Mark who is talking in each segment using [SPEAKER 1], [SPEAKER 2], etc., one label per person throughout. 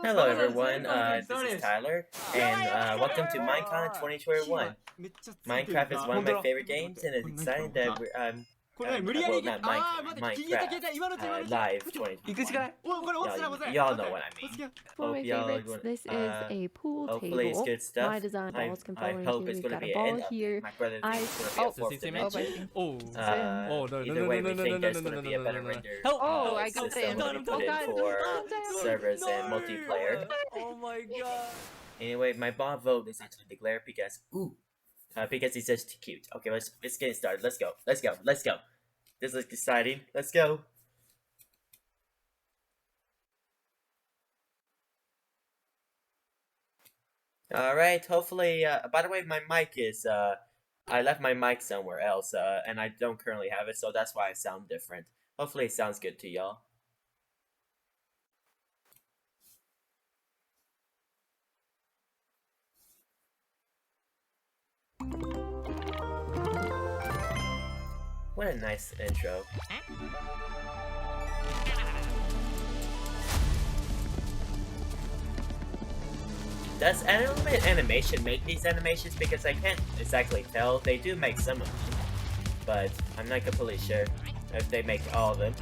[SPEAKER 1] Hello everyone, this is Tyler, and welcome to Minecon 2021. Minecraft is one of my favorite games, and it's exciting that well, not Minecraft, live 2021. Y'all know what I mean.
[SPEAKER 2] One of my favorites. This is a pool
[SPEAKER 1] hopefully
[SPEAKER 2] table.
[SPEAKER 1] it's good stuff.
[SPEAKER 2] My design balls can fall
[SPEAKER 1] I
[SPEAKER 2] into.
[SPEAKER 1] hope it's
[SPEAKER 2] We've
[SPEAKER 1] going to
[SPEAKER 2] got
[SPEAKER 1] be
[SPEAKER 2] a ball
[SPEAKER 1] an
[SPEAKER 2] here.
[SPEAKER 1] My brother thinks it's going to be a fourth dimension. Either way, we think there's going to be a better render
[SPEAKER 2] I got
[SPEAKER 1] system
[SPEAKER 2] it.
[SPEAKER 1] to put in for servers and multiplayer.
[SPEAKER 3] Oh my god.
[SPEAKER 1] Anyway, my bot vote is actually declared because he's just cute. Okay, let's get started. Let's go. This looks exciting. Let's go. Alright, hopefully, by the way, my mic is, I left my mic somewhere else, and I don't currently have it, so that's why I sound different. Hopefully it sounds good to y'all. What a nice intro. Does Animation make these animations? Because I can't exactly tell. They do make some of them, but I'm not completely sure if they make all of them.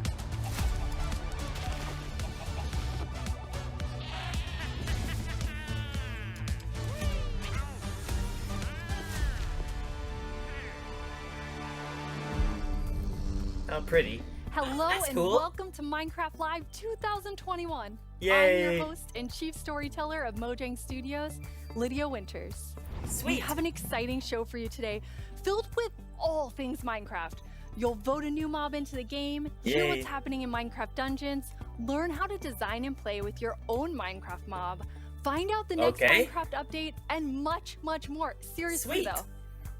[SPEAKER 1] How pretty.
[SPEAKER 4] Hello
[SPEAKER 1] That's
[SPEAKER 4] and
[SPEAKER 1] cool.
[SPEAKER 4] welcome to Minecraft Live 2021.
[SPEAKER 1] Yay!
[SPEAKER 4] I'm your host and chief storyteller of Mojang Studios, Lydia Winters.
[SPEAKER 1] Sweet.
[SPEAKER 4] We have an exciting show for you today, filled with all things Minecraft. You'll vote a new mob into the game, hear what's happening in Minecraft dungeons, learn how to design and play with your own Minecraft mob, find out the next Minecraft update, and much, much more. Seriously though,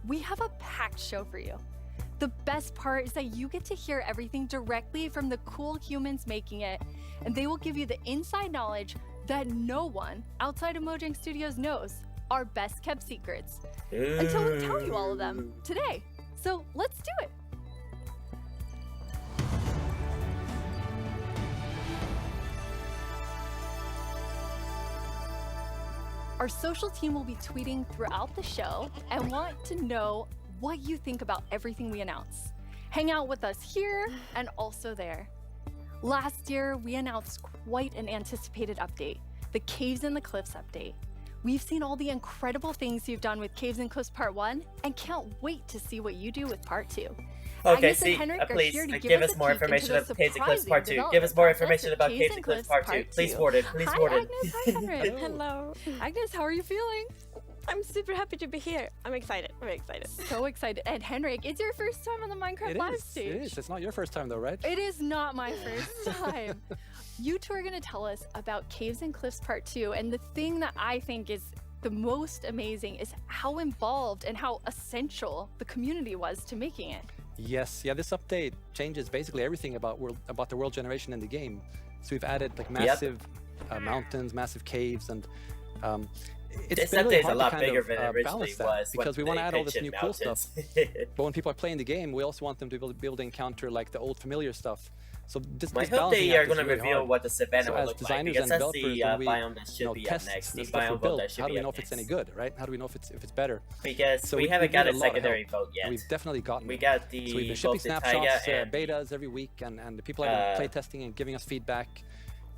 [SPEAKER 4] we have a packed show for you. The best part is that you get to hear everything directly from the cool humans making it, and they will give you the inside knowledge that no one outside of Mojang Studios knows, our best kept secrets, until we tell you all of them today. So let's do it. Our social team will be tweeting throughout the show and want to know what you think about everything we announce. Hang out with us here and also there. Last year, we announced quite an anticipated update, the Caves and the Cliffs update. We've seen all the incredible things you've done with Caves and Cliffs Part 1 and can't wait to see what you do with Part 2.
[SPEAKER 1] Okay, please give us more information about Caves and Cliffs Part 2. Give us more information about Caves and Cliffs Part 2. Please forward it. Please forward it.
[SPEAKER 4] Agnes, hi Henrik.
[SPEAKER 5] Hello.
[SPEAKER 4] Agnes, how are you feeling?
[SPEAKER 5] I'm super happy to be here. I'm excited.
[SPEAKER 4] So excited. And Henrik, it's your first time on the Minecraft Live stage.
[SPEAKER 3] It is. It's not your first time though, right?
[SPEAKER 4] It is not my first time. You two are going to tell us about Caves and Cliffs Part 2. And the thing that I think is the most amazing is how involved and how essential the community was to making it.
[SPEAKER 3] Yes. Yeah. This update changes basically everything about the world generation in the game. So we've added like massive mountains, massive caves, and it's
[SPEAKER 1] This
[SPEAKER 3] really
[SPEAKER 1] update is a
[SPEAKER 3] hard
[SPEAKER 1] lot
[SPEAKER 3] to
[SPEAKER 1] bigger
[SPEAKER 3] kind
[SPEAKER 1] than it
[SPEAKER 3] of
[SPEAKER 1] originally
[SPEAKER 3] balance that
[SPEAKER 1] was.
[SPEAKER 3] because we want to add all this new cool
[SPEAKER 1] mountains.
[SPEAKER 3] stuff. But when people are playing the game, we also want them to be able to encounter like the old familiar stuff. So this
[SPEAKER 1] I hope they are going to reveal
[SPEAKER 3] hard.
[SPEAKER 1] what the savannah
[SPEAKER 3] So
[SPEAKER 1] will
[SPEAKER 3] as
[SPEAKER 1] look like,
[SPEAKER 3] designers
[SPEAKER 1] because
[SPEAKER 3] and
[SPEAKER 1] that's the
[SPEAKER 3] developers, when
[SPEAKER 1] biome that should be up
[SPEAKER 3] test
[SPEAKER 1] next. The
[SPEAKER 3] the stuff we
[SPEAKER 1] biome
[SPEAKER 3] build,
[SPEAKER 1] that should
[SPEAKER 3] how do
[SPEAKER 1] be
[SPEAKER 3] we know
[SPEAKER 1] up
[SPEAKER 3] if it's
[SPEAKER 1] next.
[SPEAKER 3] any good, right? How do we know if it's better?
[SPEAKER 1] Because
[SPEAKER 3] So
[SPEAKER 1] we
[SPEAKER 3] we
[SPEAKER 1] haven't
[SPEAKER 3] need
[SPEAKER 1] got
[SPEAKER 3] a
[SPEAKER 1] a
[SPEAKER 3] lot of
[SPEAKER 1] secondary
[SPEAKER 3] help.
[SPEAKER 1] vote yet.
[SPEAKER 3] We've definitely gotten
[SPEAKER 1] We
[SPEAKER 3] it.
[SPEAKER 1] got the
[SPEAKER 3] So we've been shipping
[SPEAKER 1] both the
[SPEAKER 3] snapshots,
[SPEAKER 1] Taiga and
[SPEAKER 3] betas every week, and the people have been playtesting and giving us feedback.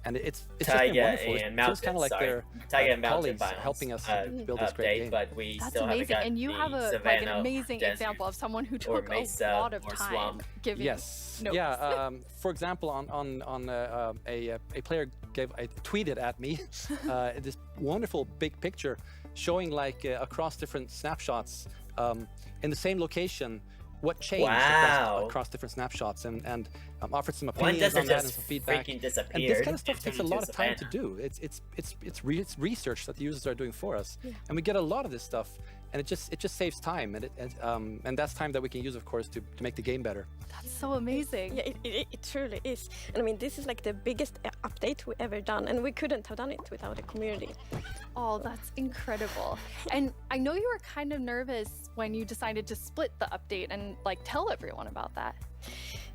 [SPEAKER 3] And it's just been
[SPEAKER 1] Taiga
[SPEAKER 3] wonderful.
[SPEAKER 1] and
[SPEAKER 3] It feels kind of like
[SPEAKER 1] mountain,
[SPEAKER 3] their
[SPEAKER 1] Taiga and mountain
[SPEAKER 3] colleagues
[SPEAKER 1] biomes,
[SPEAKER 3] helping us build this great
[SPEAKER 1] update,
[SPEAKER 3] game.
[SPEAKER 1] but we
[SPEAKER 4] That's
[SPEAKER 1] still haven't
[SPEAKER 4] amazing.
[SPEAKER 1] got
[SPEAKER 4] And you
[SPEAKER 1] the
[SPEAKER 4] have an
[SPEAKER 1] savannah,
[SPEAKER 4] amazing
[SPEAKER 1] desert,
[SPEAKER 4] example of someone who
[SPEAKER 1] or
[SPEAKER 4] took
[SPEAKER 1] mesa,
[SPEAKER 4] a lot of
[SPEAKER 1] or
[SPEAKER 4] time
[SPEAKER 1] swamp.
[SPEAKER 4] giving
[SPEAKER 3] Yes.
[SPEAKER 4] notes.
[SPEAKER 3] Yeah. For example, a player tweeted at me this wonderful big picture showing like across different snapshots in the same location what changed across different snapshots, and offered some opinions on that and some feedback. And this kind of stuff takes a lot of time to do. It's research that the users are doing for us, and we get a lot of this stuff, and it just saves time, and that's time that we can use, of course, to make the game better.
[SPEAKER 4] That's so amazing.
[SPEAKER 5] Yeah, it truly is. And I mean, this is like the biggest update we ever done, and we couldn't have done it without the community.
[SPEAKER 4] Oh, that's incredible. And I know you were kind of nervous when you decided to split the update and like tell everyone about that.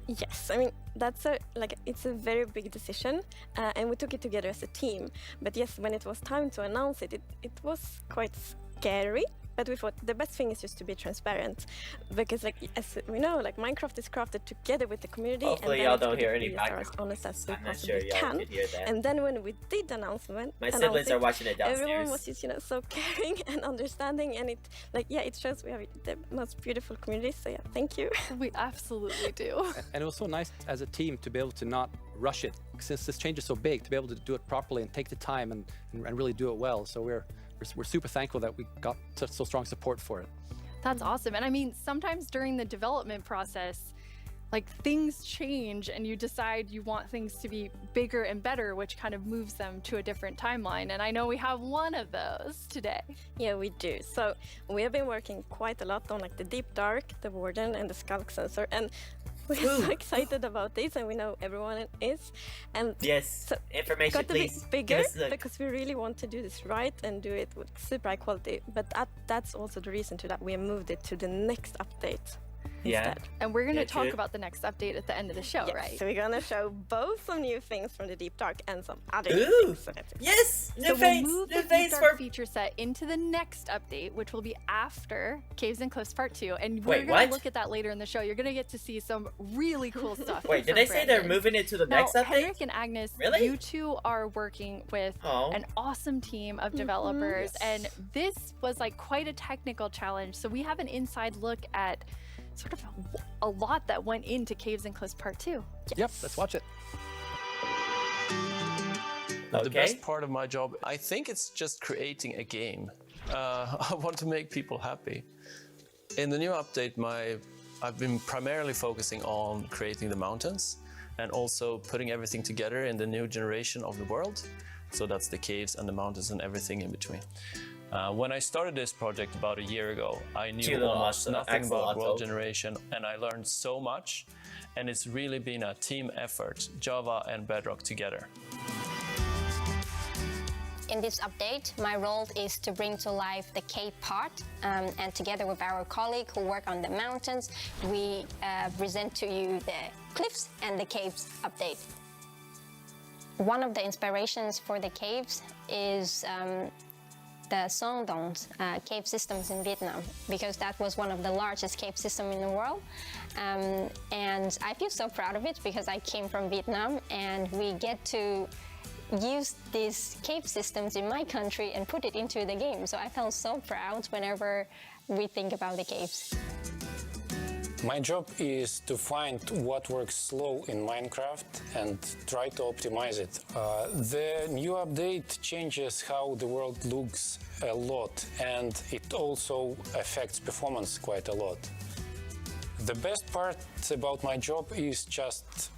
[SPEAKER 5] Yes, I mean that's it's a very big decision, and we took it together as a team. But yes, when it was time to announce it, it was quite scary. But we thought the best thing is just to be transparent, because as we know, Minecraft is crafted together with the community.
[SPEAKER 1] Hopefully
[SPEAKER 5] and
[SPEAKER 1] y'all don't hear any background.
[SPEAKER 5] As honest as we
[SPEAKER 1] I'm not
[SPEAKER 5] possibly
[SPEAKER 1] sure y'all
[SPEAKER 5] can.
[SPEAKER 1] could hear that.
[SPEAKER 5] And then when we did announcement,
[SPEAKER 1] my siblings are watching it downstairs.
[SPEAKER 5] Everyone was just so caring and understanding, and it shows we have the most beautiful community. So yeah, thank you.
[SPEAKER 4] We absolutely do.
[SPEAKER 3] And it was so nice as a team to be able to not rush it, since this change is so big, to be able to do it properly and take the time and really do it well. So we're super thankful that we got so strong support for it.
[SPEAKER 4] That's awesome. And I mean, sometimes during the development process, things change and you decide you want things to be bigger and better, which kind of moves them to a different timeline. And I know we have one of those today.
[SPEAKER 5] Yeah, we do. So we have been working quite a lot on the Deep Dark, the Warden, and the Skulk Sensor. And we're so excited about this, and we know everyone is. And
[SPEAKER 1] yes,
[SPEAKER 5] so
[SPEAKER 1] information, please.
[SPEAKER 5] Got to be bigger because we really want to do this right and do it with super high quality. But that's also the reason to that we moved it to the next update.
[SPEAKER 1] Yeah.
[SPEAKER 5] Instead.
[SPEAKER 4] And we're going to talk about the next update at the end of the show,
[SPEAKER 5] yes,
[SPEAKER 4] right?
[SPEAKER 5] So we're going to show both some new things from the Deep Dark and some other
[SPEAKER 1] Ooh,
[SPEAKER 5] things.
[SPEAKER 1] yes!
[SPEAKER 4] So we'll move the Deep Dark feature set into the next update, which will be after Caves and Cliffs Part 2. And we're going to look at that later in the show. You're going to get to see some really cool stuff.
[SPEAKER 1] Wait, did they say they're moving it to the next update?
[SPEAKER 4] Henrik and Agnes,
[SPEAKER 1] really?
[SPEAKER 4] you two are working with an awesome team of developers. And this was quite a technical challenge. So we have an inside look at sort of a lot that went into Caves and Cliffs Part 2.
[SPEAKER 3] Yes. Yep, let's watch it.
[SPEAKER 6] Okay. The best part of my job, I think it's just creating a game. I want to make people happy. In the new update, I've been primarily focusing on creating the mountains and also putting everything together in the new generation of the world. So that's the caves and the mountains and everything in between. When I started this project about a year ago, I knew almost nothing about world generation, and I learned so much, and it's really been a team effort, Java and Bedrock together.
[SPEAKER 7] In this update, my role is to bring to life the cave part, and together with our colleague who work on the mountains, we present to you the cliffs and the caves update. One of the inspirations for the caves is the Son Dons cave systems in Vietnam, because that was one of the largest cave systems in the world. And I feel so proud of it because I came from Vietnam and we get to use these cave systems in my country and put it into the game. So I felt so proud whenever we think about the caves.
[SPEAKER 8] My job is to find what works slow in Minecraft and try to optimize it. The new update changes how the world looks a lot, and it also affects performance quite a lot. The best part about my job is just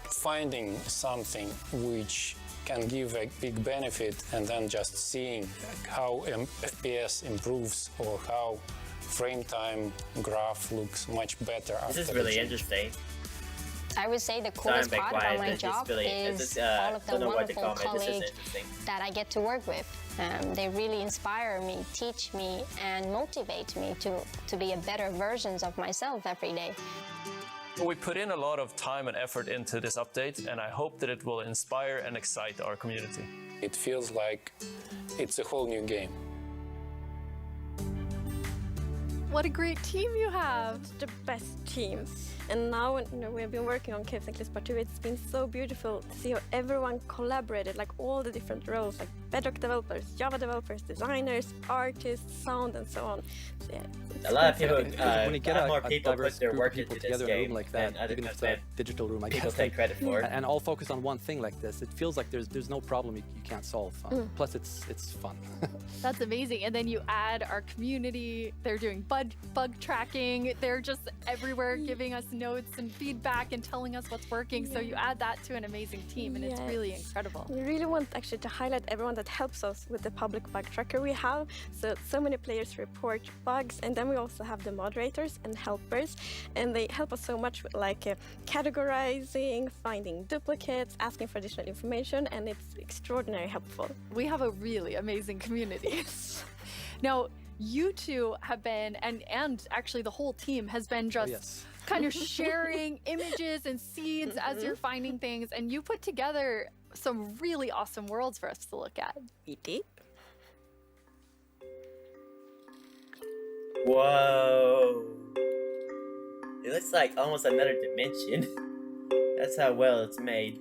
[SPEAKER 8] finding something which can give a big benefit and then just seeing how FPS improves or how frame time graph looks much better after.
[SPEAKER 1] This is really interesting.
[SPEAKER 7] I would say the coolest part about my job is all of the wonderful colleagues that I get to work with. They really inspire me, teach me, and motivate me to be a better version of myself every day.
[SPEAKER 6] We put in a lot of time and effort into this update, and I hope that it will inspire and excite our community.
[SPEAKER 8] It feels like it's a whole new game.
[SPEAKER 4] What a great team you have!
[SPEAKER 5] It's the best team. And now we have been working on Caves and Cliffs Part 2. It's been so beautiful to see how everyone collaborated, all the different roles, Bedrock developers, Java developers, designers, artists, sound, and so on. So, yeah,
[SPEAKER 1] a lot of people,
[SPEAKER 3] when you get
[SPEAKER 1] more people put their work into
[SPEAKER 3] together
[SPEAKER 1] this
[SPEAKER 3] in a
[SPEAKER 1] game
[SPEAKER 3] room like that, even if it's a digital room, I guess,
[SPEAKER 1] people take credit for it.
[SPEAKER 3] And all focus on one thing like this, it feels like there's no problem you can't solve. Plus, it's fun.
[SPEAKER 4] That's amazing. And then you add our community. They're doing bug tracking. They're just everywhere giving us notes and feedback and telling us what's working. So you add that to an amazing team, and it's really incredible.
[SPEAKER 5] We really want actually to highlight everyone that helps us with the public bug tracker we have. So many players report bugs, and then we also have the moderators and helpers, and they help us so much with categorizing, finding duplicates, asking for additional information, and it's extraordinarily helpful.
[SPEAKER 4] We have a really amazing community. Now, you two have been, and actually the whole team has been just kind of sharing images and seeds as you're finding things, and you put together some really awesome worlds for us to look at.
[SPEAKER 5] We did.
[SPEAKER 1] Whoa. It looks like almost another dimension. That's how well it's made.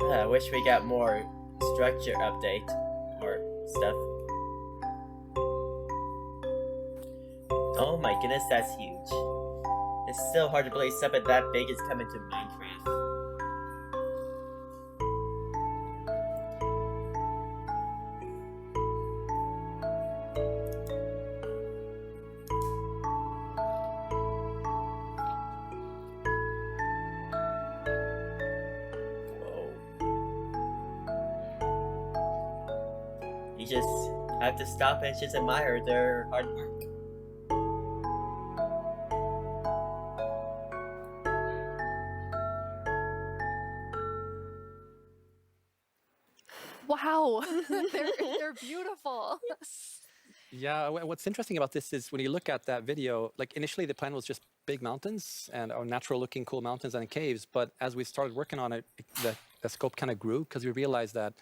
[SPEAKER 1] I wish we got more structure update or stuff. Oh my goodness, that's huge. It's so hard to believe something that big is coming to Minecraft. You just have to stop and just admire their hard work.
[SPEAKER 4] Wow, they're beautiful.
[SPEAKER 3] Yeah, what's interesting about this is when you look at that video, like initially the plan was just big mountains and natural looking cool mountains and caves. But as we started working on it, the scope kind of grew because we realized that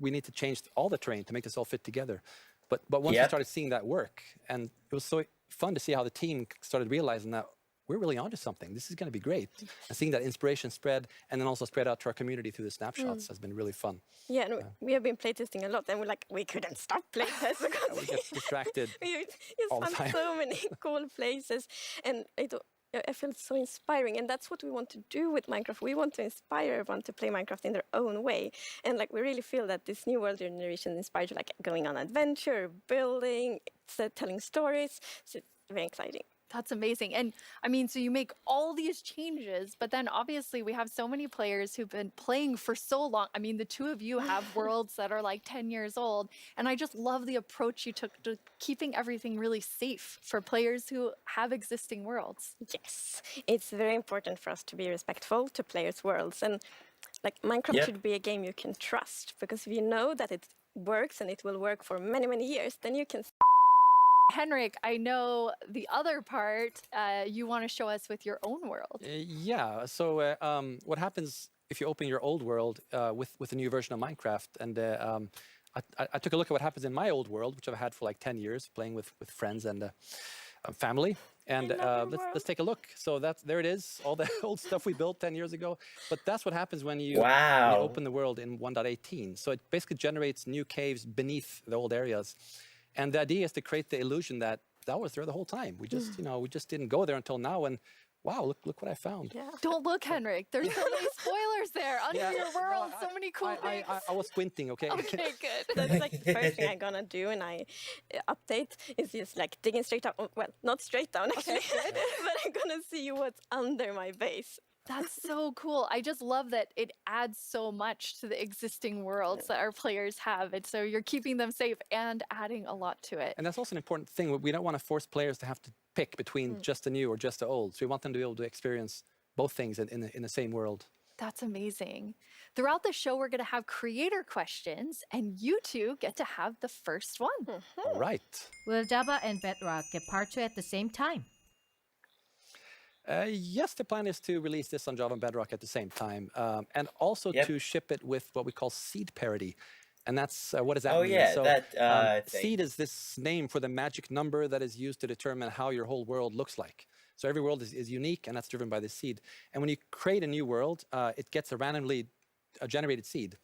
[SPEAKER 3] we need to change all the terrain to make this all fit together. But once we started seeing that work, and it was so fun to see how the team started realizing that we're really onto something. This is going to be great. And seeing that inspiration spread and then also spread out to our community through the snapshots has been really fun.
[SPEAKER 5] Yeah, and we have been playtesting a lot, and we're like, we couldn't stop playtesting because
[SPEAKER 3] we get distracted
[SPEAKER 5] we
[SPEAKER 3] all the
[SPEAKER 5] just
[SPEAKER 3] time.
[SPEAKER 5] found so many cool places, and I feel so inspiring, and that's what we want to do with Minecraft. We want to inspire everyone to play Minecraft in their own way, and like we really feel that this new world generation inspires you, like going on adventure, building, telling stories. So it's very exciting.
[SPEAKER 4] That's amazing. And I mean, so you make all these changes, but then obviously we have so many players who've been playing for so long. I mean, the two of you have worlds that are like 10 years old. And I just love the approach you took to keeping everything really safe for players who have existing worlds.
[SPEAKER 5] Yes, it's very important for us to be respectful to players' worlds. And like Minecraft should be a game you can trust, because if you know that it works and it will work for many, many years, then you can...
[SPEAKER 4] Henrik, I know the other part you want to show us with your own world.
[SPEAKER 3] Yeah, so what happens if you open your old world with a new version of Minecraft? And I took a look at what happens in my old world, which I've had for like 10 years, playing with friends and family. And let's take a look. So there it is, all the old stuff we built 10 years ago. But that's what happens when you open the world in 1.18. So it basically generates new caves beneath the old areas. And the idea is to create the illusion that was there the whole time. We just, we just didn't go there until now. And wow, look what I found.
[SPEAKER 5] Yeah.
[SPEAKER 4] Don't look, Henrik. There's so many spoilers there under your world. So many cool things.
[SPEAKER 3] I was squinting, okay?
[SPEAKER 4] Okay, good.
[SPEAKER 5] That's like the first thing I'm gonna do when I update is just like digging straight down. Well, not straight down actually, but I'm gonna see what's under my base.
[SPEAKER 4] That's so cool. I just love that it adds so much to the existing worlds that our players have. And so you're keeping them safe and adding a lot to it.
[SPEAKER 3] And that's also an important thing. We don't want to force players to have to pick between just the new or just the old. So we want them to be able to experience both things in the same world.
[SPEAKER 4] That's amazing. Throughout the show, we're going to have creator questions, and you two get to have the first one.
[SPEAKER 3] All right.
[SPEAKER 9] Will Java and Bedrock get part 2 at the same time?
[SPEAKER 3] Yes, the plan is to release this on Java and Bedrock at the same time, and also to ship it with what we call seed parity. And that's, what does that mean?
[SPEAKER 1] Yeah,
[SPEAKER 3] so,
[SPEAKER 1] that
[SPEAKER 3] seed is this name for the magic number that is used to determine how your whole world looks like. So every world is unique, and that's driven by the seed. And when you create a new world, it gets a randomly generated seed.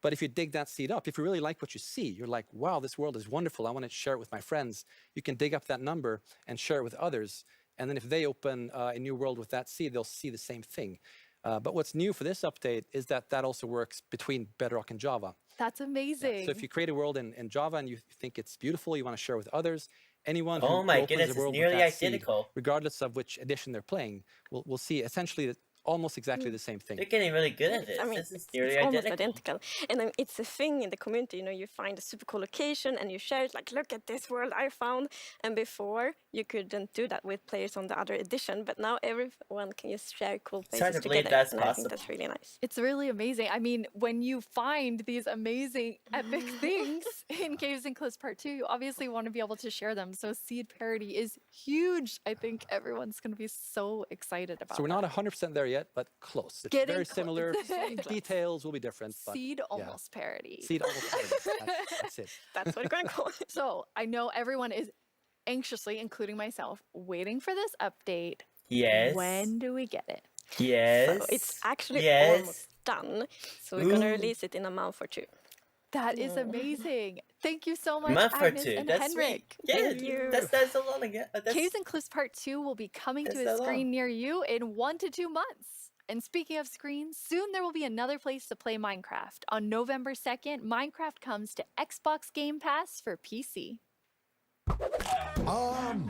[SPEAKER 3] But if you dig that seed up, if you really like what you see, you're like, wow, this world is wonderful, I want to share it with my friends. You can dig up that number and share it with others. And then if they open a new world with that seed, they'll see the same thing. But what's new for this update is that also works between Bedrock and Java.
[SPEAKER 4] That's amazing.
[SPEAKER 3] So if you create a world in Java and you think it's beautiful, you want to share with others, anyone
[SPEAKER 1] oh
[SPEAKER 3] who
[SPEAKER 1] my
[SPEAKER 3] opens
[SPEAKER 1] goodness,
[SPEAKER 3] a world
[SPEAKER 1] it's nearly
[SPEAKER 3] with that
[SPEAKER 1] identical.
[SPEAKER 3] seed, regardless of which edition they're playing, will see essentially almost exactly the same thing.
[SPEAKER 1] They're getting really good at this.
[SPEAKER 5] I mean,
[SPEAKER 1] This is
[SPEAKER 5] it's
[SPEAKER 1] nearly
[SPEAKER 5] almost
[SPEAKER 1] identical.
[SPEAKER 5] identical. And it's a thing in the community, you know, you find a super cool location and you share it, like, look at this world I found. And before, you couldn't do that with players on the other edition, but now everyone can just share cool
[SPEAKER 1] It's hard
[SPEAKER 5] places
[SPEAKER 1] to believe
[SPEAKER 5] together.
[SPEAKER 1] that's
[SPEAKER 5] And I think
[SPEAKER 1] possible.
[SPEAKER 5] that's really nice.
[SPEAKER 4] It's really amazing. I mean, when you find these amazing, epic things in Caves and Cliffs Part 2, you obviously want to be able to share them. So seed parity is huge. I think everyone's going to be so excited about
[SPEAKER 3] So we're
[SPEAKER 4] that.
[SPEAKER 3] not 100% there yet, but close. It's
[SPEAKER 4] Getting
[SPEAKER 3] very
[SPEAKER 4] close.
[SPEAKER 3] similar. Details will be different. But
[SPEAKER 4] Seed
[SPEAKER 3] yeah.
[SPEAKER 4] almost parity.
[SPEAKER 3] Seed almost parity. That's it.
[SPEAKER 5] That's what we're going to call it.
[SPEAKER 4] So I know everyone is anxiously, including myself, waiting for this update.
[SPEAKER 1] Yes.
[SPEAKER 4] When do we get it?
[SPEAKER 1] Yes.
[SPEAKER 5] So it's actually
[SPEAKER 1] yes.
[SPEAKER 5] almost done. So we're going to release it in a month or two.
[SPEAKER 4] That is amazing. Thank you so much,
[SPEAKER 1] Month or
[SPEAKER 4] Agnes
[SPEAKER 1] two.
[SPEAKER 4] and
[SPEAKER 1] That's
[SPEAKER 4] Henrik.
[SPEAKER 1] sweet. Yeah,
[SPEAKER 5] Thank you.
[SPEAKER 1] that's a lot of that's,
[SPEAKER 4] Caves and Cliffs Part 2 will be coming to
[SPEAKER 1] That's
[SPEAKER 4] a
[SPEAKER 1] so
[SPEAKER 4] screen
[SPEAKER 1] long.
[SPEAKER 4] near you in 1 to 2 months. And speaking of screens, soon there will be another place to play Minecraft. On November 2nd, Minecraft comes to Xbox Game Pass for PC.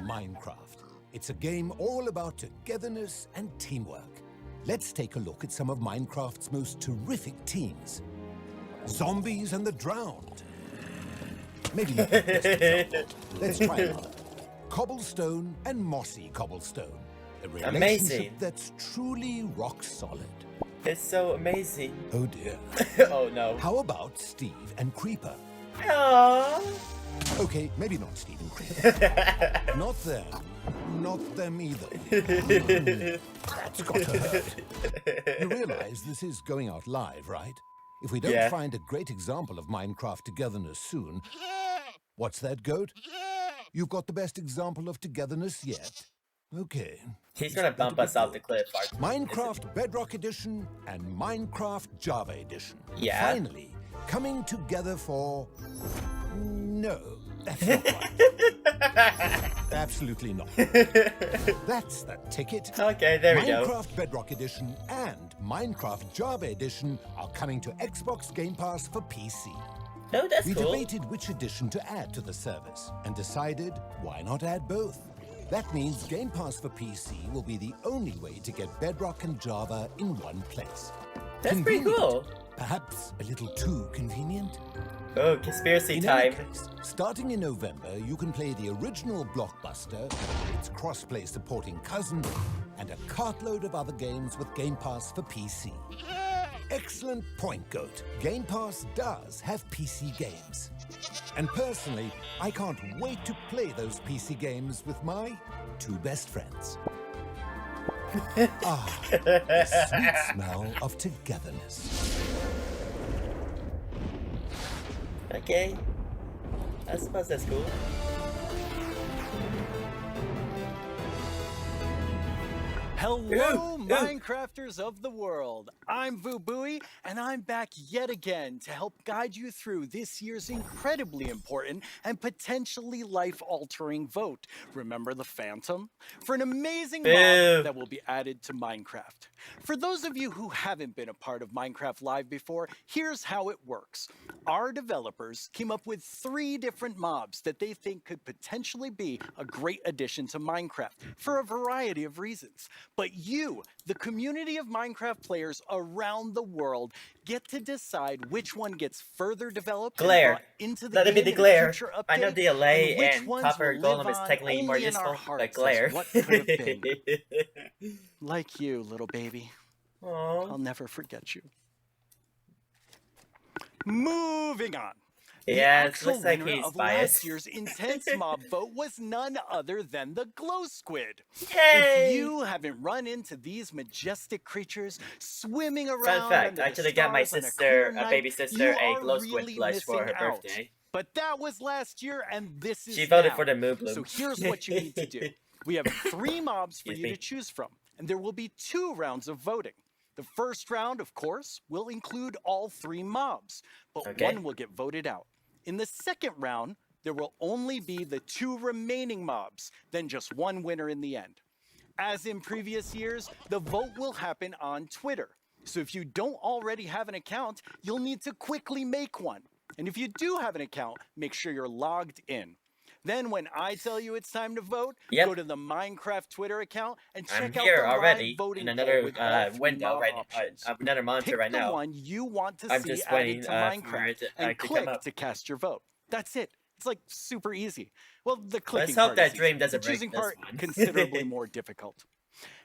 [SPEAKER 10] Minecraft. It's a game all about togetherness and teamwork. Let's take a look at some of Minecraft's most terrific teams. Zombies and the Drowned. Maybe not the best example. Let's try another. Cobblestone and Mossy Cobblestone. A relationship
[SPEAKER 1] Amazing.
[SPEAKER 10] that's truly rock solid.
[SPEAKER 1] It's so amazing.
[SPEAKER 10] Oh dear.
[SPEAKER 1] Oh no.
[SPEAKER 10] How about Steve and Creeper?
[SPEAKER 1] Aww.
[SPEAKER 10] Okay, maybe not Steve and Creeper. Not them. Not them either. That's got to hurt. You realize this is going out live, right? If we don't
[SPEAKER 1] Yeah.
[SPEAKER 10] find a great example of Minecraft togetherness soon... What's that, Goat? You've got the best example of togetherness yet. Okay.
[SPEAKER 1] He's gonna bump us off the cliff.
[SPEAKER 10] Minecraft Bedrock Edition and Minecraft Java Edition.
[SPEAKER 1] Yeah.
[SPEAKER 10] Finally, coming together for... No, that's not right. Absolutely not. That's the ticket.
[SPEAKER 1] Okay, there we go.
[SPEAKER 10] Minecraft Bedrock Edition and Minecraft Java Edition are coming to Xbox Game Pass for PC.
[SPEAKER 1] No, that's
[SPEAKER 10] We
[SPEAKER 1] cool.
[SPEAKER 10] debated which edition to add to the service and decided why not add both. That means Game Pass for PC will be the only way to get Bedrock and Java in one place.
[SPEAKER 1] That's pretty
[SPEAKER 10] Convenient.
[SPEAKER 1] cool.
[SPEAKER 10] Perhaps a little too convenient?
[SPEAKER 1] Oh, conspiracy
[SPEAKER 10] In
[SPEAKER 1] time.
[SPEAKER 10] any case, starting in November, you can play the original Blockbuster, its cross-play supporting cousin, and a cartload of other games with Game Pass for PC. Excellent point, Goat. Game Pass does have PC games. And personally, I can't wait to play those PC games with my two best friends. The sweet smell of togetherness.
[SPEAKER 1] Okay. I suppose that's cool.
[SPEAKER 11] Hello, Minecrafters of the world. I'm Vubui, and I'm back yet again to help guide you through this year's incredibly important and potentially life-altering vote. Remember the Phantom? For an amazing mod that will be added to Minecraft. For those of you who haven't been a part of Minecraft Live before, here's how it works. Our developers came up with 3 different mobs that they think could potentially be a great addition to Minecraft for a variety of reasons. But you, the community of Minecraft players around the world, get to decide which one gets further developed and
[SPEAKER 1] Glare.
[SPEAKER 11] brought into the
[SPEAKER 1] Let it be
[SPEAKER 11] game
[SPEAKER 1] the
[SPEAKER 11] in a
[SPEAKER 1] glare.
[SPEAKER 11] future
[SPEAKER 1] I know
[SPEAKER 11] update,
[SPEAKER 1] DLA
[SPEAKER 11] and which
[SPEAKER 1] and
[SPEAKER 11] ones
[SPEAKER 1] Copper
[SPEAKER 11] will
[SPEAKER 1] Golem
[SPEAKER 11] live
[SPEAKER 1] is
[SPEAKER 11] on
[SPEAKER 1] technically more
[SPEAKER 11] only in our
[SPEAKER 1] useful,
[SPEAKER 11] hearts
[SPEAKER 1] but
[SPEAKER 11] as
[SPEAKER 1] glare.
[SPEAKER 11] what could have been. Like you, little baby.
[SPEAKER 1] Aww.
[SPEAKER 11] I'll never forget you. Moving on.
[SPEAKER 1] Yeah,
[SPEAKER 11] The
[SPEAKER 1] it looks
[SPEAKER 11] actual
[SPEAKER 1] like
[SPEAKER 11] winner
[SPEAKER 1] he's
[SPEAKER 11] of
[SPEAKER 1] biased.
[SPEAKER 11] last year's intense mob vote was none other than the glow squid.
[SPEAKER 1] Yay!
[SPEAKER 11] If you haven't run into these majestic creatures swimming around
[SPEAKER 1] Fun fact,
[SPEAKER 11] under
[SPEAKER 1] I
[SPEAKER 11] the
[SPEAKER 1] actually got my
[SPEAKER 11] stars on a
[SPEAKER 1] sister,
[SPEAKER 11] clear
[SPEAKER 1] a baby
[SPEAKER 11] night,
[SPEAKER 1] sister,
[SPEAKER 11] you
[SPEAKER 1] a
[SPEAKER 11] are
[SPEAKER 1] glow squid
[SPEAKER 11] really
[SPEAKER 1] plush for her
[SPEAKER 11] missing out.
[SPEAKER 1] birthday.
[SPEAKER 11] But that was last year, and this is
[SPEAKER 1] She voted
[SPEAKER 11] now.
[SPEAKER 1] for the Moo Bloom.
[SPEAKER 11] So here's what you need to do. We have 3 mobs for
[SPEAKER 1] Excuse
[SPEAKER 11] you
[SPEAKER 1] me.
[SPEAKER 11] to choose from, and there will be 2 rounds of voting. The first round, of course, will include all 3 mobs, but
[SPEAKER 1] Okay.
[SPEAKER 11] one will get voted out. In the second round, there will only be the 2 remaining mobs, then just one winner in the end. As in previous years, the vote will happen on Twitter. So if you don't already have an account, you'll need to quickly make one. And if you do have an account, make sure you're logged in. Then when I tell you it's time to vote, go to the Minecraft Twitter account and check out the live voting
[SPEAKER 1] in another
[SPEAKER 11] poll with all 3
[SPEAKER 1] window
[SPEAKER 11] mob
[SPEAKER 1] right
[SPEAKER 11] options.
[SPEAKER 1] another monitor
[SPEAKER 11] Pick
[SPEAKER 1] right
[SPEAKER 11] the
[SPEAKER 1] now.
[SPEAKER 11] one you want to
[SPEAKER 1] I'm
[SPEAKER 11] see
[SPEAKER 1] just
[SPEAKER 11] added
[SPEAKER 1] waiting
[SPEAKER 11] to
[SPEAKER 1] for
[SPEAKER 11] Minecraft
[SPEAKER 1] it to
[SPEAKER 11] and
[SPEAKER 1] come
[SPEAKER 11] click
[SPEAKER 1] up.
[SPEAKER 11] to cast your vote. That's it. It's like super easy. Well, the clicking
[SPEAKER 1] Let's hope
[SPEAKER 11] part
[SPEAKER 1] that
[SPEAKER 11] is
[SPEAKER 1] Dream
[SPEAKER 11] easy.
[SPEAKER 1] doesn't
[SPEAKER 11] The choosing
[SPEAKER 1] break this
[SPEAKER 11] part
[SPEAKER 1] one.
[SPEAKER 11] considerably more difficult.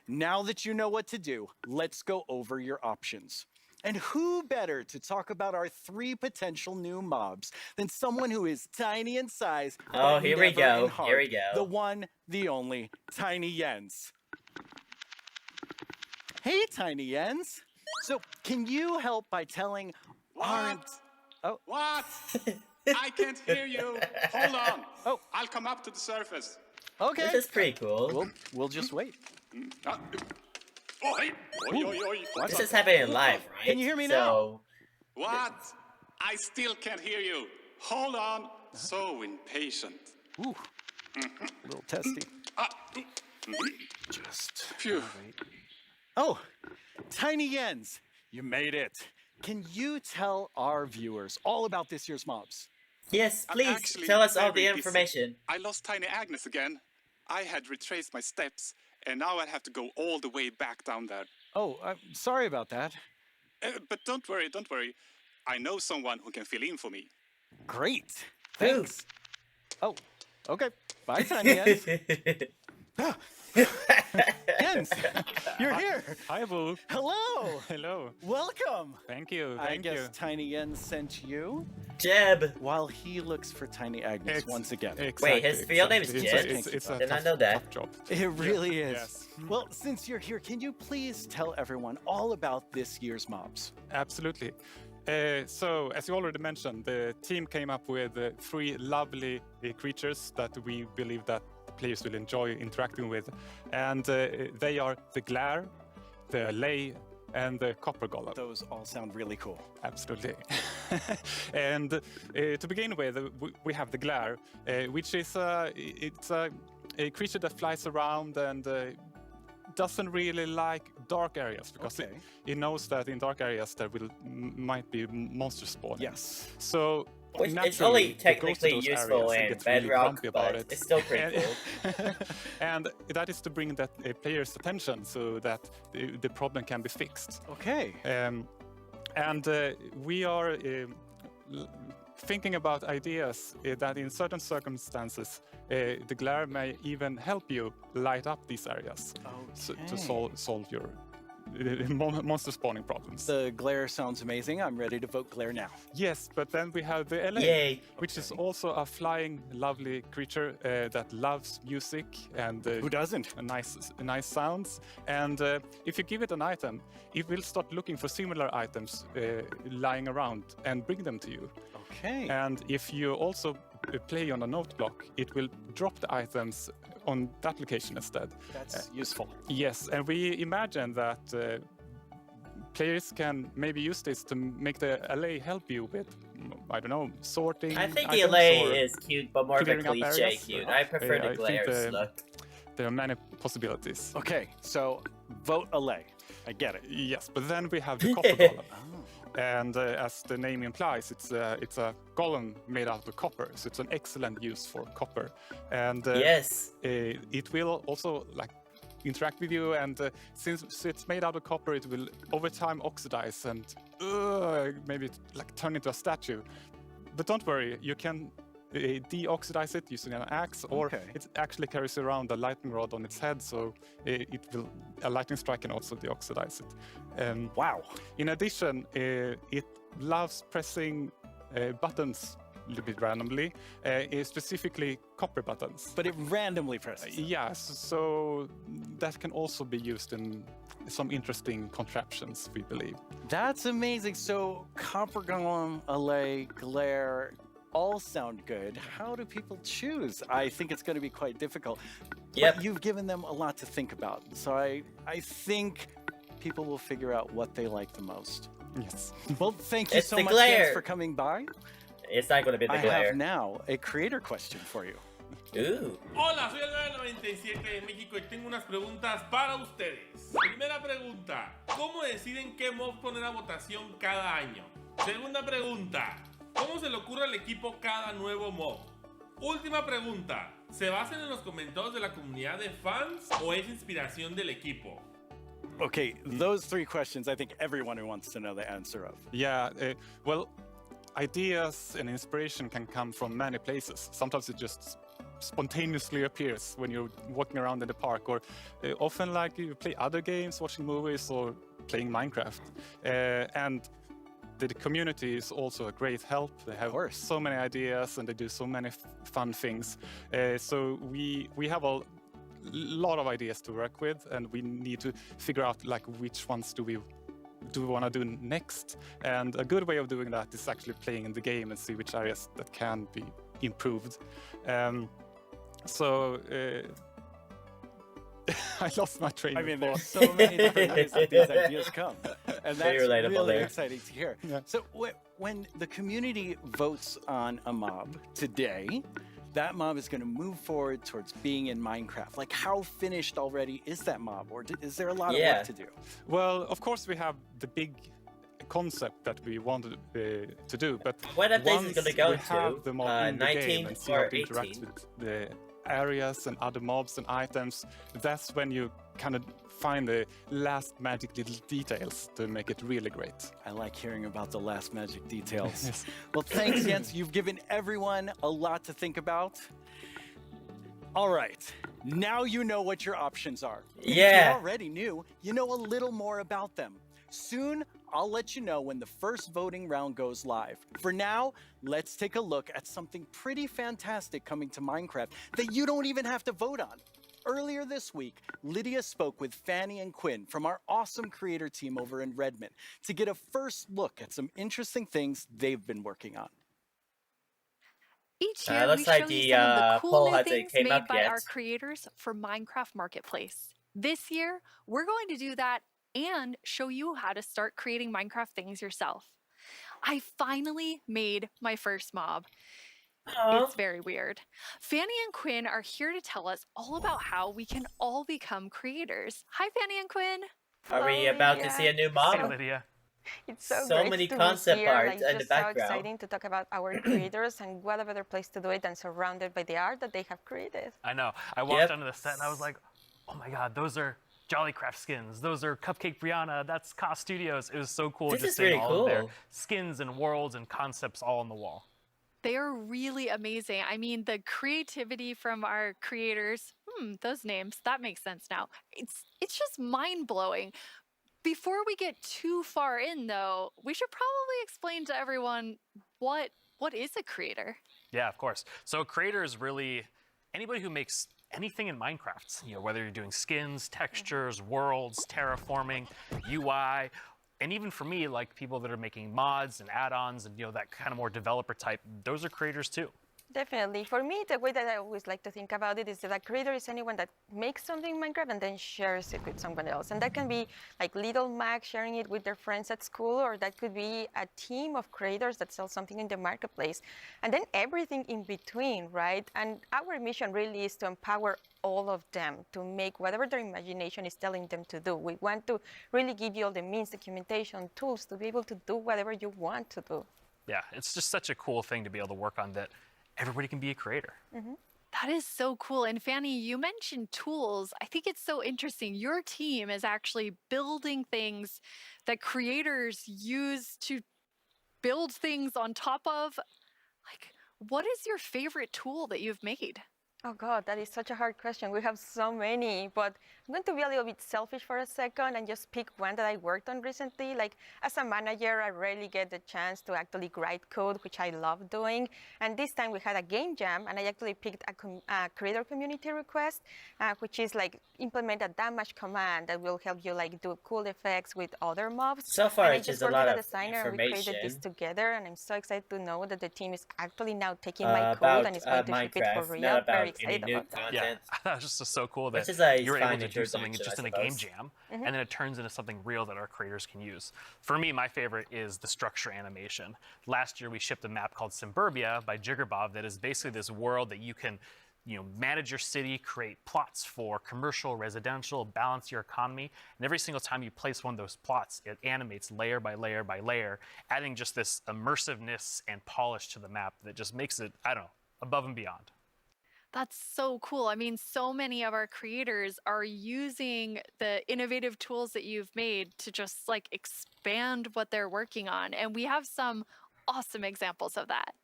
[SPEAKER 11] Now that you know what to do, let's go over your options. And who better to talk about our 3 potential new mobs than someone who is tiny in size, but
[SPEAKER 1] here we
[SPEAKER 11] never
[SPEAKER 1] go.
[SPEAKER 11] in heart.
[SPEAKER 1] Here we go.
[SPEAKER 11] The one, the only, Tiny Jens. Hey, Tiny Jens. So, can you help by telling our... Oh.
[SPEAKER 12] What? I can't hear you. Hold on.
[SPEAKER 11] Oh.
[SPEAKER 12] I'll come up to the surface.
[SPEAKER 11] Okay.
[SPEAKER 1] This is pretty cool.
[SPEAKER 11] We'll just wait.
[SPEAKER 12] Oh, hey. Oi, oi, oi.
[SPEAKER 1] This is happening live, right?
[SPEAKER 11] Can you hear me now?
[SPEAKER 12] What? I still can't hear you. Hold on. So impatient.
[SPEAKER 11] Ooh. A little testy. Just wait. Oh, Tiny Jens, you made it. Can you tell our viewers all about this year's mobs?
[SPEAKER 1] Yes, please. Tell us all the information.
[SPEAKER 12] I lost Tiny Agnes again. I had retraced my steps, and now I have to go all the way back down there.
[SPEAKER 11] Oh, I'm sorry about that.
[SPEAKER 12] But don't worry, don't worry. I know someone who can fill in for me.
[SPEAKER 11] Great. Thanks. Oh, okay. Bye, Tiny Jens. Jens, you're here.
[SPEAKER 13] Hi, Boo.
[SPEAKER 11] Hello.
[SPEAKER 13] Hello.
[SPEAKER 11] Welcome.
[SPEAKER 13] Thank you.
[SPEAKER 11] I guess Tiny Jens sent you.
[SPEAKER 1] Jeb.
[SPEAKER 11] While he looks for Tiny Agnes once again.
[SPEAKER 13] Exactly,
[SPEAKER 1] Wait, his real name is Jeb?
[SPEAKER 13] It's a
[SPEAKER 1] Did not know that.
[SPEAKER 13] tough job.
[SPEAKER 11] It really is.
[SPEAKER 13] Yes.
[SPEAKER 11] Well, since you're here, can you please tell everyone all about this year's mobs?
[SPEAKER 13] Absolutely. So, as you already mentioned, the team came up with 3 lovely creatures that we believe that players will enjoy interacting with. And they are the Glare, the Lay, and the Copper Golem.
[SPEAKER 11] Those all sound really cool.
[SPEAKER 13] Absolutely. And to begin with, we have the Glare, which is it's a creature that flies around and doesn't really like dark areas because it knows that in dark areas there might be monsters spawning.
[SPEAKER 11] Yes.
[SPEAKER 13] So
[SPEAKER 1] it's only technically useful in Bedrock,
[SPEAKER 13] really
[SPEAKER 1] but it's still pretty cool.
[SPEAKER 13] And that is to bring that player's attention so that the problem can be fixed.
[SPEAKER 11] Okay.
[SPEAKER 13] And we are thinking about ideas that in certain circumstances the Glare may even help you light up these areas to solve your monster spawning problems.
[SPEAKER 11] The Glare sounds amazing. I'm ready to vote Glare now.
[SPEAKER 13] Yes, but then we have the LA, which is also a flying, lovely creature that loves music and
[SPEAKER 11] who doesn't?
[SPEAKER 13] Nice sounds. And if you give it an item, it will start looking for similar items lying around and bring them to you.
[SPEAKER 11] Okay.
[SPEAKER 13] And if you also play on a note block, it will drop the items on that location instead.
[SPEAKER 11] That's useful.
[SPEAKER 13] Yes, and we imagine that players can maybe use this to make the LA help you with, I don't know, sorting.
[SPEAKER 1] I think the LA is cute, but more of a cliche cute. I prefer the Glare's look.
[SPEAKER 13] There are many possibilities.
[SPEAKER 11] Okay, so vote LA. I get it.
[SPEAKER 13] Yes, but then we have the Copper Golem. And as the name implies, it's a golem made out of copper, so it's an excellent use for copper. And it will also interact with you, and since it's made out of copper, it will over time oxidize and maybe turn into a statue. But don't worry, you can deoxidize it using an axe, or it actually carries around a lightning rod on its head, so a lightning strike can also deoxidize it.
[SPEAKER 11] Wow!
[SPEAKER 13] In addition, it loves pressing buttons a little bit randomly, specifically copper buttons.
[SPEAKER 11] But it randomly presses?
[SPEAKER 13] Yes, so that can also be used in some interesting contraptions, we believe.
[SPEAKER 11] That's amazing. So Copper Golem, LA, Glare, all sound good. How do people choose? I think it's going to be quite difficult. But you've given them a lot to think about. So I think people will figure out what they like the most.
[SPEAKER 13] Yes.
[SPEAKER 11] Well, thank you so much, Jens, for coming by.
[SPEAKER 1] It's not going to be the Glare.
[SPEAKER 11] I have now a creator question for you.
[SPEAKER 1] Ooh.
[SPEAKER 14] Hola, soy el 997 de México y tengo unas preguntas para ustedes. Primera pregunta, ¿cómo deciden qué mob poner a votación cada año? Segunda pregunta, ¿cómo se le ocurre al equipo cada nuevo mob? Última pregunta. ¿Se basan en los comentarios de la comunidad de fans o es inspiración del equipo?
[SPEAKER 11] Okay, those 3 questions I think everyone wants to know the answer of.
[SPEAKER 13] Yeah, well, ideas and inspiration can come from many places. Sometimes it just spontaneously appears when you're walking around in the park, or often like you play other games, watching movies, or playing Minecraft. And the community is also a great help. They have so many ideas and they do so many fun things. So we have a lot of ideas to work with, and we need to figure out like which ones do we want to do next. And a good way of doing that is actually playing in the game and see which areas that can be improved. I lost my train of thought.
[SPEAKER 11] There's so many different ways that these ideas come. And that's really exciting to hear.
[SPEAKER 13] Yeah.
[SPEAKER 11] So when the community votes on a mob today, that mob is going to move forward towards being in Minecraft. Like, how finished already is that mob? Or is there a lot of work to do?
[SPEAKER 13] Well, of course we have the big concept that we wanted to do, but
[SPEAKER 1] what updates is going to go
[SPEAKER 13] we have the mob in the
[SPEAKER 1] 19
[SPEAKER 13] game and see
[SPEAKER 1] or
[SPEAKER 13] how it
[SPEAKER 1] 18?
[SPEAKER 13] interacts with the areas and other mobs and items, that's when you kind of find the last magic little details to make it really great.
[SPEAKER 11] I like hearing about the last magic details. Yes. Well, thanks, Jens. You've given everyone a lot to think about. All right, now you know what your options are.
[SPEAKER 1] Yeah.
[SPEAKER 11] If you already knew, you know a little more about them. Soon, I'll let you know when the first voting round goes live. For now, let's take a look at something pretty fantastic coming to Minecraft that you don't even have to vote on. Earlier this week, Lydia spoke with Fanny and Quinn from our awesome creator team over in Redmond to get a first look at some interesting things they've been working on.
[SPEAKER 4] Each year, we
[SPEAKER 1] looks
[SPEAKER 4] show
[SPEAKER 1] like
[SPEAKER 4] you
[SPEAKER 1] the
[SPEAKER 4] some of the cool
[SPEAKER 1] poll
[SPEAKER 4] new
[SPEAKER 1] hasn't
[SPEAKER 4] things
[SPEAKER 1] came
[SPEAKER 4] made
[SPEAKER 1] up
[SPEAKER 4] by
[SPEAKER 1] yet.
[SPEAKER 4] our creators for Minecraft Marketplace. This year, we're going to do that and show you how to start creating Minecraft things yourself. I finally made my first mob. It's very weird. Fanny and Quinn are here to tell us all about how we can all become creators. Hi, Fanny and Quinn.
[SPEAKER 1] Are we about to see a new mob?
[SPEAKER 15] Hey, Lydia.
[SPEAKER 16] It's so
[SPEAKER 1] So
[SPEAKER 16] great
[SPEAKER 1] many
[SPEAKER 16] to
[SPEAKER 1] concept
[SPEAKER 16] be here.
[SPEAKER 1] art
[SPEAKER 16] Like,
[SPEAKER 1] in the
[SPEAKER 16] just so
[SPEAKER 1] background.
[SPEAKER 16] exciting to talk about our creators, and what a better place to do it than surrounded by the art that they have created.
[SPEAKER 15] I know. I walked onto the set and I was like, oh my God, those are Jollycraft skins. Those are Cupcake Brianna. That's Ka Studios. It was so cool
[SPEAKER 1] This
[SPEAKER 15] just
[SPEAKER 1] is
[SPEAKER 15] seeing
[SPEAKER 1] really
[SPEAKER 15] all of their
[SPEAKER 1] cool.
[SPEAKER 15] skins and worlds and concepts all on the wall.
[SPEAKER 4] They are really amazing. I mean, the creativity from our creators, those names, that makes sense now. It's just mind-blowing. Before we get too far in, though, we should probably explain to everyone what is a creator?
[SPEAKER 15] Yeah, of course. So a creator is really anybody who makes anything in Minecraft. You know, whether you're doing skins, textures, worlds, terraforming, UI, and even for me, like people that are making mods and add-ons and, you know, that kind of more developer type, those are creators too.
[SPEAKER 16] Definitely. For me, the way that I always like to think about it is that a creator is anyone that makes something in Minecraft and then shares it with someone else. And that can be like little Mac sharing it with their friends at school, or that could be a team of creators that sell something in the marketplace. And then everything in between, right? And our mission really is to empower all of them to make whatever their imagination is telling them to do. We want to really give you all the means, documentation, tools to be able to do whatever you want to do.
[SPEAKER 15] Yeah, it's just such a cool thing to be able to work on that everybody can be a creator.
[SPEAKER 4] That is so cool. And Fanny, you mentioned tools. I think it's so interesting. Your team is actually building things that creators use to build things on top of. Like, what is your favorite tool that you've made?
[SPEAKER 16] Oh God, that is such a hard question. We have so many, but I'm going to be a little bit selfish for a second and just pick one that I worked on recently. Like, as a manager, I rarely get the chance to actually write code, which I love doing. And this time we had a game jam, and I actually picked a creator community request, which is like implement a damage command that will help you like do cool effects with other mobs.
[SPEAKER 1] So far,
[SPEAKER 16] and
[SPEAKER 1] it's just a lot of
[SPEAKER 16] designer, and we created this
[SPEAKER 1] information
[SPEAKER 16] together, and I'm so excited to know that the team is actually now taking my code
[SPEAKER 1] about
[SPEAKER 16] and is going to ship it for
[SPEAKER 1] Minecraft,
[SPEAKER 16] real.
[SPEAKER 1] not
[SPEAKER 16] Very
[SPEAKER 1] about any
[SPEAKER 16] excited
[SPEAKER 1] new
[SPEAKER 16] about that.
[SPEAKER 1] content.
[SPEAKER 15] Yeah, that was just so cool
[SPEAKER 1] Which
[SPEAKER 15] that
[SPEAKER 1] is a
[SPEAKER 15] you're
[SPEAKER 1] fine
[SPEAKER 15] able to do something
[SPEAKER 1] introduction,
[SPEAKER 15] just
[SPEAKER 1] I
[SPEAKER 15] in a game
[SPEAKER 1] suppose.
[SPEAKER 15] jam, and then it turns into something real that our creators can use. For me, my favorite is the structure animation. Last year, we shipped a map called Suburbia by Jiggerbob that is basically this world that you can, you know, manage your city, create plots for commercial, residential, balance your economy. And every single time you place one of those plots, it animates layer by layer by layer, adding just this immersiveness and polish to the map that just makes it, I don't know, above and beyond.
[SPEAKER 4] That's so cool. I mean, so many of our creators are using the innovative tools that you've made to just like expand what they're working on. And we have some awesome examples of that.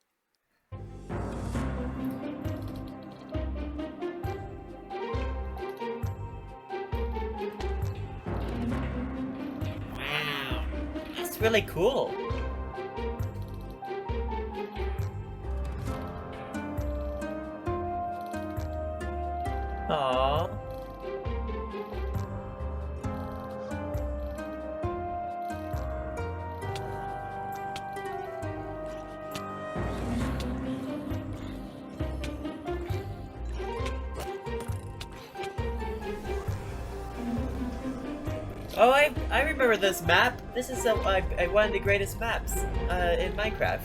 [SPEAKER 1] Wow, that's really cool. Aww. Oh, I remember this map. This is one of the greatest maps in Minecraft.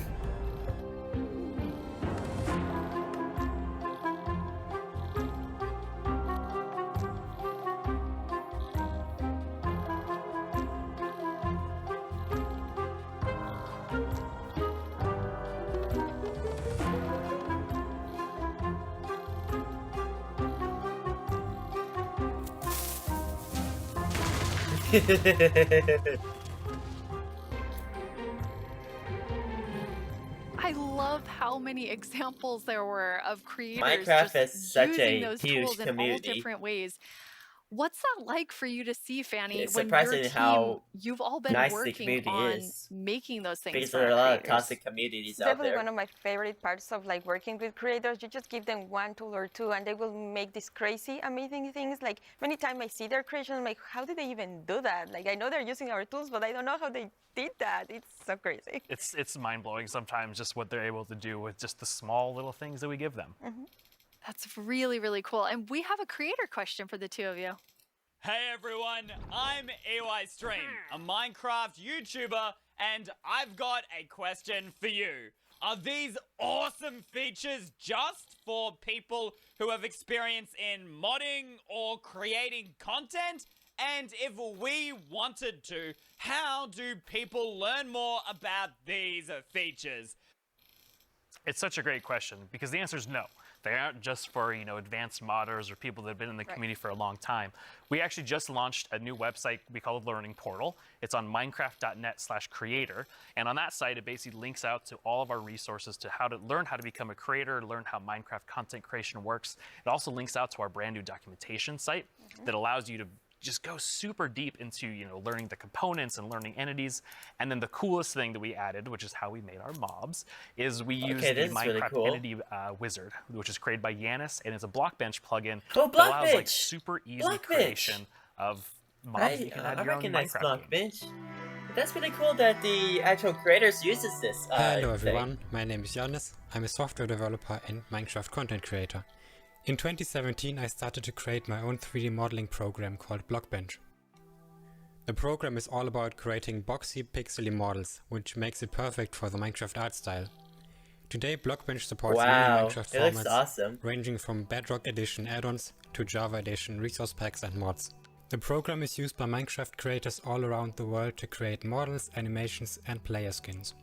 [SPEAKER 4] I love how many examples there were of creators
[SPEAKER 1] Minecraft
[SPEAKER 4] just
[SPEAKER 1] is such
[SPEAKER 4] using
[SPEAKER 1] a
[SPEAKER 4] those
[SPEAKER 1] huge
[SPEAKER 4] tools in all
[SPEAKER 1] community.
[SPEAKER 4] different ways. What's that like for you to see, Fanny,
[SPEAKER 1] It's
[SPEAKER 4] when your
[SPEAKER 1] surprising
[SPEAKER 4] team,
[SPEAKER 1] how
[SPEAKER 4] you've all been
[SPEAKER 1] nice the
[SPEAKER 4] working
[SPEAKER 1] community
[SPEAKER 4] on
[SPEAKER 1] is.
[SPEAKER 4] making those things
[SPEAKER 1] Because
[SPEAKER 4] for
[SPEAKER 1] there are
[SPEAKER 4] our
[SPEAKER 1] a lot of
[SPEAKER 4] creators?
[SPEAKER 1] toxic communities
[SPEAKER 16] It's
[SPEAKER 1] out
[SPEAKER 16] definitely
[SPEAKER 1] there.
[SPEAKER 16] one of my favorite parts of like working with creators. You just give them one tool or two and they will make these crazy, amazing things. Like many times I see their creation, I'm like, how did they even do that? Like I know they're using our tools, but I don't know how they did that. It's so crazy.
[SPEAKER 15] It's mind-blowing sometimes just what they're able to do with just the small little things that we give them.
[SPEAKER 4] That's really, really cool. And we have a creator question for the two of you.
[SPEAKER 17] Hey everyone, I'm EY Stream, a Minecraft YouTuber, and I've got a question for you. Are these awesome features just for people who have experience in modding or creating content? And if we wanted to, how do people learn more about these features?
[SPEAKER 15] It's such a great question because the answer is no. They aren't just for, advanced modders or people that have been in the community for a long time. We actually just launched a new website we call the Learning Portal. It's on minecraft.net/creator. And on that site, it basically links out to all of our resources to learn how to become a creator, learn how Minecraft content creation works. It also links out to our brand new documentation site that allows you to just go super deep into learning the components and learning entities. And then the coolest thing that we added, which is how we made our mobs, is we use the Minecraft entity wizard, which is created by Yanis, and it's a Blockbench plugin that allows like super easy creation of mobs. You can add your own Minecraft game.
[SPEAKER 1] That's really cool that the actual creators uses this.
[SPEAKER 18] Hello everyone, my name is Yanis. I'm a software developer and Minecraft content creator. In 2017 I started to create my own 3D modeling program called Blockbench. The program is all about creating boxy pixely models, which makes it perfect for the Minecraft art style. Today Blockbench supports many Minecraft formats, ranging from Bedrock Edition add-ons to Java Edition resource packs and mods. The program is used by Minecraft creators all around the world to create models, animations and player skins.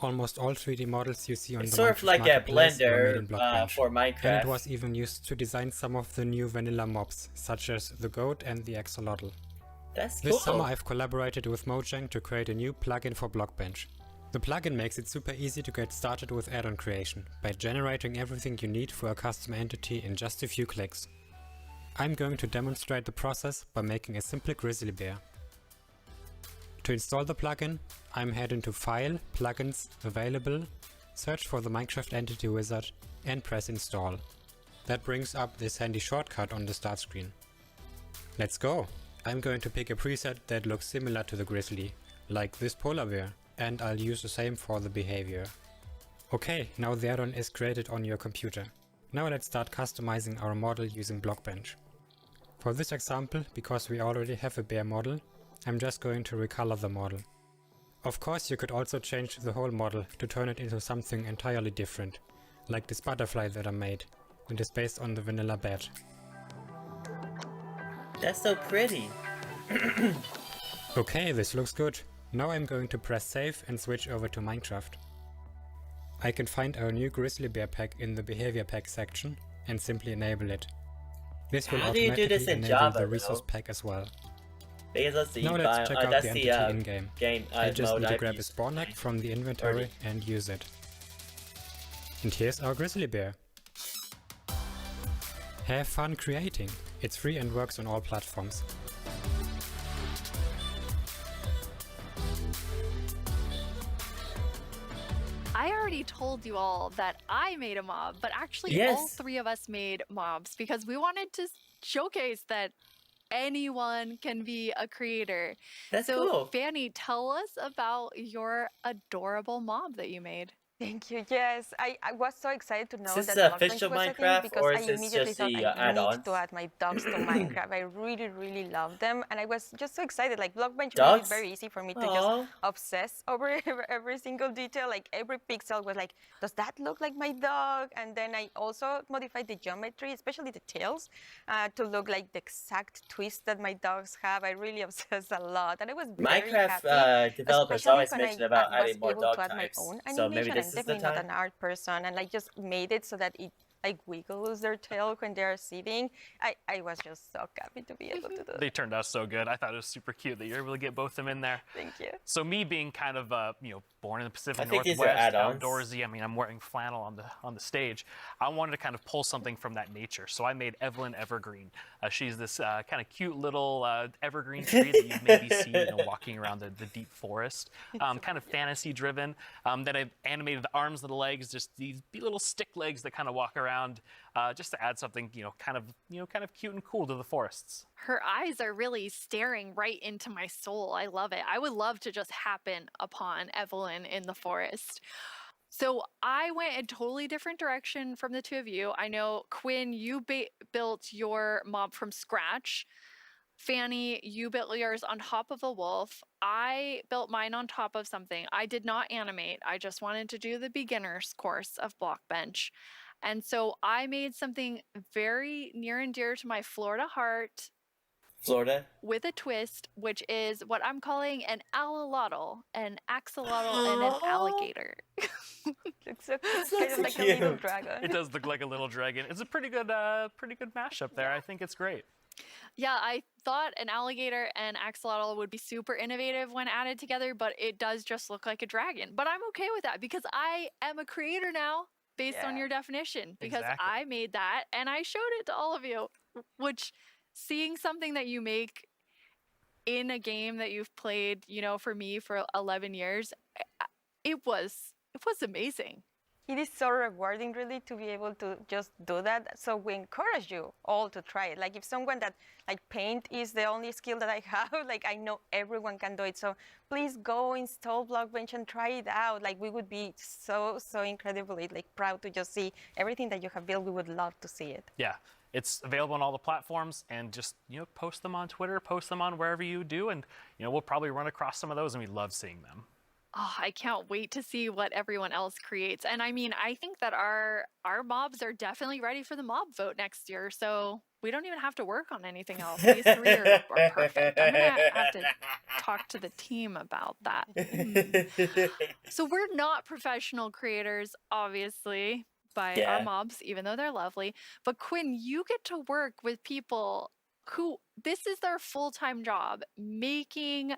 [SPEAKER 18] Almost all 3D models you see on the Minecraft marketplace were made in Blockbench,
[SPEAKER 1] for Minecraft.
[SPEAKER 18] and it was even used to design some of the new vanilla mobs, such as the goat and the axolotl.
[SPEAKER 1] That's
[SPEAKER 18] This summer I've collaborated with Mojang to create a new plugin for Blockbench. The plugin makes it super easy to get started with add-on creation, by generating everything you need for a custom entity in just a few clicks. I'm going to demonstrate the process by making a simple grizzly bear. To install the plugin, I'm heading to File, Plugins, Available, search for the Minecraft Entity Wizard and press Install. That brings up this handy shortcut on the start screen. Let's go! I'm going to pick a preset that looks similar to the grizzly, like this polar bear, and I'll use the same for the behavior. Okay, now the add-on is created on your computer. Now let's start customizing our model using Blockbench. For this example, because we already have a bear model, I'm just going to recolor the model. Of course you could also change the whole model to turn it into something entirely different, like this butterfly that I made, and is based on the vanilla bat.
[SPEAKER 1] That's so pretty.
[SPEAKER 18] Okay, this looks good. Now I'm going to press save and switch over to Minecraft. I can find our new Grizzly Bear pack in the Behavior pack section and simply enable it. This will
[SPEAKER 1] How do you do
[SPEAKER 18] automatically
[SPEAKER 1] this in
[SPEAKER 18] enable
[SPEAKER 1] Java,
[SPEAKER 18] the resource
[SPEAKER 1] though?
[SPEAKER 18] pack as well.
[SPEAKER 1] Because that's the
[SPEAKER 18] Now let's check out
[SPEAKER 1] that's
[SPEAKER 18] the
[SPEAKER 1] the
[SPEAKER 18] entity in-game. I just
[SPEAKER 1] mode
[SPEAKER 18] need to
[SPEAKER 1] I've
[SPEAKER 18] grab a
[SPEAKER 1] used.
[SPEAKER 18] spawn egg from the inventory and use it. And here's our Grizzly Bear. Have fun creating. It's free and works on all platforms.
[SPEAKER 4] I already told you all that I made a mob, but actually all three of us made mobs because we wanted to showcase that anyone can be a creator.
[SPEAKER 1] That's
[SPEAKER 4] so,
[SPEAKER 1] cool.
[SPEAKER 4] Fanny, tell us about your adorable mob that you made.
[SPEAKER 16] Thank you. Yes, I was so excited to know
[SPEAKER 1] Is this
[SPEAKER 16] that
[SPEAKER 1] official
[SPEAKER 16] was a thing
[SPEAKER 1] Minecraft,
[SPEAKER 16] because
[SPEAKER 1] or
[SPEAKER 16] I
[SPEAKER 1] is this
[SPEAKER 16] immediately
[SPEAKER 1] just
[SPEAKER 16] thought
[SPEAKER 1] the
[SPEAKER 16] I
[SPEAKER 1] add-ons?
[SPEAKER 16] need to add my dogs to Minecraft. I really love them, and I was just so excited. Like Blockbench made it
[SPEAKER 1] Dogs?
[SPEAKER 16] very easy for me to
[SPEAKER 1] Aww.
[SPEAKER 16] just obsess over every single detail. Like every pixel was like, does that look like my dog? And then I also modified the geometry, especially the tails, to look like the exact twist that my dogs have. I really obsessed a lot, and I was very
[SPEAKER 1] Minecraft
[SPEAKER 16] happy,
[SPEAKER 1] developers
[SPEAKER 16] especially
[SPEAKER 1] always
[SPEAKER 16] when
[SPEAKER 1] mention
[SPEAKER 16] I
[SPEAKER 1] about
[SPEAKER 16] was
[SPEAKER 1] adding more
[SPEAKER 16] able
[SPEAKER 1] dog
[SPEAKER 16] to add my
[SPEAKER 1] types.
[SPEAKER 16] own
[SPEAKER 1] So maybe
[SPEAKER 16] animation.
[SPEAKER 1] this
[SPEAKER 16] I'm
[SPEAKER 1] is the
[SPEAKER 16] definitely not
[SPEAKER 1] time.
[SPEAKER 16] an art person, and I just made it so that it like wiggles their tail when they're sitting. I was just so happy to be able to do that.
[SPEAKER 15] They turned out so good. I thought it was super cute that you're able to get both of them in there.
[SPEAKER 16] Thank you.
[SPEAKER 15] So me being kind of born in the Pacific
[SPEAKER 1] I think these are
[SPEAKER 15] Northwest,
[SPEAKER 1] add-ons.
[SPEAKER 15] outdoorsy. I mean, I'm wearing flannel on the stage. I wanted to kind of pull something from that nature. So I made Evelyn Evergreen. She's this kind of cute little evergreen tree that you've maybe seen walking around the deep forest. Kind of fantasy driven. Then I've animated the arms and the legs, just these little stick legs that kind of walk around, just to add something kind of cute and cool to the forests.
[SPEAKER 4] Her eyes are really staring right into my soul. I love it. I would love to just happen upon Evelyn in the forest. So I went a totally different direction from the two of you. I know, Quinn, you built your mob from scratch. Fanny, you built yours on top of a wolf. I built mine on top of something. I did not animate. I just wanted to do the beginner's course of Blockbench. And so I made something very near and dear to my Florida heart.
[SPEAKER 1] Florida?
[SPEAKER 4] With a twist, which is what I'm calling an alolotl, an axolotl, and an alligator.
[SPEAKER 16] It's kind of like a little dragon.
[SPEAKER 15] It does look like a little dragon. It's a pretty good mashup there. I think it's great.
[SPEAKER 4] Yeah, I thought an alligator and axolotl would be super innovative when added together, but it does just look like a dragon. But I'm okay with that because I am a creator now based on your definition, because I made that and I showed it to all of you, which seeing something that you make in a game that you've played, for me for 11 years, it was amazing.
[SPEAKER 16] It is so rewarding, really, to be able to just do that. So we encourage you all to try it. Like if someone that paint is the only skill that I have, I know everyone can do it. So please go install Blockbench and try it out. We would be so incredibly proud to just see everything that you have built. We would love to see it.
[SPEAKER 15] Yeah. It's available on all the platforms, and just post them on Twitter, post them on wherever you do, and we'll probably run across some of those, and we love seeing them.
[SPEAKER 4] Oh, I can't wait to see what everyone else creates. And I mean, I think that our mobs are definitely ready for the mob vote next year, so we don't even have to work on anything else. These three are perfect. I'm gonna have to talk to the team about that. So we're not professional creators, obviously, by our mobs, even though they're lovely. But Quinn, you get to work with people who this is their full-time job, making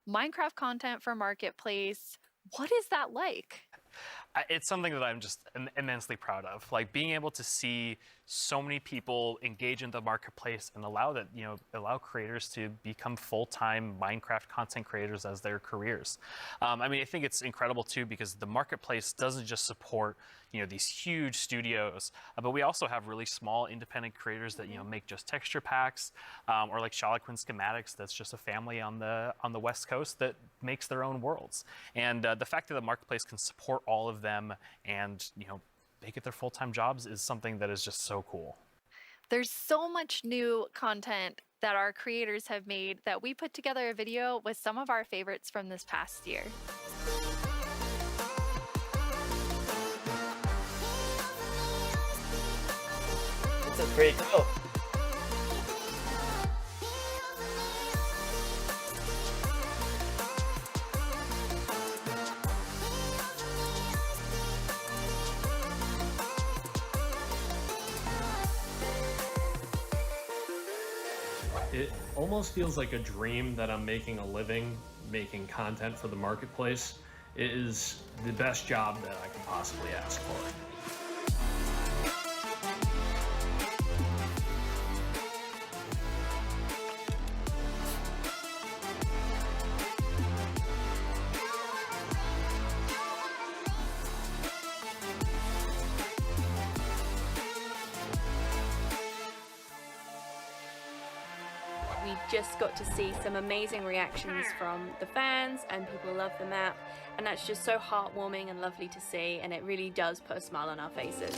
[SPEAKER 4] Minecraft content for Marketplace. What is that like?
[SPEAKER 15] It's something that I'm just immensely proud of. Being able to see so many people engage in the marketplace and allow creators to become full-time Minecraft content creators as their careers. I think it's incredible too, because the marketplace doesn't just support these huge studios, but we also have really small independent creators that make just texture packs, or like Charloquin Schematics, that's just a family on the West Coast that makes their own worlds. And the fact that the marketplace can support all of them and make it their full-time jobs is something that is just so cool.
[SPEAKER 4] There's so much new content that our creators have made that we put together a video with some of our favorites from this past year.
[SPEAKER 1] This is pretty cool.
[SPEAKER 19] It almost feels like a dream that I'm making a living making content for the marketplace. It is the best job that I could possibly ask for.
[SPEAKER 20] We just got to see some amazing reactions from the fans, and people love the map, and that's just so heartwarming and lovely to see, and it really does put a smile on our faces.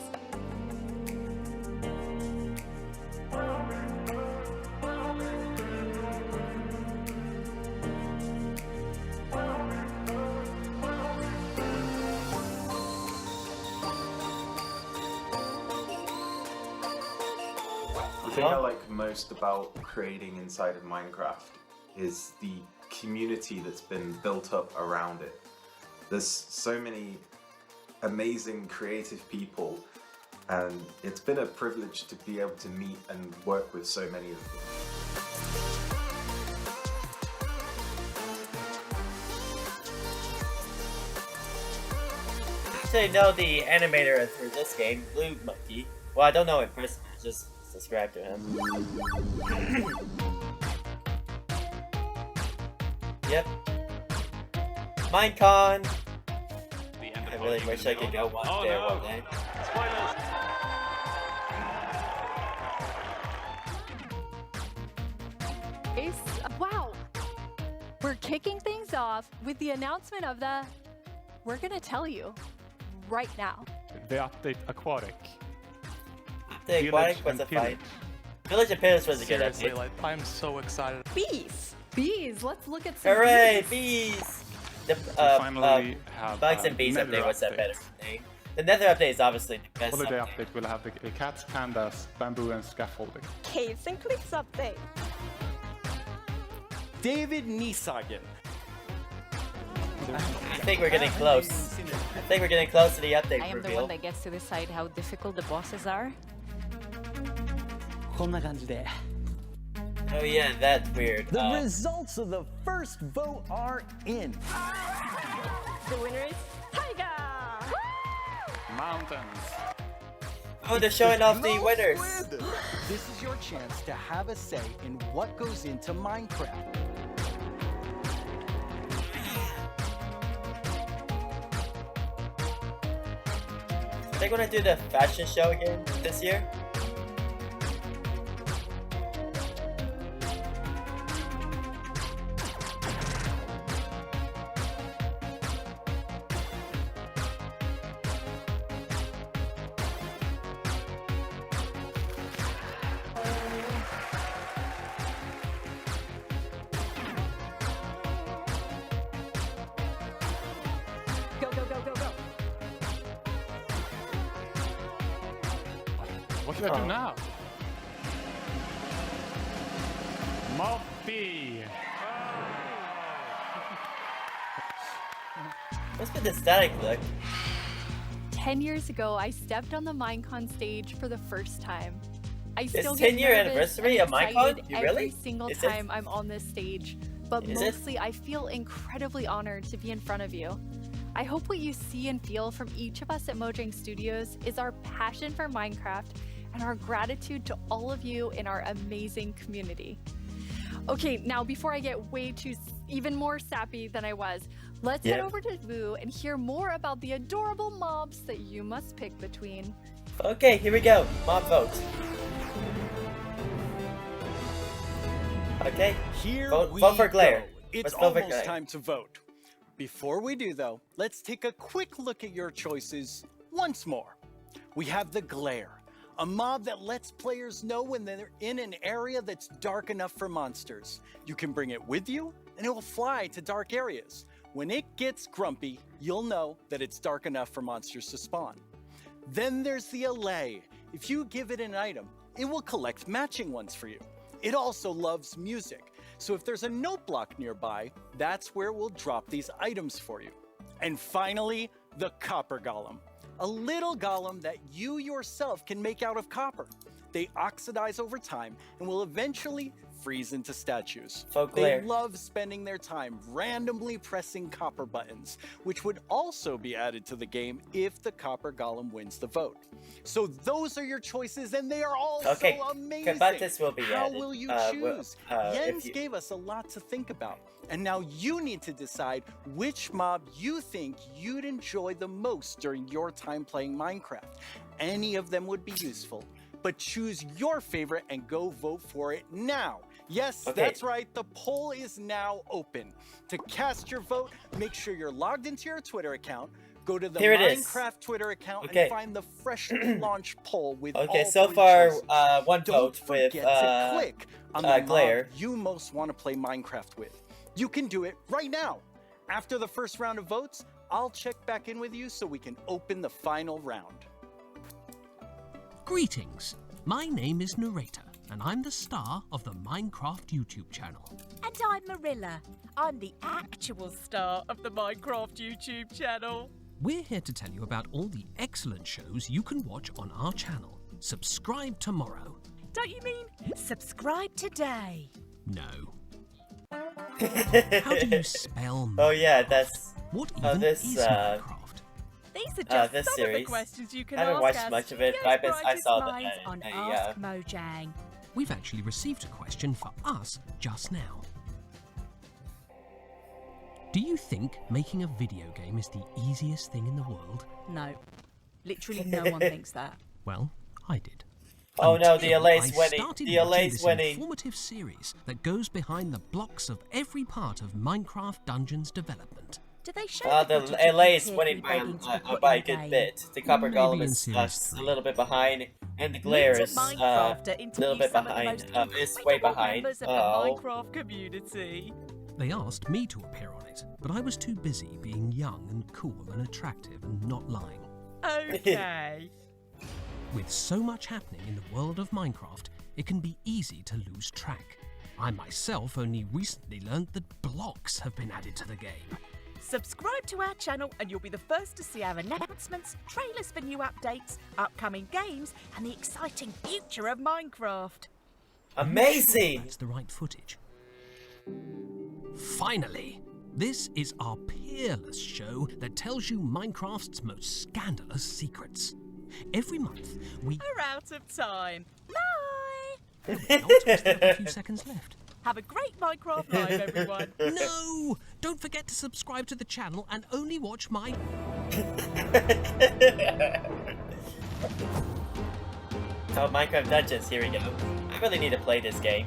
[SPEAKER 21] The thing I like most about creating inside of Minecraft is the community that's been built up around it. There's so many amazing creative people, and it's been a privilege to be able to meet and work with so many of them.
[SPEAKER 1] Actually, know the animator for this game, Blue Monkey. Well, I don't know in person, I just subscribe to him. Yep. Minecon! I really wish I could go one day.
[SPEAKER 14] Spoilers!
[SPEAKER 4] Wow! We're kicking things off with the announcement of the... We're gonna tell you right now.
[SPEAKER 13] The update Aquatic.
[SPEAKER 1] The Aquatic was a fight. Village and Pillage was a good
[SPEAKER 22] Seriously,
[SPEAKER 1] update.
[SPEAKER 22] like, I'm so excited.
[SPEAKER 4] Bees! Bees! Let's look at some
[SPEAKER 1] Hooray!
[SPEAKER 4] bees!
[SPEAKER 1] Bees! The
[SPEAKER 13] finally have
[SPEAKER 1] Bugs and Bees
[SPEAKER 13] Nether
[SPEAKER 1] update was that
[SPEAKER 13] update.
[SPEAKER 1] better name. The Nether update is obviously the best
[SPEAKER 13] Holiday
[SPEAKER 1] update.
[SPEAKER 13] update will have the cats, pandas, bamboo, and scaffolding.
[SPEAKER 5] Caves and cliffs update.
[SPEAKER 11] David Niesagen.
[SPEAKER 1] I think we're getting close. I think we're getting close to the update
[SPEAKER 23] I am the
[SPEAKER 1] reveal.
[SPEAKER 23] one that gets to decide how difficult the bosses are.
[SPEAKER 11] こんな感じで。
[SPEAKER 1] Oh yeah, that's weird.
[SPEAKER 11] The results of the first vote are in.
[SPEAKER 5] The winner is Taiga!
[SPEAKER 13] Mountains.
[SPEAKER 1] Oh, they're showing off the winners.
[SPEAKER 11] This is your chance to have a say in what goes into Minecraft.
[SPEAKER 1] Are they gonna do the fashion show again this year?
[SPEAKER 4] Go, go, go, go, go.
[SPEAKER 13] What should I do now? Moppy!
[SPEAKER 1] What's with the static look?
[SPEAKER 4] 10 years ago, I stepped on the Minecon stage for the first time. I
[SPEAKER 1] It's
[SPEAKER 4] still get
[SPEAKER 1] 10-year
[SPEAKER 4] nervous
[SPEAKER 1] anniversary
[SPEAKER 4] and
[SPEAKER 1] of Minecon?
[SPEAKER 4] excited
[SPEAKER 1] You
[SPEAKER 4] every
[SPEAKER 1] really?
[SPEAKER 4] single
[SPEAKER 1] Is it?
[SPEAKER 4] time I'm on this stage, but
[SPEAKER 1] Is it?
[SPEAKER 4] mostly I feel incredibly honored to be in front of you. I hope what you see and feel from each of us at Mojang Studios is our passion for Minecraft and our gratitude to all of you in our amazing community. Okay, now before I get way too even more sappy than I was, let's head
[SPEAKER 1] Yeah.
[SPEAKER 4] over to Vu and hear more about the adorable mobs that you must pick between.
[SPEAKER 1] Okay, here we go. Mob vote. Okay.
[SPEAKER 11] Here
[SPEAKER 1] Vote
[SPEAKER 11] we
[SPEAKER 1] for Glare.
[SPEAKER 11] go. It's
[SPEAKER 1] Let's vote for
[SPEAKER 11] almost
[SPEAKER 1] Glare.
[SPEAKER 11] time to vote. Before we do though, let's take a quick look at your choices once more. We have the Glare, a mob that lets players know when they're in an area that's dark enough for monsters. You can bring it with you and it will fly to dark areas. When it gets grumpy, you'll know that it's dark enough for monsters to spawn. Then there's the Allay. If you give it an item, it will collect matching ones for you. It also loves music, so if there's a note block nearby, that's where we'll drop these items for you. And finally, the Copper Golem, a little golem that you yourself can make out of copper. They oxidize over time and will eventually freeze into statues.
[SPEAKER 1] Folk
[SPEAKER 11] They
[SPEAKER 1] glare.
[SPEAKER 11] love spending their time randomly pressing copper buttons, which would also be added to the game if the copper golem wins the vote. So those are your choices, and they are all
[SPEAKER 1] Okay,
[SPEAKER 11] so amazing.
[SPEAKER 1] but this will be
[SPEAKER 11] How
[SPEAKER 1] added.
[SPEAKER 11] will you
[SPEAKER 1] Well,
[SPEAKER 11] choose?
[SPEAKER 1] if
[SPEAKER 11] Jens
[SPEAKER 1] you-
[SPEAKER 11] gave us a lot to think about. And now you need to decide which mob you think you'd enjoy the most during your time playing Minecraft. Any of them would be useful, but choose your favorite and go vote for it now. Yes,
[SPEAKER 1] Okay.
[SPEAKER 11] that's right. The poll is now open. To cast your vote, make sure you're logged into your Twitter account. Go to the
[SPEAKER 1] Here it is.
[SPEAKER 11] Minecraft Twitter account
[SPEAKER 1] Okay.
[SPEAKER 11] and find the freshly launched poll with
[SPEAKER 1] Okay,
[SPEAKER 11] all
[SPEAKER 1] so
[SPEAKER 11] 3
[SPEAKER 1] far,
[SPEAKER 11] choices.
[SPEAKER 1] one
[SPEAKER 11] Don't
[SPEAKER 1] vote with
[SPEAKER 11] forget to click on the
[SPEAKER 1] Glare.
[SPEAKER 11] mob you most want to play Minecraft with. You can do it right now. After the first round of votes, I'll check back in with you so we can open the final round.
[SPEAKER 2] Greetings. My name is Narrator, and I'm the star of the Minecraft YouTube channel.
[SPEAKER 7] And I'm Marilla. I'm the actual star of the Minecraft YouTube channel.
[SPEAKER 2] We're here to tell you about all the excellent shows you can watch on our channel. Subscribe tomorrow.
[SPEAKER 7] Don't you mean subscribe today?
[SPEAKER 2] No. How do you spell
[SPEAKER 1] Oh yeah, that's
[SPEAKER 2] What even
[SPEAKER 1] this
[SPEAKER 2] is Minecraft?
[SPEAKER 7] These are just
[SPEAKER 1] this
[SPEAKER 7] some
[SPEAKER 1] series.
[SPEAKER 7] of the questions you can
[SPEAKER 1] I haven't
[SPEAKER 7] ask
[SPEAKER 1] watched
[SPEAKER 7] us.
[SPEAKER 1] much of it,
[SPEAKER 7] Yes,
[SPEAKER 1] but I
[SPEAKER 7] brightest
[SPEAKER 1] saw the
[SPEAKER 7] minds on
[SPEAKER 1] yeah.
[SPEAKER 7] Ask Mojang.
[SPEAKER 2] We've actually received a question for us just now. Do you think making a video game is the easiest thing in the world?
[SPEAKER 7] No. Literally no one thinks that.
[SPEAKER 2] Well, I did.
[SPEAKER 1] Oh no, the
[SPEAKER 2] Until
[SPEAKER 1] LA's
[SPEAKER 2] I
[SPEAKER 1] winning.
[SPEAKER 2] started
[SPEAKER 1] The
[SPEAKER 2] watching
[SPEAKER 1] LA's
[SPEAKER 2] this
[SPEAKER 1] winning.
[SPEAKER 2] informative series that goes behind the blocks of every part of Minecraft Dungeon's development.
[SPEAKER 7] Do they show
[SPEAKER 1] The
[SPEAKER 7] footage of
[SPEAKER 1] LA
[SPEAKER 7] you
[SPEAKER 1] is winning by
[SPEAKER 7] carefully begging to be put
[SPEAKER 1] by a
[SPEAKER 7] in
[SPEAKER 1] good
[SPEAKER 7] game?
[SPEAKER 1] bit. The Copper
[SPEAKER 2] Maybe
[SPEAKER 1] Golem
[SPEAKER 2] in
[SPEAKER 1] is
[SPEAKER 2] Series
[SPEAKER 1] a little bit behind, and the Glare
[SPEAKER 7] Meet a
[SPEAKER 1] is a
[SPEAKER 7] Minecrafter
[SPEAKER 1] little
[SPEAKER 7] interviews
[SPEAKER 1] bit
[SPEAKER 7] some of the
[SPEAKER 1] behind.
[SPEAKER 7] most
[SPEAKER 1] It's way
[SPEAKER 7] incredible
[SPEAKER 1] behind.
[SPEAKER 7] members of the
[SPEAKER 1] Oh.
[SPEAKER 7] Minecraft community.
[SPEAKER 2] They asked me to appear on it, but I was too busy being young and cool and attractive and not lying.
[SPEAKER 7] Okay.
[SPEAKER 2] With so much happening in the world of Minecraft, it can be easy to lose track. I myself only recently learned that blocks have been added to the game.
[SPEAKER 7] Subscribe to our channel and you'll be the first to see our announcements, trailers for new updates, upcoming games, and the exciting future of Minecraft.
[SPEAKER 1] Amazing!
[SPEAKER 2] That's the right footage. Finally! This is our peerless show that tells you Minecraft's most scandalous secrets. Every month, we...
[SPEAKER 7] We're out of time. Bye!
[SPEAKER 2] Not, we still have a few seconds left.
[SPEAKER 7] Have a great Minecraft Live, everyone.
[SPEAKER 2] No! Don't forget to subscribe to the channel and only watch my...
[SPEAKER 1] Oh, Minecraft Dungeons, here we go. I really need to play this game.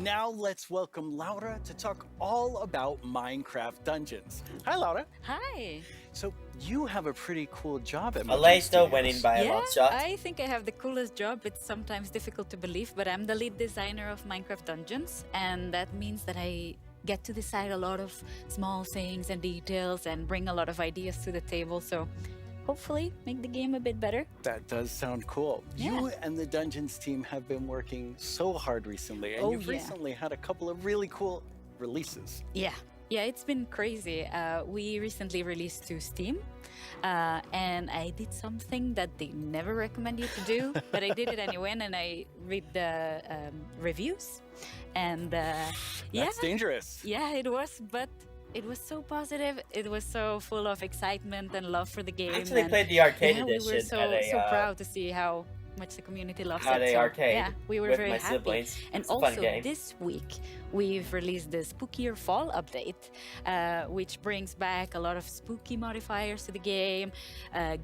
[SPEAKER 11] Now let's welcome Laura to talk all about Minecraft Dungeons. Hi, Laura.
[SPEAKER 22] Hi.
[SPEAKER 11] So you have a pretty cool job at
[SPEAKER 1] LA
[SPEAKER 11] Mojang
[SPEAKER 1] still
[SPEAKER 11] Studios.
[SPEAKER 1] winning by a long shot.
[SPEAKER 22] I think I have the coolest job. It's sometimes difficult to believe, but I'm the lead designer of Minecraft Dungeons, and that means that I get to decide a lot of small things and details and bring a lot of ideas to the table. So hopefully make the game a bit better.
[SPEAKER 11] That does sound cool. You and the Dungeons team have been working so hard recently, and you've recently had a couple of really cool releases.
[SPEAKER 22] Yeah, it's been crazy. We recently released to Steam, and I did something that they never recommend you to do, but I did it anyway, and I read the reviews, and
[SPEAKER 11] That's dangerous.
[SPEAKER 22] Yeah, it was, but it was so positive. It was so full of excitement and love for the game.
[SPEAKER 1] I actually
[SPEAKER 22] and
[SPEAKER 1] played the arcade
[SPEAKER 22] we
[SPEAKER 1] edition
[SPEAKER 22] were so proud to see how much the community loves
[SPEAKER 1] at
[SPEAKER 22] it.
[SPEAKER 1] a
[SPEAKER 22] So,
[SPEAKER 1] arcade
[SPEAKER 22] yeah, we were
[SPEAKER 1] with
[SPEAKER 22] very
[SPEAKER 1] my
[SPEAKER 22] happy.
[SPEAKER 1] siblings.
[SPEAKER 22] And
[SPEAKER 1] It's a fun
[SPEAKER 22] also
[SPEAKER 1] game.
[SPEAKER 22] this week we've released the Spookier Fall update, which brings back a lot of spooky modifiers to the game,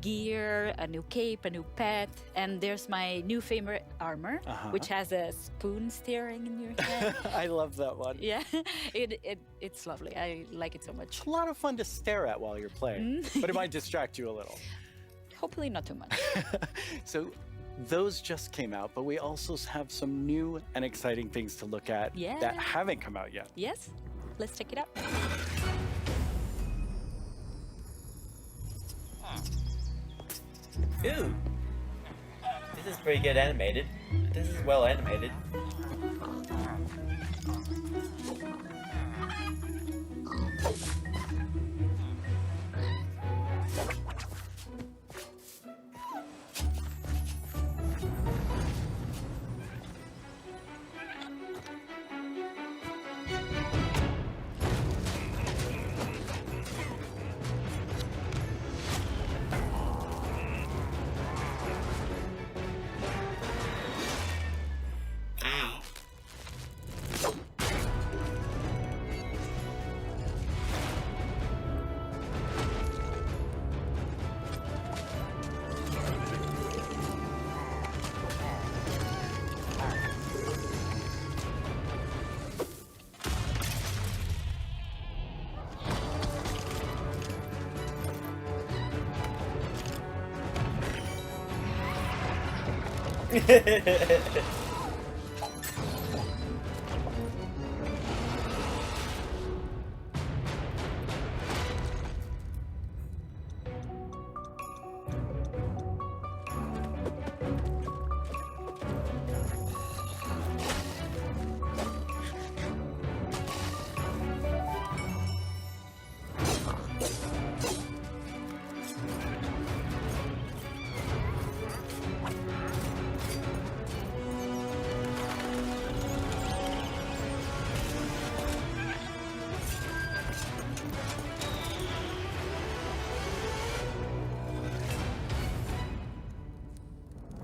[SPEAKER 22] gear, a new cape, a new pet, and there's my new favorite armor, which has a spoon staring in your head.
[SPEAKER 11] I love that one.
[SPEAKER 22] Yeah, it's lovely. I like it so much.
[SPEAKER 11] It's a lot of fun to stare at while you're playing, but it might distract you a little.
[SPEAKER 22] Hopefully not too much.
[SPEAKER 11] So those just came out, but we also have some new and exciting things to look at that haven't come out yet.
[SPEAKER 22] Yes, let's check it out.
[SPEAKER 1] Ooh, this is pretty good animated. This is well animated.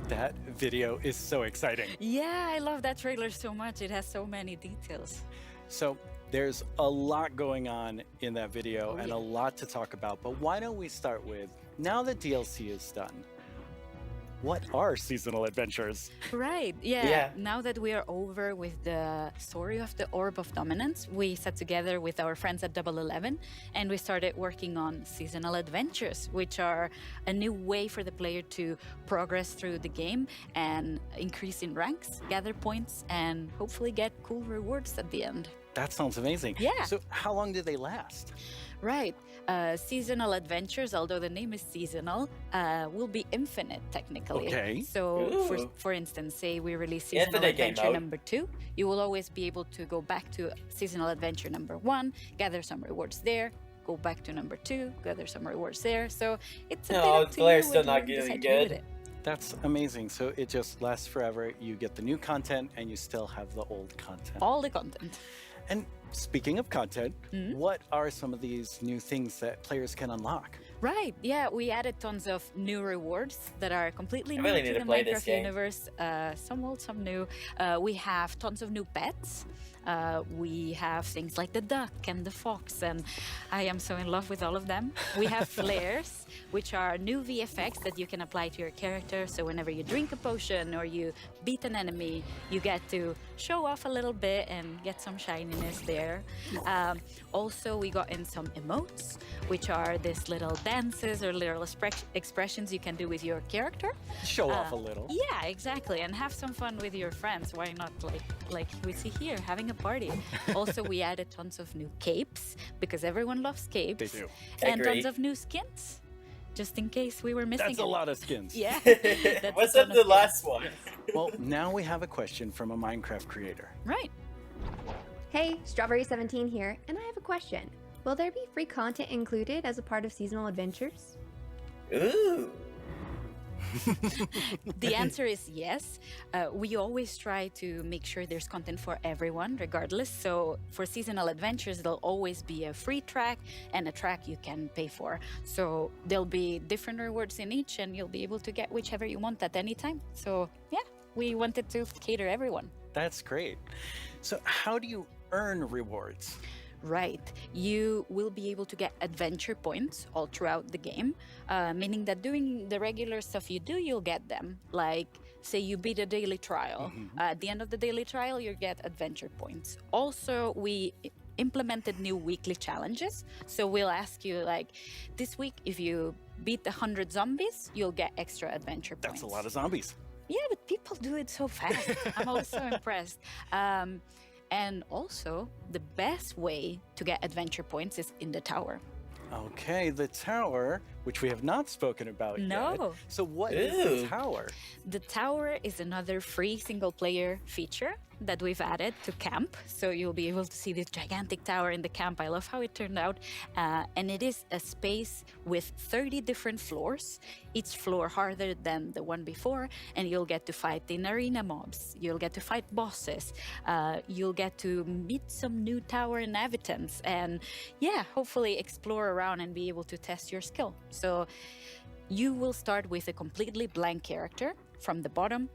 [SPEAKER 11] That video is so exciting.
[SPEAKER 22] Yeah, I love that trailer so much. It has so many details.
[SPEAKER 11] So there's a lot going on in that video and
[SPEAKER 22] yeah.
[SPEAKER 11] a lot to talk about, but why don't we start with, now that DLC is done, what are seasonal adventures?
[SPEAKER 22] Right, yeah. Now that we are over with the story of the Orb of Dominance, we sat together with our friends at Double 11 and we started working on seasonal adventures, which are a new way for the player to progress through the game and increase in ranks, gather points, and hopefully get cool rewards at the end.
[SPEAKER 11] That sounds amazing.
[SPEAKER 22] Yeah.
[SPEAKER 11] So how long do they last?
[SPEAKER 22] Right. Seasonal adventures, although the name is seasonal, will be infinite technically.
[SPEAKER 11] Okay.
[SPEAKER 22] So, for instance, say we release seasonal adventure number 2, you will always be able to go back to seasonal adventure number 1, gather some rewards there, go back to number 2, gather some rewards there. So it's a bit up to
[SPEAKER 1] Blair's
[SPEAKER 22] you
[SPEAKER 1] still
[SPEAKER 22] when
[SPEAKER 1] not
[SPEAKER 22] you
[SPEAKER 1] getting
[SPEAKER 22] decide to do with
[SPEAKER 1] good.
[SPEAKER 22] it.
[SPEAKER 11] That's amazing. So it just lasts forever. You get the new content and you still have the old content.
[SPEAKER 22] All the content.
[SPEAKER 11] And speaking of content, what are some of these new things that players can unlock?
[SPEAKER 22] Right, yeah, we added tons of new rewards that are completely
[SPEAKER 1] I
[SPEAKER 22] new
[SPEAKER 1] really
[SPEAKER 22] to
[SPEAKER 1] need
[SPEAKER 22] the
[SPEAKER 1] to play this
[SPEAKER 22] Minecraft
[SPEAKER 1] game.
[SPEAKER 22] universe. Some old, some new. We have tons of new pets. We have things like the duck and the fox, and I am so in love with all of them. We have flares, which are new VFX that you can apply to your character. So whenever you drink a potion or you beat an enemy, you get to show off a little bit and get some shininess there. Also, we got in some emotes, which are these little dances or little expressions you can do with your character.
[SPEAKER 11] Show off a little.
[SPEAKER 22] Yeah, exactly, and have some fun with your friends. Why not, like we see here, having a party. Also, we added tons of new capes because everyone loves capes.
[SPEAKER 11] They do.
[SPEAKER 22] And tons of new skins, just in case we were missing.
[SPEAKER 11] That's a lot of skins.
[SPEAKER 22] Yeah.
[SPEAKER 1] What's up the last one?
[SPEAKER 11] Well, now we have a question from a Minecraft creator.
[SPEAKER 22] Right.
[SPEAKER 6] Hey, Strawberry17 here, and I have a question. Will there be free content included as a part of seasonal adventures?
[SPEAKER 1] Ooh.
[SPEAKER 22] The answer is yes. We always try to make sure there's content for everyone, regardless. So for seasonal adventures, there'll always be a free track and a track you can pay for. So there'll be different rewards in each, and you'll be able to get whichever you want at any time. So yeah, we wanted to cater everyone.
[SPEAKER 11] That's great. So how do you earn rewards?
[SPEAKER 22] Right. You will be able to get adventure points all throughout the game, meaning that doing the regular stuff you do, you'll get them. Like, say you beat a daily trial. At the end of the daily trial, you get adventure points. Also, we implemented new weekly challenges. So we'll ask you, like, this week, if you beat 100 zombies, you'll get extra adventure points.
[SPEAKER 11] That's a lot of zombies.
[SPEAKER 22] Yeah, but people do it so fast. I'm also impressed. And also, the best way to get adventure points is in the tower.
[SPEAKER 11] Okay, the tower, which we have not spoken about yet.
[SPEAKER 22] No.
[SPEAKER 11] So what is the tower?
[SPEAKER 22] The tower is another free single-player feature that we've added to camp. So you'll be able to see this gigantic tower in the camp. I love how it turned out. And it is a space with 30 different floors, each floor harder than the one before. And you'll get to fight in arena mobs. You'll get to fight bosses. You'll get to meet some new tower inhabitants. And yeah, hopefully explore around and be able to test your skill. So you will start with a completely blank character from the bottom,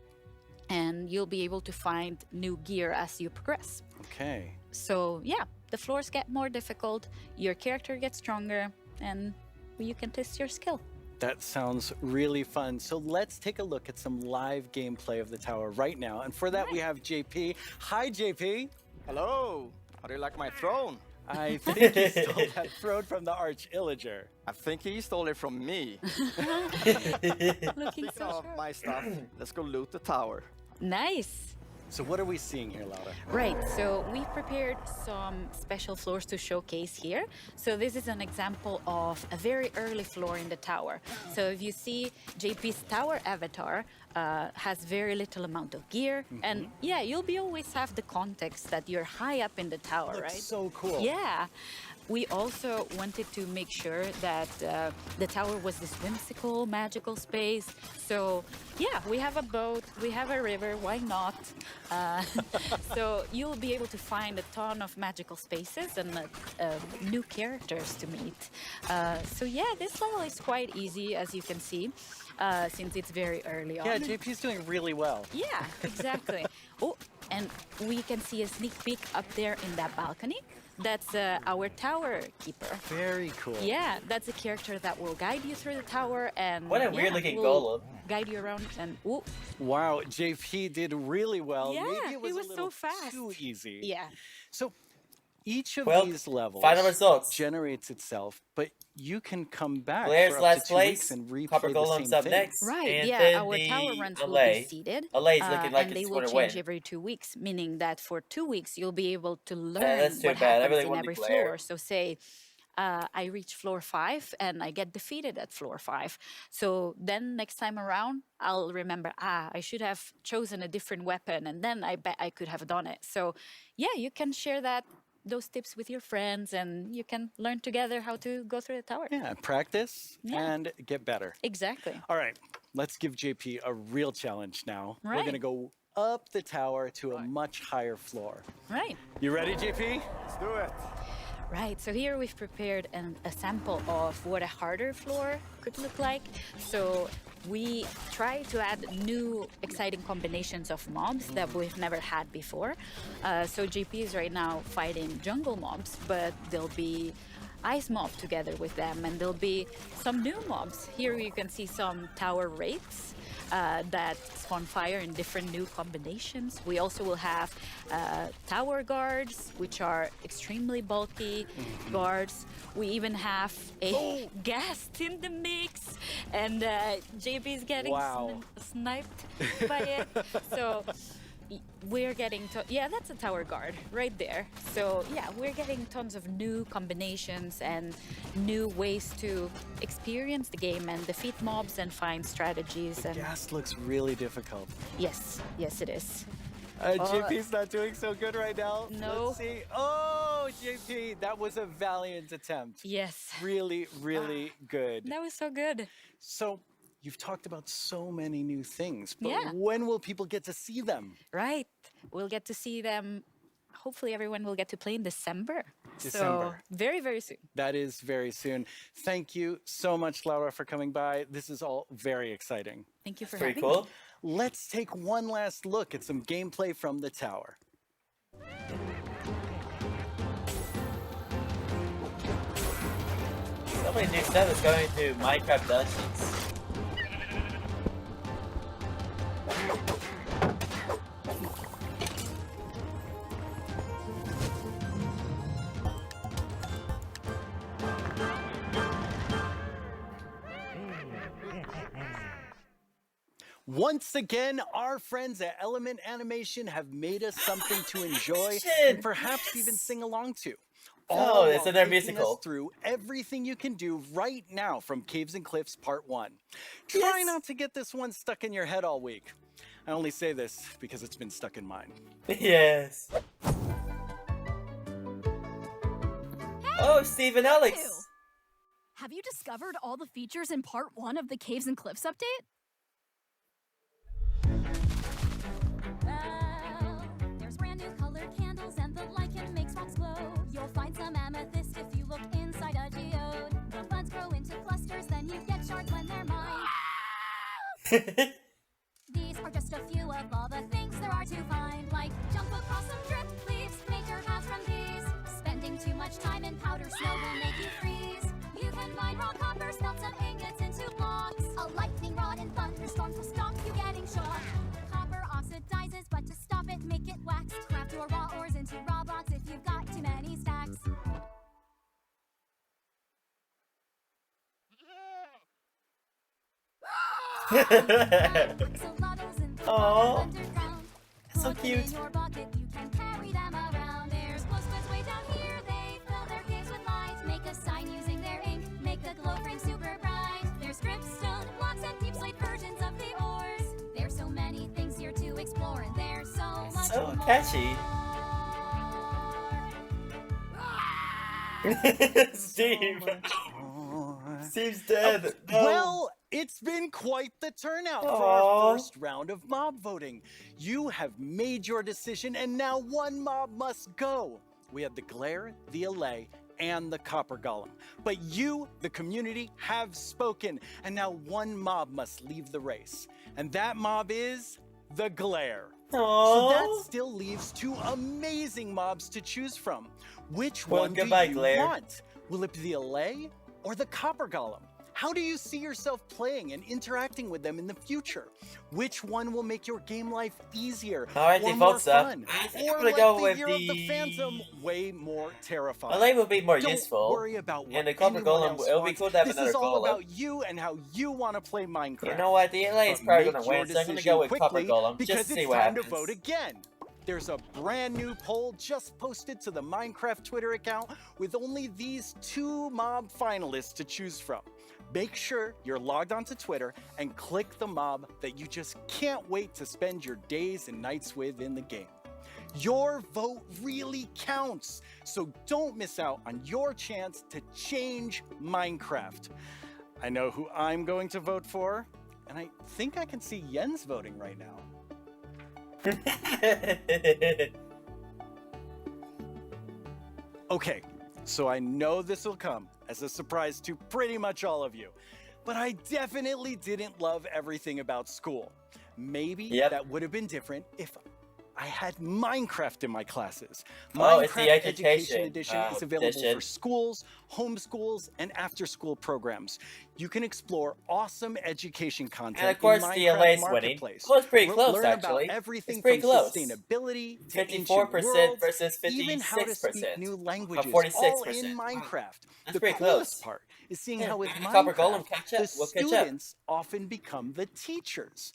[SPEAKER 22] and you'll be able to find new gear as you progress.
[SPEAKER 11] Okay.
[SPEAKER 22] So yeah, the floors get more difficult, your character gets stronger, and you can test your skill.
[SPEAKER 11] That sounds really fun. So let's take a look at some live gameplay of the tower right now. And for that, we have JP. Hi, JP.
[SPEAKER 8] Hello. How do you like my throne?
[SPEAKER 11] I think he stole that throne from the Arch-Illager.
[SPEAKER 3] I think he stole it from me.
[SPEAKER 22] Looking so
[SPEAKER 3] of my stuff. Let's go loot the tower.
[SPEAKER 22] Nice.
[SPEAKER 11] So what are we seeing here, Laura?
[SPEAKER 22] Right, so we've prepared some special floors to showcase here. So this is an example of a very early floor in the tower. So if you see JP's tower avatar has very little amount of gear. And yeah, you'll always have the context that you're high up in the tower,
[SPEAKER 11] Looks
[SPEAKER 22] right?
[SPEAKER 11] so cool.
[SPEAKER 22] Yeah. We also wanted to make sure that the tower was this whimsical, magical space. So yeah, we have a boat, we have a river, why not? So you'll be able to find a ton of magical spaces and new characters to meet. So yeah, this level is quite easy, as you can see, since it's very early on.
[SPEAKER 11] Yeah, JP's doing really well.
[SPEAKER 22] Yeah, exactly. Oh, and we can see a sneak peek up there in that balcony. That's our tower keeper.
[SPEAKER 11] Very cool.
[SPEAKER 22] Yeah, that's a character that will guide you through the tower and
[SPEAKER 1] What a weird-looking
[SPEAKER 22] will
[SPEAKER 1] golem.
[SPEAKER 22] Guide you around and ooh.
[SPEAKER 11] Wow, JP did really well.
[SPEAKER 22] Yeah,
[SPEAKER 11] Maybe it was,
[SPEAKER 22] he was
[SPEAKER 11] a little
[SPEAKER 22] so fast.
[SPEAKER 11] too easy.
[SPEAKER 22] Yeah.
[SPEAKER 11] So each of
[SPEAKER 1] Well,
[SPEAKER 11] these levels
[SPEAKER 1] final results.
[SPEAKER 11] generates itself, but you can come back
[SPEAKER 1] Blair's
[SPEAKER 11] for up
[SPEAKER 1] last
[SPEAKER 11] to 2
[SPEAKER 1] place.
[SPEAKER 11] weeks and replay
[SPEAKER 1] Copper
[SPEAKER 11] the
[SPEAKER 1] Golem's
[SPEAKER 11] same
[SPEAKER 1] up
[SPEAKER 11] thing.
[SPEAKER 1] next.
[SPEAKER 22] Right,
[SPEAKER 1] and
[SPEAKER 22] yeah,
[SPEAKER 1] then
[SPEAKER 22] our
[SPEAKER 1] the
[SPEAKER 22] tower runs will
[SPEAKER 1] LA.
[SPEAKER 22] be seeded.
[SPEAKER 1] LA's looking like
[SPEAKER 22] and they
[SPEAKER 1] it's
[SPEAKER 22] will
[SPEAKER 1] going to
[SPEAKER 22] change
[SPEAKER 1] win.
[SPEAKER 22] every 2 weeks, meaning that for 2 weeks you'll be able to learn
[SPEAKER 1] that's too
[SPEAKER 22] what
[SPEAKER 1] bad. I
[SPEAKER 22] happens
[SPEAKER 1] really
[SPEAKER 22] in
[SPEAKER 1] wanted
[SPEAKER 22] every
[SPEAKER 1] Blair.
[SPEAKER 22] floor. So say I reach floor 5 and I get defeated at floor 5. So then next time around, I'll remember, I should have chosen a different weapon and then I bet I could have done it. So yeah, you can share those tips with your friends and you can learn together how to go through the tower.
[SPEAKER 11] Yeah, practice
[SPEAKER 22] Yeah.
[SPEAKER 11] and get better.
[SPEAKER 22] Exactly.
[SPEAKER 11] All right, let's give JP a real challenge now. We're
[SPEAKER 22] Right.
[SPEAKER 11] going to go up the tower to a much higher floor.
[SPEAKER 22] Right.
[SPEAKER 11] You ready, JP?
[SPEAKER 3] Let's do it.
[SPEAKER 22] Right, so here we've prepared a sample of what a harder floor could look like. So we try to add new exciting combinations of mobs that we've never had before. So JP is right now fighting jungle mobs, but there'll be ice mob together with them, and there'll be some new mobs. Here you can see some tower wraiths that spawn fire in different new combinations. We also will have tower guards, which are extremely bulky guards. We even have a guest in the mix, and JP is getting sniped by it. So we're getting yeah, that's a tower guard right there. So yeah, we're getting tons of new combinations and new ways to experience the game and defeat mobs and find strategies. And
[SPEAKER 11] Gas looks really difficult.
[SPEAKER 22] yes, it is.
[SPEAKER 11] JP's not doing so good right now.
[SPEAKER 22] No.
[SPEAKER 11] Let's see. Oh, JP, that was a valiant attempt.
[SPEAKER 22] Yes.
[SPEAKER 11] Really, really good.
[SPEAKER 22] That was so good.
[SPEAKER 11] So you've talked about so many new things, but
[SPEAKER 22] Yeah.
[SPEAKER 11] when will people get to see them?
[SPEAKER 22] Right. We'll get to see them. Hopefully everyone will get to play in December.
[SPEAKER 11] December.
[SPEAKER 22] So very, very soon.
[SPEAKER 11] That is very soon. Thank you so much, Laura, for coming by. This is all very exciting.
[SPEAKER 22] Thank you for
[SPEAKER 1] Pretty
[SPEAKER 22] having
[SPEAKER 1] cool.
[SPEAKER 22] me.
[SPEAKER 11] Let's take one last look at some gameplay from the tower.
[SPEAKER 1] So many new stuff is going to Minecraft Dungeons.
[SPEAKER 11] Once again, our friends at Element Animation have made us something to enjoy and perhaps even sing along to.
[SPEAKER 1] Oh, it's
[SPEAKER 11] while
[SPEAKER 1] in their
[SPEAKER 11] taking us
[SPEAKER 1] musical.
[SPEAKER 11] through everything you can do right now from Caves and Cliffs Part 1. Try not to get this one stuck in your head all week. I only say this because it's been stuck in mine.
[SPEAKER 1] Yes. Oh, Steve and Alex.
[SPEAKER 8] Have you discovered all the features in Part 1 of the Caves and Cliffs update? Well, there's brand new colored candles and the lichen makes rocks glow. You'll find some amethyst if you look inside a geode. The buds grow into clusters, then you get shards when they're mined. These are just a few of all the things there are to find, like jump across some drift leaves, make your paths from these. Spending too much time in powder snow will make you freeze. You can mine raw copper, smelt some ingots into blocks. A lightning rod and thunderstorms will stop you getting shocked. Copper oxidizes, but to stop it, make it wax. Craft your raw ores into raw blocks if you've got too many stacks.
[SPEAKER 1] Aww. So cute.
[SPEAKER 8] Make a sign using their ink. Make the glow frame super bright. There's dripstone, blocks, and deep slate versions of the ores. There's so many things here to explore, and there's so much
[SPEAKER 1] So
[SPEAKER 8] more.
[SPEAKER 1] catchy. Steve. Steve's dead. No.
[SPEAKER 11] Well, it's been quite the turnout for
[SPEAKER 1] Aww.
[SPEAKER 11] our first round of mob voting. You have made your decision, and now one mob must go. We have the Glare, the Allay, and the Copper Golem. But you, the community, have spoken, and now one mob must leave the race. And that mob is the Glare.
[SPEAKER 1] Aww.
[SPEAKER 11] So that still leaves two amazing mobs to choose from. Which
[SPEAKER 1] Well,
[SPEAKER 11] one
[SPEAKER 1] goodbye,
[SPEAKER 11] do you
[SPEAKER 1] Glare.
[SPEAKER 11] want? Will it be the Allay or the Copper Golem? How do you see yourself playing and interacting with them in the future? Which one will make your game life easier
[SPEAKER 1] Alright,
[SPEAKER 11] or
[SPEAKER 1] default
[SPEAKER 11] more
[SPEAKER 1] stuff.
[SPEAKER 11] fun?
[SPEAKER 1] I think
[SPEAKER 11] Or
[SPEAKER 1] I'm gonna
[SPEAKER 11] like
[SPEAKER 1] go
[SPEAKER 11] the
[SPEAKER 1] with
[SPEAKER 11] Year of the Phantom, way more terrifying.
[SPEAKER 1] Allay will be more
[SPEAKER 11] Don't
[SPEAKER 1] useful.
[SPEAKER 11] worry about what
[SPEAKER 1] And the Copper
[SPEAKER 11] anyone
[SPEAKER 1] Golem,
[SPEAKER 11] else
[SPEAKER 1] it'll be
[SPEAKER 11] wants.
[SPEAKER 1] cool to have
[SPEAKER 11] This
[SPEAKER 1] another
[SPEAKER 11] is all
[SPEAKER 1] golem.
[SPEAKER 11] about you and how you want to play Minecraft.
[SPEAKER 1] You know what? The Allay is
[SPEAKER 11] But
[SPEAKER 1] probably
[SPEAKER 11] make
[SPEAKER 1] gonna
[SPEAKER 11] your
[SPEAKER 1] win, so I'm gonna
[SPEAKER 11] decision
[SPEAKER 1] go with Copper
[SPEAKER 11] quickly,
[SPEAKER 1] Golem
[SPEAKER 11] because
[SPEAKER 1] just to see
[SPEAKER 11] it's
[SPEAKER 1] what
[SPEAKER 11] time
[SPEAKER 1] happens.
[SPEAKER 11] to vote again. There's a brand new poll just posted to the Minecraft Twitter account with only these two mob finalists to choose from. Make sure you're logged onto Twitter and click the mob that you just can't wait to spend your days and nights with in the game. Your vote really counts, so don't miss out on your chance to change Minecraft. I know who I'm going to vote for, and I think I can see Jens voting right now. Okay, so I know this will come as a surprise to pretty much all of you, but I definitely didn't love everything about school. Maybe that would have been different if I had Minecraft in my classes.
[SPEAKER 1] Oh, it's the
[SPEAKER 11] Minecraft
[SPEAKER 1] Education
[SPEAKER 11] Edition is available
[SPEAKER 1] edition.
[SPEAKER 11] for schools, homeschools, and after-school programs. You can explore awesome education content
[SPEAKER 1] And of course,
[SPEAKER 11] in
[SPEAKER 1] the
[SPEAKER 11] Minecraft
[SPEAKER 1] LA's winning.
[SPEAKER 11] Marketplace.
[SPEAKER 1] Well, it's pretty close,
[SPEAKER 11] Learn
[SPEAKER 1] actually.
[SPEAKER 11] about everything
[SPEAKER 1] It's pretty
[SPEAKER 11] from
[SPEAKER 1] close.
[SPEAKER 11] sustainability to
[SPEAKER 1] 54%
[SPEAKER 11] ancient worlds,
[SPEAKER 1] versus
[SPEAKER 11] even how to
[SPEAKER 1] 56%.
[SPEAKER 11] speak new languages,
[SPEAKER 1] 46%.
[SPEAKER 11] all in Minecraft.
[SPEAKER 1] That's
[SPEAKER 11] The
[SPEAKER 1] pretty
[SPEAKER 11] coolest
[SPEAKER 1] close.
[SPEAKER 11] part is seeing
[SPEAKER 1] Yeah,
[SPEAKER 11] how with
[SPEAKER 1] Copper Golem
[SPEAKER 11] Minecraft,
[SPEAKER 1] catch up.
[SPEAKER 11] the
[SPEAKER 1] We'll catch up.
[SPEAKER 11] students often become the teachers.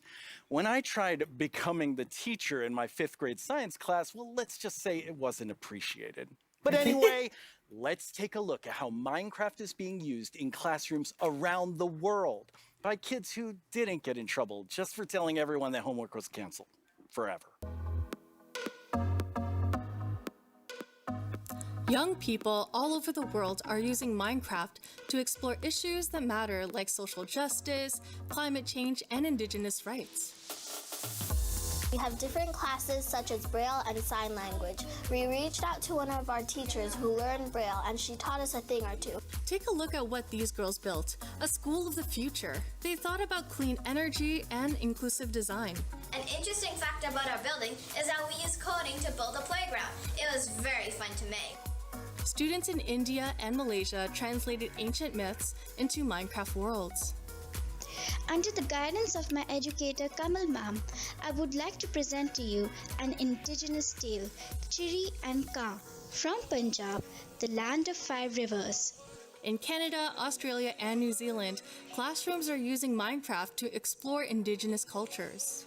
[SPEAKER 11] When I tried becoming the teacher in my 5th grade science class, well, let's just say it wasn't appreciated. But anyway, let's take a look at how Minecraft is being used in classrooms around the world by kids who didn't get in trouble just for telling everyone that homework was canceled forever.
[SPEAKER 9] Young people all over the world are using Minecraft to explore issues that matter like social justice, climate change, and indigenous rights.
[SPEAKER 10] We have different classes such as Braille and Sign Language. We reached out to one of our teachers who learned Braille and she taught us a thing or two.
[SPEAKER 9] Take a look at what these girls built, a school of the future. They thought about clean energy and inclusive design.
[SPEAKER 12] An interesting fact about our building is that we used coding to build a playground. It was very fun to make.
[SPEAKER 9] Students in India and Malaysia translated ancient myths into Minecraft worlds.
[SPEAKER 24] Under the guidance of my educator Kamal ma'am, I would like to present to you an indigenous tale, Chiri and Ka, from Punjab, the land of 5 rivers.
[SPEAKER 9] In Canada, Australia, and New Zealand, classrooms are using Minecraft to explore indigenous cultures.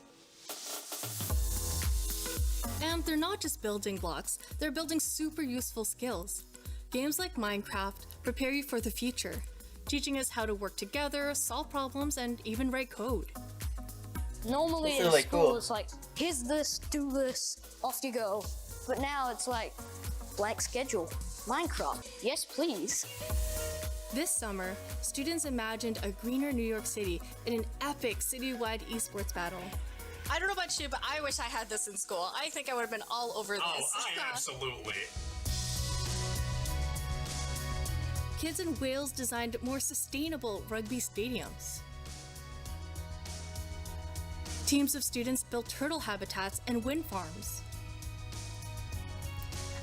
[SPEAKER 9] And they're not just building blocks, they're building super useful skills. Games like Minecraft prepare you for the future, teaching us how to work together, solve problems, and even write code.
[SPEAKER 25] Normally in school it's like, here's this, do this, off you go. But now it's like, blank schedule, Minecraft, yes please.
[SPEAKER 9] This summer, students imagined a greener New York City in an epic citywide esports battle.
[SPEAKER 26] I don't know about you, but I wish I had this in school. I think I would have been all over this.
[SPEAKER 14] Oh, absolutely.
[SPEAKER 9] Kids in Wales designed more sustainable rugby stadiums. Teams of students built turtle habitats and wind farms.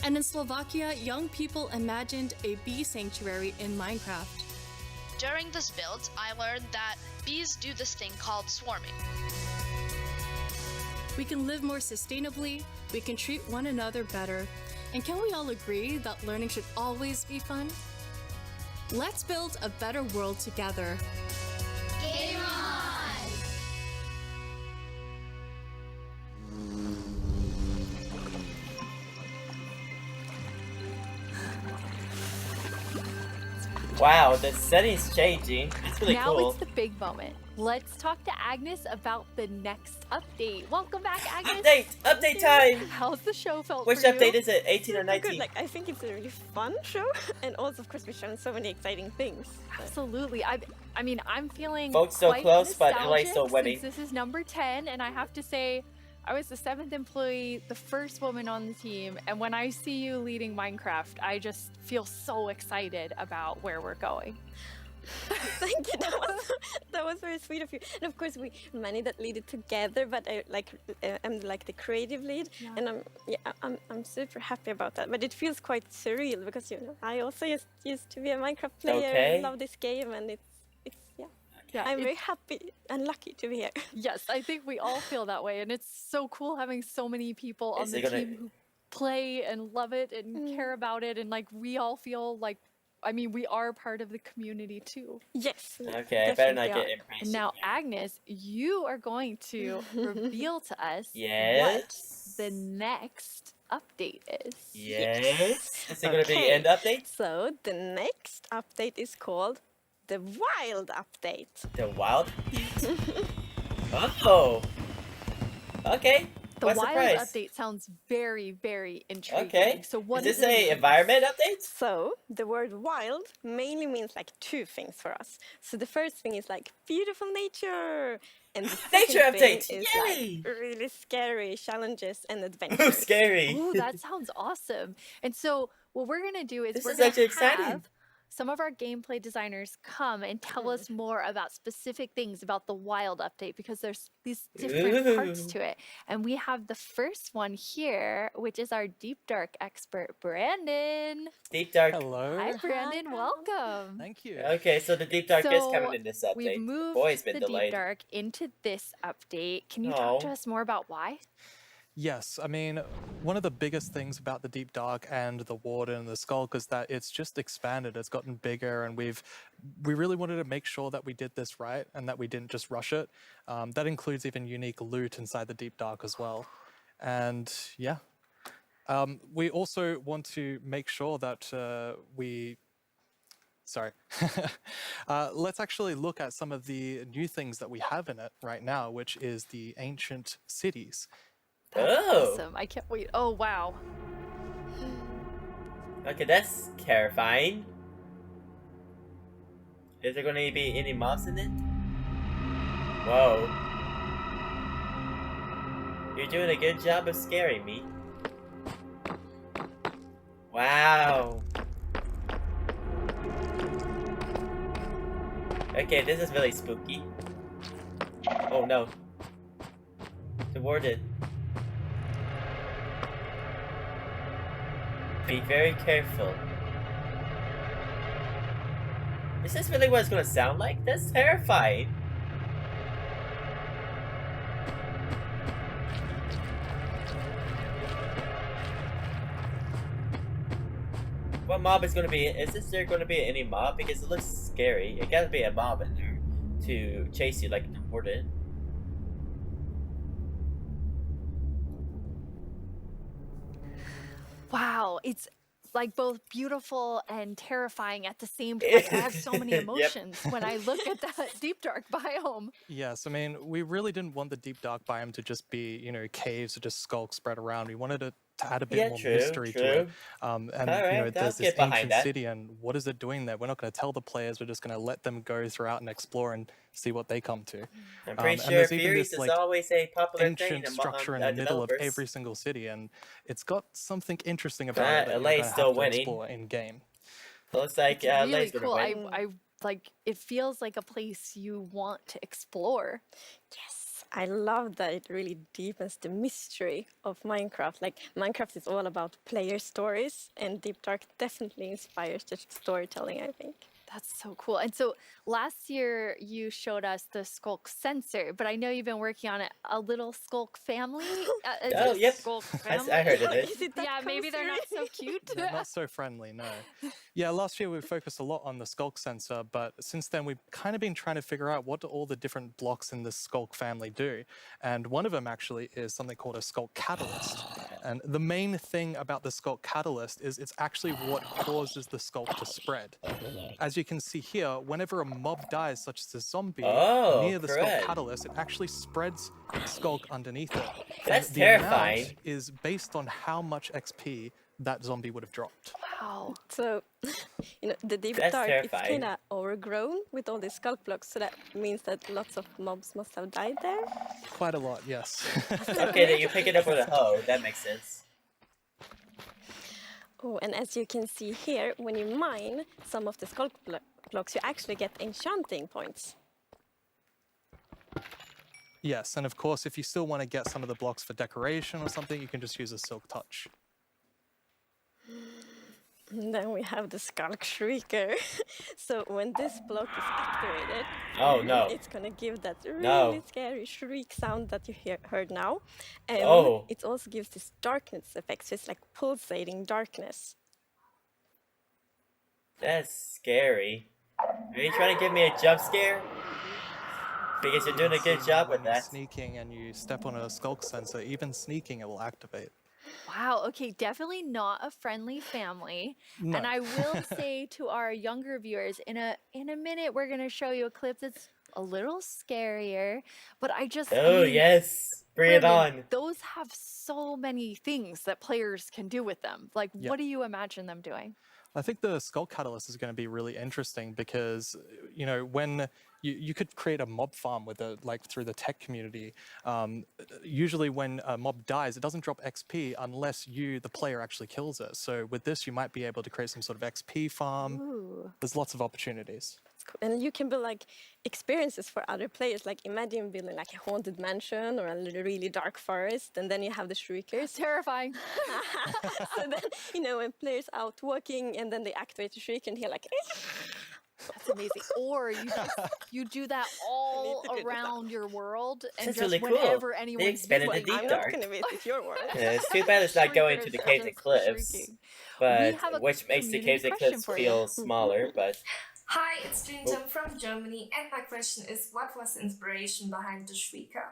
[SPEAKER 9] And in Slovakia, young people imagined a bee sanctuary in Minecraft.
[SPEAKER 27] During this build, I learned that bees do this thing called swarming.
[SPEAKER 9] We can live more sustainably, we can treat one another better, and can we all agree that learning should always be fun? Let's build a better world together.
[SPEAKER 8] Game on!
[SPEAKER 1] Wow, the setting's changing. It's really cool.
[SPEAKER 4] Now it's the big moment. Let's talk to Agnes about the next update. Welcome back, Agnes.
[SPEAKER 1] Update time.
[SPEAKER 4] How's the show felt
[SPEAKER 1] Which
[SPEAKER 4] for you?
[SPEAKER 1] update is it? 18 or 19?
[SPEAKER 5] Good. Like, I think it's a really fun show, and also, of course, we've shown so many exciting things.
[SPEAKER 4] Absolutely. I mean, I'm feeling
[SPEAKER 1] Folks so
[SPEAKER 4] quite
[SPEAKER 1] close, but LA's
[SPEAKER 4] nostalgic
[SPEAKER 1] still winning.
[SPEAKER 4] since this is number 10, and I have to say, I was the 7th employee, the first woman on the team, and when I see you leading Minecraft, I just feel so excited about where we're going.
[SPEAKER 5] Thank you. That was very sweet of you. And of course, we many that lead it together, but I'm like the creative lead, and I'm super happy about that. But it feels quite surreal because I also used to be a Minecraft player and love this game, and I'm very happy and lucky to be here.
[SPEAKER 4] Yes, I think we all feel that way, and it's so cool having so many people on the team who play and love it and care about it, and like we all feel like, I mean, we are part of the community too.
[SPEAKER 5] Yes.
[SPEAKER 1] Okay, I better not get impatient.
[SPEAKER 4] Now, Agnes, you are going to reveal to us what the next update is.
[SPEAKER 1] Yes. Is it going to be end update?
[SPEAKER 5] So the next update is called the Wild Update.
[SPEAKER 1] The Wild? Oh. Okay.
[SPEAKER 4] The
[SPEAKER 1] What's
[SPEAKER 4] Wild
[SPEAKER 1] the price?
[SPEAKER 4] Update sounds very, very intriguing.
[SPEAKER 1] Okay.
[SPEAKER 4] So what
[SPEAKER 1] is this an environment update?
[SPEAKER 5] So the word wild mainly means like two things for us. So the first thing is like beautiful nature. And the
[SPEAKER 1] nature update!
[SPEAKER 5] Is
[SPEAKER 1] Yay!
[SPEAKER 5] like really scary challenges and adventures.
[SPEAKER 1] Scary.
[SPEAKER 4] Ooh, that sounds awesome. And so what we're going to do is
[SPEAKER 1] This
[SPEAKER 4] we're
[SPEAKER 1] is
[SPEAKER 4] going
[SPEAKER 1] actually
[SPEAKER 4] to
[SPEAKER 1] exciting.
[SPEAKER 4] have some of our gameplay designers come and tell us more about specific things about the Wild Update, because there's these different parts to it. And we have the first one here, which is our Deep Dark expert, Brandon.
[SPEAKER 1] Deep Dark.
[SPEAKER 15] Hello.
[SPEAKER 4] Hi, Brandon. Welcome.
[SPEAKER 15] Thank you.
[SPEAKER 1] Okay, so the Deep Dark is coming in this update.
[SPEAKER 4] We've moved
[SPEAKER 1] Boy's been
[SPEAKER 4] the
[SPEAKER 1] delayed.
[SPEAKER 4] Deep Dark into this update. Can you talk to us more about why?
[SPEAKER 15] Yes, I mean, one of the biggest things about the Deep Dark and the Warden and the Skulk is that it's just expanded, it's gotten bigger, and we really wanted to make sure that we did this right and that we didn't just rush it. That includes even unique loot inside the Deep Dark as well. And yeah, we also want to make sure that let's actually look at some of the new things that we have in it right now, which is the ancient cities.
[SPEAKER 4] That's awesome. I can't wait. Oh, wow.
[SPEAKER 1] Okay, that's terrifying. Is there going to be any mobs in it? Whoa. You're doing a good job of scaring me. Wow. Okay, this is really spooky. Oh no. The warden. Be very careful. Is this really what it's gonna sound like? That's terrifying. What mob is gonna be? Is there gonna be any mob? Because it looks scary. It gotta be a mob in there to chase you like the warden.
[SPEAKER 4] Wow, it's like both beautiful and terrifying at the same time. I have so many emotions when I look at that Deep Dark biome.
[SPEAKER 15] Yes, I mean, we really didn't want the Deep Dark biome to just be, you know, caves or just skulks spread around. We wanted it to add a bit more mystery to it. And, you know, there's this ancient city, and what is it doing there? We're not going to tell the players, we're just going to let them go throughout and explore and see what they come to.
[SPEAKER 1] I'm pretty sure Furious is always a popular
[SPEAKER 15] ancient
[SPEAKER 1] thing
[SPEAKER 15] structure in the middle of every single city, and it's got something interesting about it that
[SPEAKER 1] LA's
[SPEAKER 15] you're
[SPEAKER 1] still
[SPEAKER 15] going to
[SPEAKER 1] winning.
[SPEAKER 15] explore in game.
[SPEAKER 1] Looks like
[SPEAKER 4] Really
[SPEAKER 1] LA's gonna
[SPEAKER 4] cool.
[SPEAKER 1] win.
[SPEAKER 4] I like, it feels like a place you want to explore.
[SPEAKER 5] Yes, I love that it really deepens the mystery of Minecraft. Like, Minecraft is all about player stories, and Deep Dark definitely inspires the storytelling, I think.
[SPEAKER 4] That's so cool. And so last year you showed us the Skulk sensor, but I know you've been working on it. A little Skulk family.
[SPEAKER 1] Oh, yep.
[SPEAKER 4] Skulk
[SPEAKER 1] I
[SPEAKER 4] family?
[SPEAKER 1] heard of it.
[SPEAKER 4] Yeah, maybe they're not so cute.
[SPEAKER 15] They're not so friendly, no. Yeah, last year we focused a lot on the Skulk sensor, but since then we've kind of been trying to figure out what do all the different blocks in the Skulk family do. And one of them actually is something called a Skulk catalyst. And the main thing about the skulk catalyst is it's actually what causes the skulk to spread. As you can see here, whenever a mob dies, such as a zombie, near the skulk catalyst, it actually spreads skulk underneath it.
[SPEAKER 1] That's
[SPEAKER 15] and the
[SPEAKER 1] terrifying.
[SPEAKER 15] amount is based on how much XP that zombie would have dropped.
[SPEAKER 5] Wow. So, the deep
[SPEAKER 1] That's
[SPEAKER 5] dark, it's
[SPEAKER 1] terrifying.
[SPEAKER 5] kind of overgrown with all these skulk blocks, so that means that lots of mobs must have died there.
[SPEAKER 15] Quite a lot, yes.
[SPEAKER 1] Okay, then you pick it up with a hoe. That makes sense.
[SPEAKER 5] Oh, and as you can see here, when you mine some of the skulk blocks, you actually get enchanting points.
[SPEAKER 15] Yes, and of course, if you still want to get some of the blocks for decoration or something, you can just use a silk touch.
[SPEAKER 5] And then we have the Skulk Shrieker. So when this block is activated, it's gonna give that really scary shriek sound that you heard now. And it also gives this darkness effect, so it's like pulsating darkness.
[SPEAKER 1] That's scary. Are you trying to give me a jump scare? Because you're doing a good job with that.
[SPEAKER 15] Sneaking and you step on a skulk sensor, even sneaking, it will activate.
[SPEAKER 4] Wow, okay, definitely not a friendly family.
[SPEAKER 15] No.
[SPEAKER 4] And I will say to our younger viewers, in a minute we're gonna show you a clip that's a little scarier, but I mean,
[SPEAKER 1] yes, bring it on.
[SPEAKER 4] Those have so many things that players can do with them. Like, what do you imagine them doing?
[SPEAKER 15] I think the Skulk Catalyst is going to be really interesting because, when you could create a mob farm with through the tech community. Usually when a mob dies, it doesn't drop XP unless the player, actually kills it. So with this, you might be able to create some sort of XP farm.
[SPEAKER 5] Ooh.
[SPEAKER 15] There's lots of opportunities.
[SPEAKER 5] And you can build experiences for other players. Like imagine building a haunted mansion or a really dark forest, and then you have the shriekers.
[SPEAKER 4] Terrifying.
[SPEAKER 5] So then, when players out walking and then they activate the shrieker and hear
[SPEAKER 4] That's amazing. Or you do that all around your world, and
[SPEAKER 1] That's
[SPEAKER 4] just
[SPEAKER 1] really cool.
[SPEAKER 4] whenever anyone
[SPEAKER 1] They expanded the deep
[SPEAKER 5] I'm
[SPEAKER 1] dark.
[SPEAKER 5] not gonna visit your world.
[SPEAKER 1] Yeah, it's too bad it's not going to the caves and cliffs, which makes the caves and cliffs feel smaller. But
[SPEAKER 16] hi, it's Dreamtime from Germany, and my question is, what was the inspiration behind the Shrieker?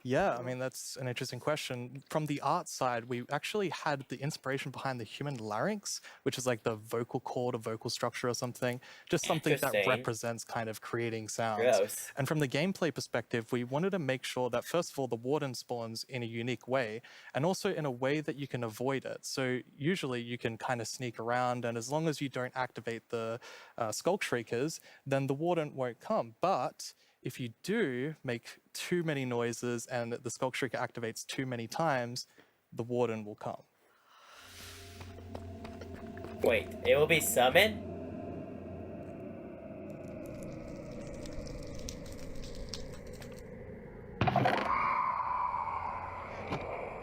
[SPEAKER 15] Yeah, I mean, that's an interesting question. From the art side, we actually had the inspiration behind the human larynx, which is like the vocal cord or vocal structure or something, just something that represents kind of creating sounds.
[SPEAKER 1] Gross.
[SPEAKER 15] And from the gameplay perspective, we wanted to make sure that, first of all, the warden spawns in a unique way, and also in a way that you can avoid it. So usually you can kind of sneak around, and as long as you don't activate the Skulk Shriekers, then the warden won't come. But if you do make too many noises and the Skulk Shrieker activates too many times, the warden will come.
[SPEAKER 1] wait, it will be summoned?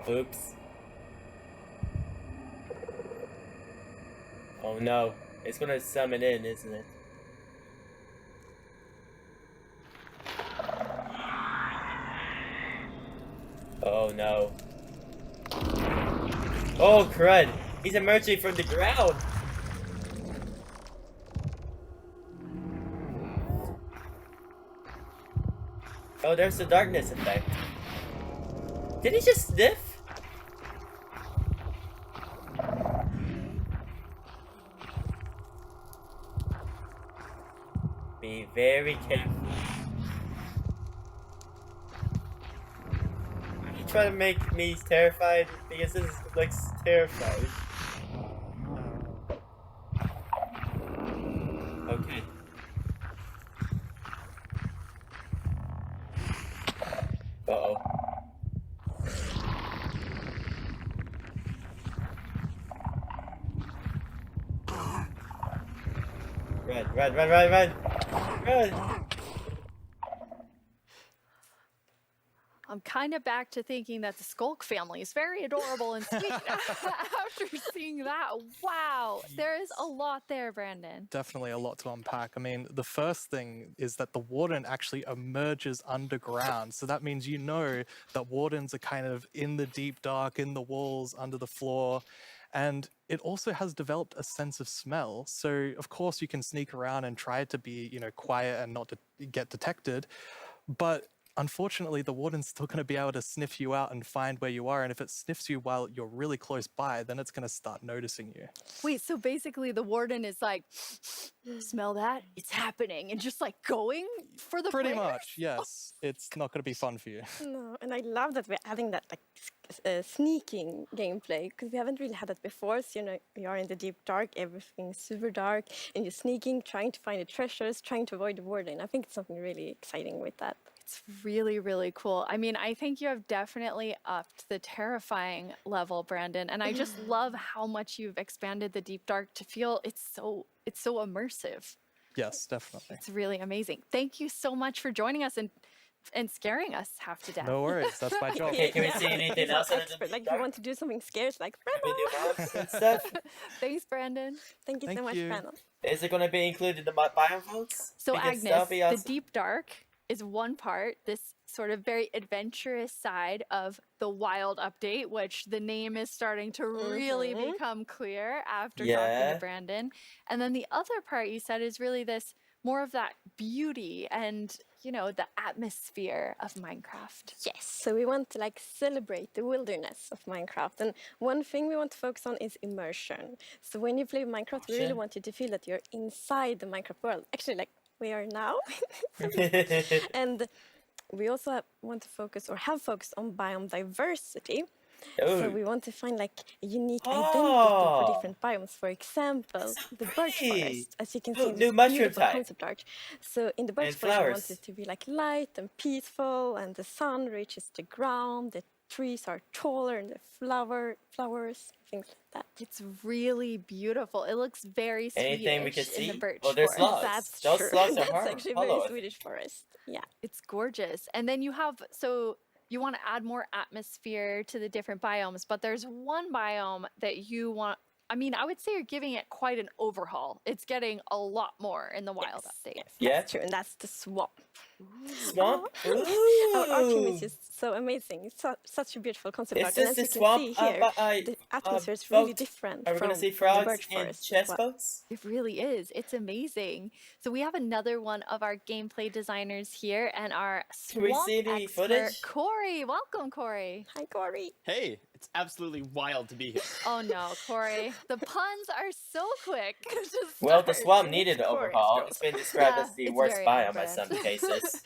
[SPEAKER 1] Oops. Oh no, it's gonna summon in, isn't it? Oh no. Oh crud! He's emerging from the ground! Oh, there's the darkness effect. Did he just sniff? Be very careful. Trying to make me terrified because this looks terrifying. Okay. Uh-oh. Run, run, run, run, run! Run!
[SPEAKER 4] I'm kind of back to thinking that the Skulk family is very adorable and sweet after seeing that. Wow, there is a lot there, Brandon.
[SPEAKER 15] Definitely a lot to unpack. I mean, the first thing is that the warden actually emerges underground. So that means that wardens are kind of in the deep dark, in the walls, under the floor. And it also has developed a sense of smell. So, of course, you can sneak around and try to be, quiet and not to get detected. But unfortunately, the warden's still going to be able to sniff you out and find where you are. And if it sniffs you while you're really close by, then it's going to start noticing you.
[SPEAKER 4] Wait, so basically the warden is like, smell that? It's happening. And just like going for the
[SPEAKER 15] Pretty
[SPEAKER 4] players?
[SPEAKER 15] much, yes. It's not going to be fun for you.
[SPEAKER 5] No, and I love that we're adding that like sneaking gameplay, because we haven't really had that before. So, you know, you are in the deep dark, everything's super dark, and you're sneaking, trying to find the treasures, trying to avoid the warden. I think it's something really exciting with that.
[SPEAKER 4] It's really, really cool. I mean, I think you have definitely upped the terrifying level, Brandon. And I just love how much you've expanded the deep dark to feel it's so immersive.
[SPEAKER 15] Yes, definitely.
[SPEAKER 4] It's really amazing. Thank you so much for joining us and scaring us half to death.
[SPEAKER 15] No worries, that's my job.
[SPEAKER 1] Okay, can we see anything else?
[SPEAKER 5] Like, you want to do something scary, it's like,
[SPEAKER 1] and stuff?
[SPEAKER 4] Thanks, Brandon.
[SPEAKER 5] Thank you so much, Brandon.
[SPEAKER 1] Is it going to be included in the biome votes?
[SPEAKER 4] So
[SPEAKER 1] Because
[SPEAKER 4] Agnes,
[SPEAKER 1] that'll be awesome.
[SPEAKER 4] the deep dark is one part, this sort of very adventurous side of the wild update, which the name is starting to really become clear after talking to Brandon. And then the other part you said is really this more of that beauty and, you know, the atmosphere of Minecraft.
[SPEAKER 5] Yes, so we want to like celebrate the wilderness of Minecraft, and one thing we want to focus on is immersion. So when you play Minecraft, we really want you to feel that you're inside the Minecraft world. Actually, like we are now. And we also want to focus or have focused on biome diversity. So we want to find like a unique identity for different biomes. For example, the birch forest, as you can see in
[SPEAKER 1] new
[SPEAKER 5] this
[SPEAKER 1] mushroom
[SPEAKER 5] beautiful
[SPEAKER 1] type.
[SPEAKER 5] concept art. So in the birch
[SPEAKER 1] And
[SPEAKER 5] forest, we
[SPEAKER 1] flowers.
[SPEAKER 5] want it to be like light and peaceful, and the sun reaches the ground. The trees are taller, and the flowers, things like that.
[SPEAKER 4] It's really beautiful. It looks very Swedish
[SPEAKER 1] Anything we can
[SPEAKER 4] in
[SPEAKER 1] see?
[SPEAKER 4] the birch
[SPEAKER 1] Well, there's
[SPEAKER 4] forest.
[SPEAKER 1] logs.
[SPEAKER 5] That's
[SPEAKER 1] Those
[SPEAKER 5] true.
[SPEAKER 1] logs are
[SPEAKER 5] That's
[SPEAKER 1] hard.
[SPEAKER 5] actually
[SPEAKER 1] Hollow.
[SPEAKER 5] very Swedish forest. Yeah.
[SPEAKER 4] It's gorgeous. And then you have, so you want to add more atmosphere to the different biomes, but there's one biome that you want, I mean, I would say you're giving it quite an overhaul. It's getting a lot more in the wild update.
[SPEAKER 5] That's true, and that's the swamp.
[SPEAKER 1] Swamp?
[SPEAKER 5] Our Artemis
[SPEAKER 1] Ooh.
[SPEAKER 5] is so amazing. It's such a beautiful concept
[SPEAKER 1] Is
[SPEAKER 5] art. And
[SPEAKER 1] this
[SPEAKER 5] as
[SPEAKER 1] the
[SPEAKER 5] you can
[SPEAKER 1] swamp?
[SPEAKER 5] see here, the atmosphere is really
[SPEAKER 1] boat?
[SPEAKER 5] different
[SPEAKER 1] Are we
[SPEAKER 5] from
[SPEAKER 1] going to see
[SPEAKER 5] the
[SPEAKER 1] frogs
[SPEAKER 5] birch
[SPEAKER 1] and
[SPEAKER 5] forest.
[SPEAKER 1] chest
[SPEAKER 5] Well,
[SPEAKER 1] boats?
[SPEAKER 4] It really is. It's amazing. So we have another one of our gameplay designers here and our
[SPEAKER 1] Can we
[SPEAKER 4] swamp
[SPEAKER 1] see any
[SPEAKER 4] expert,
[SPEAKER 1] footage?
[SPEAKER 4] Corey. Welcome, Corey.
[SPEAKER 5] Hi, Corey.
[SPEAKER 13] Hey, it's absolutely wild to be here.
[SPEAKER 4] Oh no, Corey. The puns are so quick. to
[SPEAKER 1] Well, the
[SPEAKER 4] start.
[SPEAKER 1] swamp needed an overhaul. It's been described as the
[SPEAKER 4] it's
[SPEAKER 1] worst
[SPEAKER 4] very
[SPEAKER 1] biome in
[SPEAKER 4] on-brand.
[SPEAKER 1] some cases.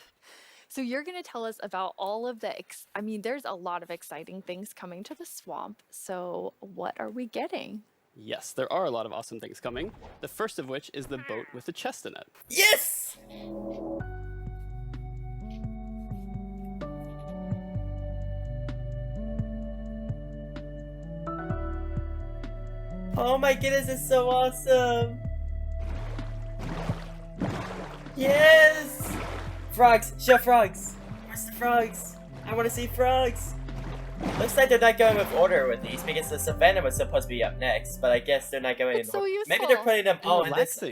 [SPEAKER 4] So you're going to tell us about all of the, I mean, there's a lot of exciting things coming to the swamp. So what are we getting?
[SPEAKER 13] Yes, there are a lot of awesome things coming. The first of which is the boat with the chest in it.
[SPEAKER 1] Yes! Oh my goodness, it's so awesome! Yes! Frogs! Show frogs! Where's the frogs? I want to see frogs! Looks like they're not going with order with these because the savannah was supposed to be up next, but I guess they're not going in order. Maybe they're putting them all in this.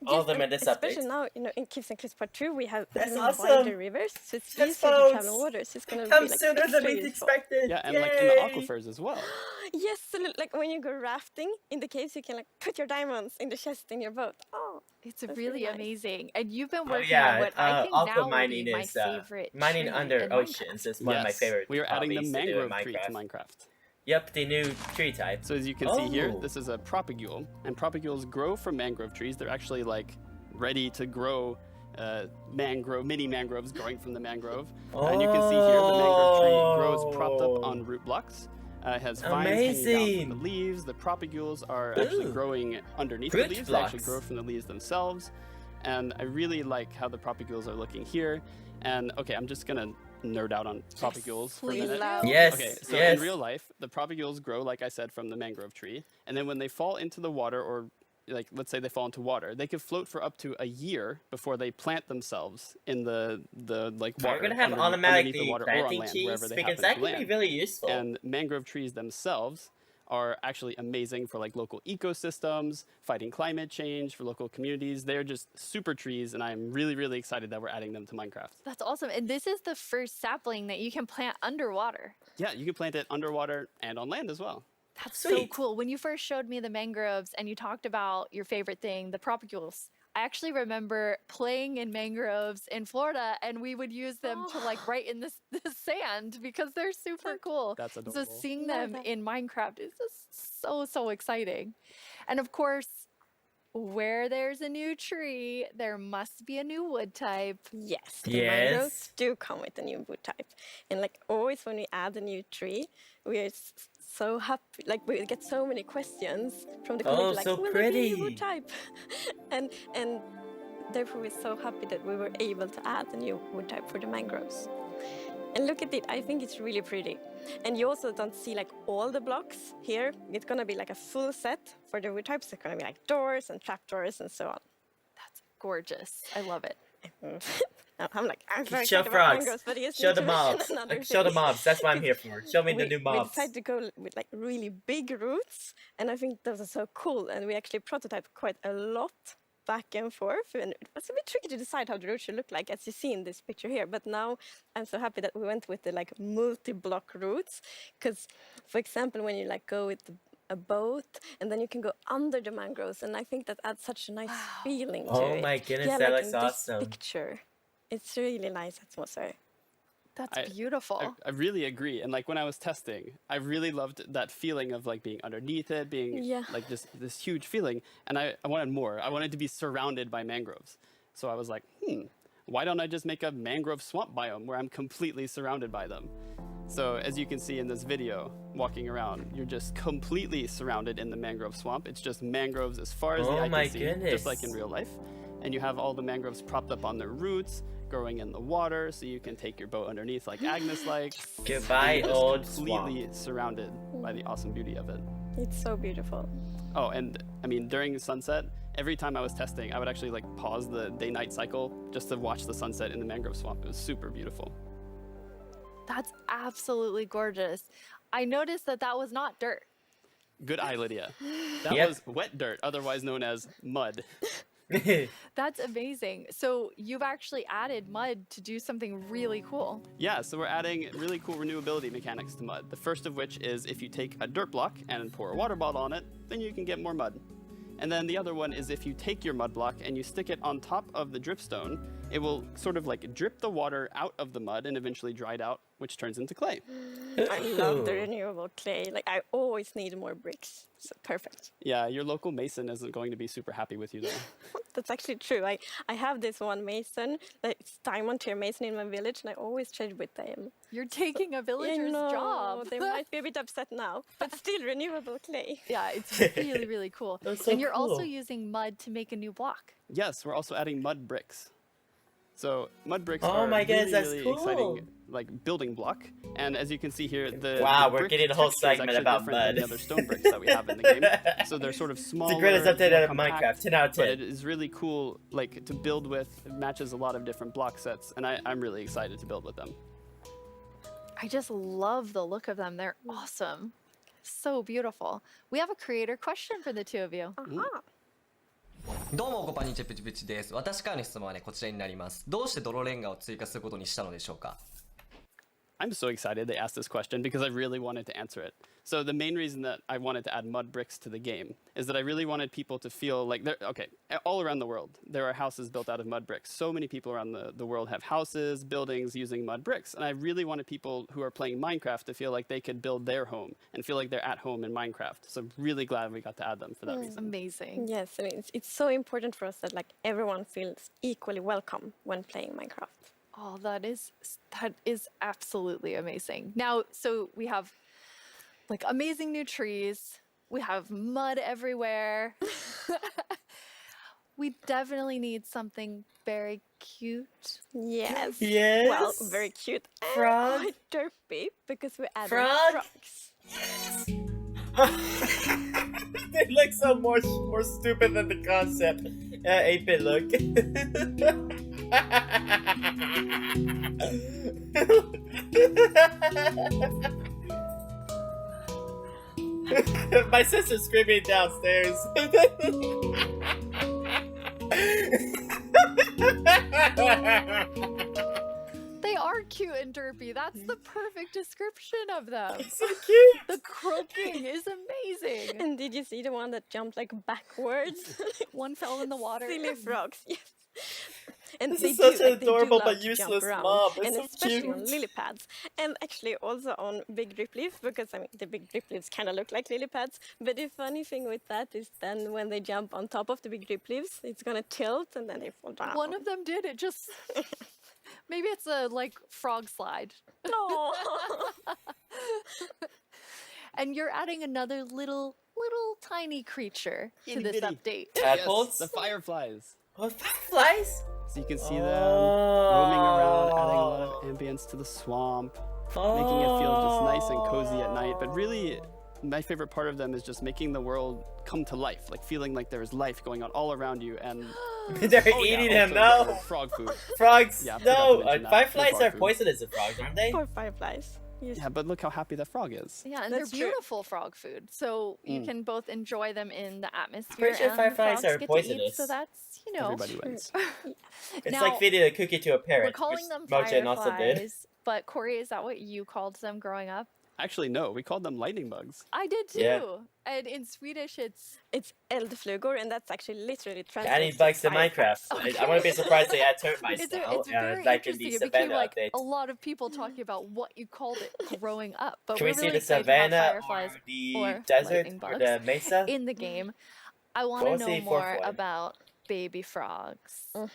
[SPEAKER 1] All of them in this update.
[SPEAKER 5] Especially now, you know, in Kids and Cliffs Part 2, we have
[SPEAKER 1] That's
[SPEAKER 5] even
[SPEAKER 1] awesome.
[SPEAKER 5] wider rivers, so it's easier to
[SPEAKER 1] boats.
[SPEAKER 5] travel on water. So it's going to
[SPEAKER 1] Come
[SPEAKER 5] be like
[SPEAKER 1] sooner than
[SPEAKER 5] extra
[SPEAKER 1] we
[SPEAKER 5] useful.
[SPEAKER 1] expected.
[SPEAKER 13] Yeah, and like in the aquifers as well.
[SPEAKER 5] Yes, so like when you go rafting in the caves, you can like put your diamonds in the chest in your boat. Oh,
[SPEAKER 4] it's
[SPEAKER 5] that's
[SPEAKER 4] really
[SPEAKER 5] nice.
[SPEAKER 4] amazing. And you've been
[SPEAKER 1] Oh
[SPEAKER 4] working
[SPEAKER 1] yeah,
[SPEAKER 4] on what I think
[SPEAKER 1] aqua
[SPEAKER 4] now would
[SPEAKER 1] mining
[SPEAKER 4] be my
[SPEAKER 1] is
[SPEAKER 4] favorite
[SPEAKER 1] mining
[SPEAKER 4] tree
[SPEAKER 1] under
[SPEAKER 4] in
[SPEAKER 1] oceans is one of my
[SPEAKER 13] Yes,
[SPEAKER 1] favorite.
[SPEAKER 13] we are adding the
[SPEAKER 1] hobbies to do in
[SPEAKER 13] mangrove tree to Minecraft.
[SPEAKER 1] Yep, the new tree type.
[SPEAKER 13] So as you can see here,
[SPEAKER 1] Oh.
[SPEAKER 13] this is a propagule, and propagules grow from mangrove trees. They're actually like ready to grow mini mangroves growing from the mangrove. And you can see here the mangrove tree grows propped up on root blocks. It has vines hanging down
[SPEAKER 1] Amazing.
[SPEAKER 13] from the leaves. The propagules are actually
[SPEAKER 1] Ooh.
[SPEAKER 13] growing underneath
[SPEAKER 1] Root
[SPEAKER 13] the leaves. They actually
[SPEAKER 1] blocks.
[SPEAKER 13] grow from the leaves themselves. And I really like how the propagules are looking here. And okay, I'm just gonna nerd out on propagules for a
[SPEAKER 4] please
[SPEAKER 13] minute.
[SPEAKER 4] do.
[SPEAKER 1] Yes,
[SPEAKER 13] Okay, so
[SPEAKER 1] yes.
[SPEAKER 13] in real life, the propagules grow, like I said, from the mangrove tree. And then when they fall into the water, or like let's say they fall into water, they can float for up to a year before they plant themselves in the like water.
[SPEAKER 1] We're gonna have
[SPEAKER 13] underneath the
[SPEAKER 1] automatic
[SPEAKER 13] water or on
[SPEAKER 1] planting
[SPEAKER 13] land,
[SPEAKER 1] keys
[SPEAKER 13] wherever they
[SPEAKER 1] because
[SPEAKER 13] happen
[SPEAKER 1] that
[SPEAKER 13] to
[SPEAKER 1] can be
[SPEAKER 13] land.
[SPEAKER 1] really useful.
[SPEAKER 13] And mangrove trees themselves are actually amazing for like local ecosystems, fighting climate change, for local communities. They're just super trees, and I'm really, really excited that we're adding them to Minecraft.
[SPEAKER 4] That's awesome. And this is the first sapling that you can plant underwater.
[SPEAKER 13] Yeah, you can plant it underwater and on land as well.
[SPEAKER 4] That's so cool. When you first showed me the mangroves and you talked about your favorite thing, the propagules, I actually remember playing in mangroves in Florida, and we would use them to like write in the sand because they're super cool.
[SPEAKER 13] That's adorable.
[SPEAKER 4] So seeing them in Minecraft is just so exciting. And of course, where there's a new tree, there must be a new wood type.
[SPEAKER 5] Yes, the mangroves do come with a new wood type. And like always when we add a new tree, we are so happy. Like we get so many questions from the community, like, will there be a new wood type? and therefore we're so happy that we were able to add a new wood type for the mangroves. And look at it, I think it's really pretty. And you also don't see like all the blocks here. It's gonna be like a full set for the wood types. It's gonna be like doors and trapdoors and so on.
[SPEAKER 4] That's gorgeous. I love it.
[SPEAKER 5] I'm very
[SPEAKER 1] show
[SPEAKER 5] excited about
[SPEAKER 1] frogs.
[SPEAKER 5] mangroves, but yes,
[SPEAKER 1] Show the mobs. Show the mobs. That's what I'm here for. Show me the new
[SPEAKER 5] We
[SPEAKER 1] mobs.
[SPEAKER 5] decided to go with like really big roots, and I think those are so cool. And we actually prototyped quite a lot back and forth, and it was a bit tricky to decide how the root should look like, as you see in this picture here. But now I'm so happy that we went with the like multi-block roots, because, for example, when you like go with a boat, and then you can go under the mangroves, and I think that adds such a nice feeling to it.
[SPEAKER 1] Oh my goodness, that looks awesome.
[SPEAKER 5] This picture, it's really nice atmosphere.
[SPEAKER 4] That's beautiful.
[SPEAKER 13] I really agree. And like when I was testing, I really loved that feeling of like being underneath it, being like this huge feeling. And I wanted more. I wanted to be surrounded by mangroves. So I was like, why don't I just make a mangrove swamp biome where I'm completely surrounded by them? So as you can see in this video, walking around, you're just completely surrounded in the mangrove swamp. It's just mangroves as far as the eye can see, just like in real life. And you have all the mangroves propped up on their roots, growing in the water, so you can take your boat underneath like Agnes likes.
[SPEAKER 1] Goodbye, old
[SPEAKER 13] completely surrounded by the awesome beauty of it.
[SPEAKER 5] It's so beautiful.
[SPEAKER 13] Oh, and I mean, during sunset, every time I was testing, I would actually like pause the day-night cycle just to watch the sunset in the mangrove swamp. It was super beautiful.
[SPEAKER 4] That's absolutely gorgeous. I noticed that was not dirt.
[SPEAKER 13] Good eye, Lydia. That was wet dirt, otherwise known as mud.
[SPEAKER 4] That's amazing. So you've actually added mud to do something really cool.
[SPEAKER 13] Yeah, so we're adding really cool renewability mechanics to mud. The first of which is if you take a dirt block and pour a water bottle on it, then you can get more mud. And then the other one is if you take your mud block and you stick it on top of the dripstone, it will sort of like drip the water out of the mud and eventually dry it out, which turns into clay.
[SPEAKER 5] I love the renewable clay. Like I always need more bricks. So perfect.
[SPEAKER 13] Yeah, your local mason isn't going to be super happy with you though.
[SPEAKER 5] That's actually true. I have this one mason, it's diamond tier mason in my village, and I always trade with them.
[SPEAKER 4] You're taking a villager's job.
[SPEAKER 5] They might be a bit upset now, but still renewable clay.
[SPEAKER 4] Yeah, it's really, really cool.
[SPEAKER 1] So
[SPEAKER 4] and you're also using mud to make a new block.
[SPEAKER 13] Yes, we're also adding mud bricks. So mud bricks
[SPEAKER 1] Oh
[SPEAKER 13] are
[SPEAKER 1] my goodness, that's
[SPEAKER 13] really
[SPEAKER 1] cool.
[SPEAKER 13] exciting, like building block. And as you can see here, the
[SPEAKER 1] Wow,
[SPEAKER 13] the
[SPEAKER 1] we're
[SPEAKER 13] brick
[SPEAKER 1] getting a whole
[SPEAKER 13] texture is
[SPEAKER 1] segment
[SPEAKER 13] actually
[SPEAKER 1] about
[SPEAKER 13] different than
[SPEAKER 1] mud.
[SPEAKER 13] the other stone bricks that we have in the game. So they're sort of smaller.
[SPEAKER 1] The greatest update
[SPEAKER 13] more
[SPEAKER 1] out of
[SPEAKER 13] compact,
[SPEAKER 1] Minecraft, 10 out of 10.
[SPEAKER 13] But it is really cool, like to build with. It matches a lot of different block sets, and I'm really excited to build with them.
[SPEAKER 4] I just love the look of them. They're awesome. So beautiful. We have a creator question for the two of you.
[SPEAKER 5] Uh-huh.
[SPEAKER 7] どうもこんにちはプチプチです。私からの質問はねこちらになります。どうして泥レンガを追加することにしたのでしょうか?
[SPEAKER 13] I'm so excited they asked this question because I really wanted to answer it. So the main reason that I wanted to add mud bricks to the game is that I really wanted people to feel like they're, okay, all around the world, there are houses built out of mud bricks. So many people around the world have houses, buildings using mud bricks. And I really wanted people who are playing Minecraft to feel like they could build their home and feel like they're at home in Minecraft. So I'm really glad we got to add them for that reason.
[SPEAKER 4] Amazing.
[SPEAKER 5] Yes, I mean, it's so important for us that like everyone feels equally welcome when playing Minecraft.
[SPEAKER 4] Oh, that is absolutely amazing. Now, so we have like amazing new trees. We have mud everywhere. We definitely need something very cute.
[SPEAKER 5] Yes.
[SPEAKER 1] Yes.
[SPEAKER 5] Well, very cute.
[SPEAKER 1] Frog.
[SPEAKER 5] And quite derpy because we added
[SPEAKER 1] Frog.
[SPEAKER 5] frogs.
[SPEAKER 1] They look so more stupid than the concept. 8-bit look. My sister's screaming downstairs.
[SPEAKER 4] They are cute and Derpy. That's the perfect description of them.
[SPEAKER 1] It's so cute.
[SPEAKER 4] The croaking is amazing.
[SPEAKER 5] And did you see the one that jumped like backwards?
[SPEAKER 4] One fell in the water.
[SPEAKER 5] Silly frogs. Yes. And
[SPEAKER 1] This
[SPEAKER 5] they
[SPEAKER 1] is such
[SPEAKER 5] do,
[SPEAKER 1] an
[SPEAKER 5] like, they do
[SPEAKER 1] adorable
[SPEAKER 5] love
[SPEAKER 1] but
[SPEAKER 5] to jump
[SPEAKER 1] useless
[SPEAKER 5] around,
[SPEAKER 1] mob. It's
[SPEAKER 5] and
[SPEAKER 1] so
[SPEAKER 5] especially
[SPEAKER 1] cute.
[SPEAKER 5] on lily pads, and actually also on big drip leaves, because I mean the big drip leaves kind of look like lily pads. But the funny thing with that is then when they jump on top of the big drip leaves, it's gonna tilt and then they fall down.
[SPEAKER 4] One of them did. It just maybe it's a like frog slide.
[SPEAKER 5] No.
[SPEAKER 4] And you're adding another little tiny creature to this update.
[SPEAKER 1] Tadpoles?
[SPEAKER 13] The fireflies.
[SPEAKER 1] Oh, fireflies?
[SPEAKER 13] So you can see them roaming around, adding a lot of ambience to the swamp, making it feel just nice and cozy at night. But really, my favorite part of them is just making the world come to life, like feeling like there's life going on all around you. And
[SPEAKER 1] they're eating him,
[SPEAKER 13] also
[SPEAKER 1] no!
[SPEAKER 13] Frog food.
[SPEAKER 1] Frogs,
[SPEAKER 13] Yeah, I forgot to
[SPEAKER 1] no!
[SPEAKER 13] mention that.
[SPEAKER 1] Fireflies
[SPEAKER 13] Frog
[SPEAKER 1] are
[SPEAKER 13] food.
[SPEAKER 1] poisonous to frogs, aren't they?
[SPEAKER 5] Or fireflies. Yes.
[SPEAKER 13] Yeah, but look how happy that frog is.
[SPEAKER 4] Yeah, and
[SPEAKER 5] That's
[SPEAKER 4] they're
[SPEAKER 5] true.
[SPEAKER 4] beautiful frog food. So you
[SPEAKER 13] Mm.
[SPEAKER 4] can both enjoy them in the atmosphere
[SPEAKER 1] Pretty sure
[SPEAKER 4] and
[SPEAKER 1] fireflies
[SPEAKER 4] frogs
[SPEAKER 1] are
[SPEAKER 4] get to eat,
[SPEAKER 1] poisonous.
[SPEAKER 4] so that's, you know.
[SPEAKER 13] Everybody wins.
[SPEAKER 1] It's
[SPEAKER 4] Now,
[SPEAKER 1] like feeding a cookie to a parrot.
[SPEAKER 4] we're calling
[SPEAKER 1] which
[SPEAKER 4] them
[SPEAKER 1] Mojang also did.
[SPEAKER 4] fireflies, but Corey, is that what you called them growing up?
[SPEAKER 13] Actually, no, we called them lightning bugs.
[SPEAKER 4] I did too.
[SPEAKER 1] Yeah.
[SPEAKER 4] And in Swedish, it's
[SPEAKER 5] eldflugor, and that's actually literally translated.
[SPEAKER 1] Adding bugs to
[SPEAKER 5] fireflies.
[SPEAKER 1] Minecraft. I wouldn't be surprised they add termites
[SPEAKER 4] it's,
[SPEAKER 1] now.
[SPEAKER 4] it's very
[SPEAKER 1] like in
[SPEAKER 4] interesting.
[SPEAKER 1] the
[SPEAKER 4] It became
[SPEAKER 1] Savannah
[SPEAKER 4] like
[SPEAKER 1] update.
[SPEAKER 4] a lot of people talking about what you called it growing up. But
[SPEAKER 1] Can
[SPEAKER 4] we're
[SPEAKER 1] we see
[SPEAKER 4] really
[SPEAKER 1] the
[SPEAKER 4] excited to have
[SPEAKER 1] Savannah
[SPEAKER 4] fireflies
[SPEAKER 1] or the
[SPEAKER 4] or
[SPEAKER 1] desert
[SPEAKER 4] lightning
[SPEAKER 1] or
[SPEAKER 4] bugs
[SPEAKER 1] the mesa?
[SPEAKER 4] in the game. I want
[SPEAKER 1] We'll
[SPEAKER 4] to
[SPEAKER 1] see
[SPEAKER 4] know
[SPEAKER 1] fourth
[SPEAKER 4] more
[SPEAKER 1] one.
[SPEAKER 4] about baby frogs.
[SPEAKER 5] Yes,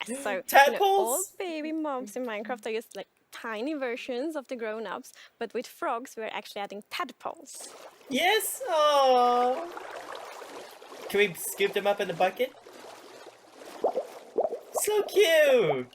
[SPEAKER 5] so you know,
[SPEAKER 1] Tadpoles?
[SPEAKER 5] all baby mobs in Minecraft are just like tiny versions of the grown-ups, but with frogs we're actually adding tadpoles.
[SPEAKER 1] Yes! Oh. Can we scoop them up in the bucket? So cute!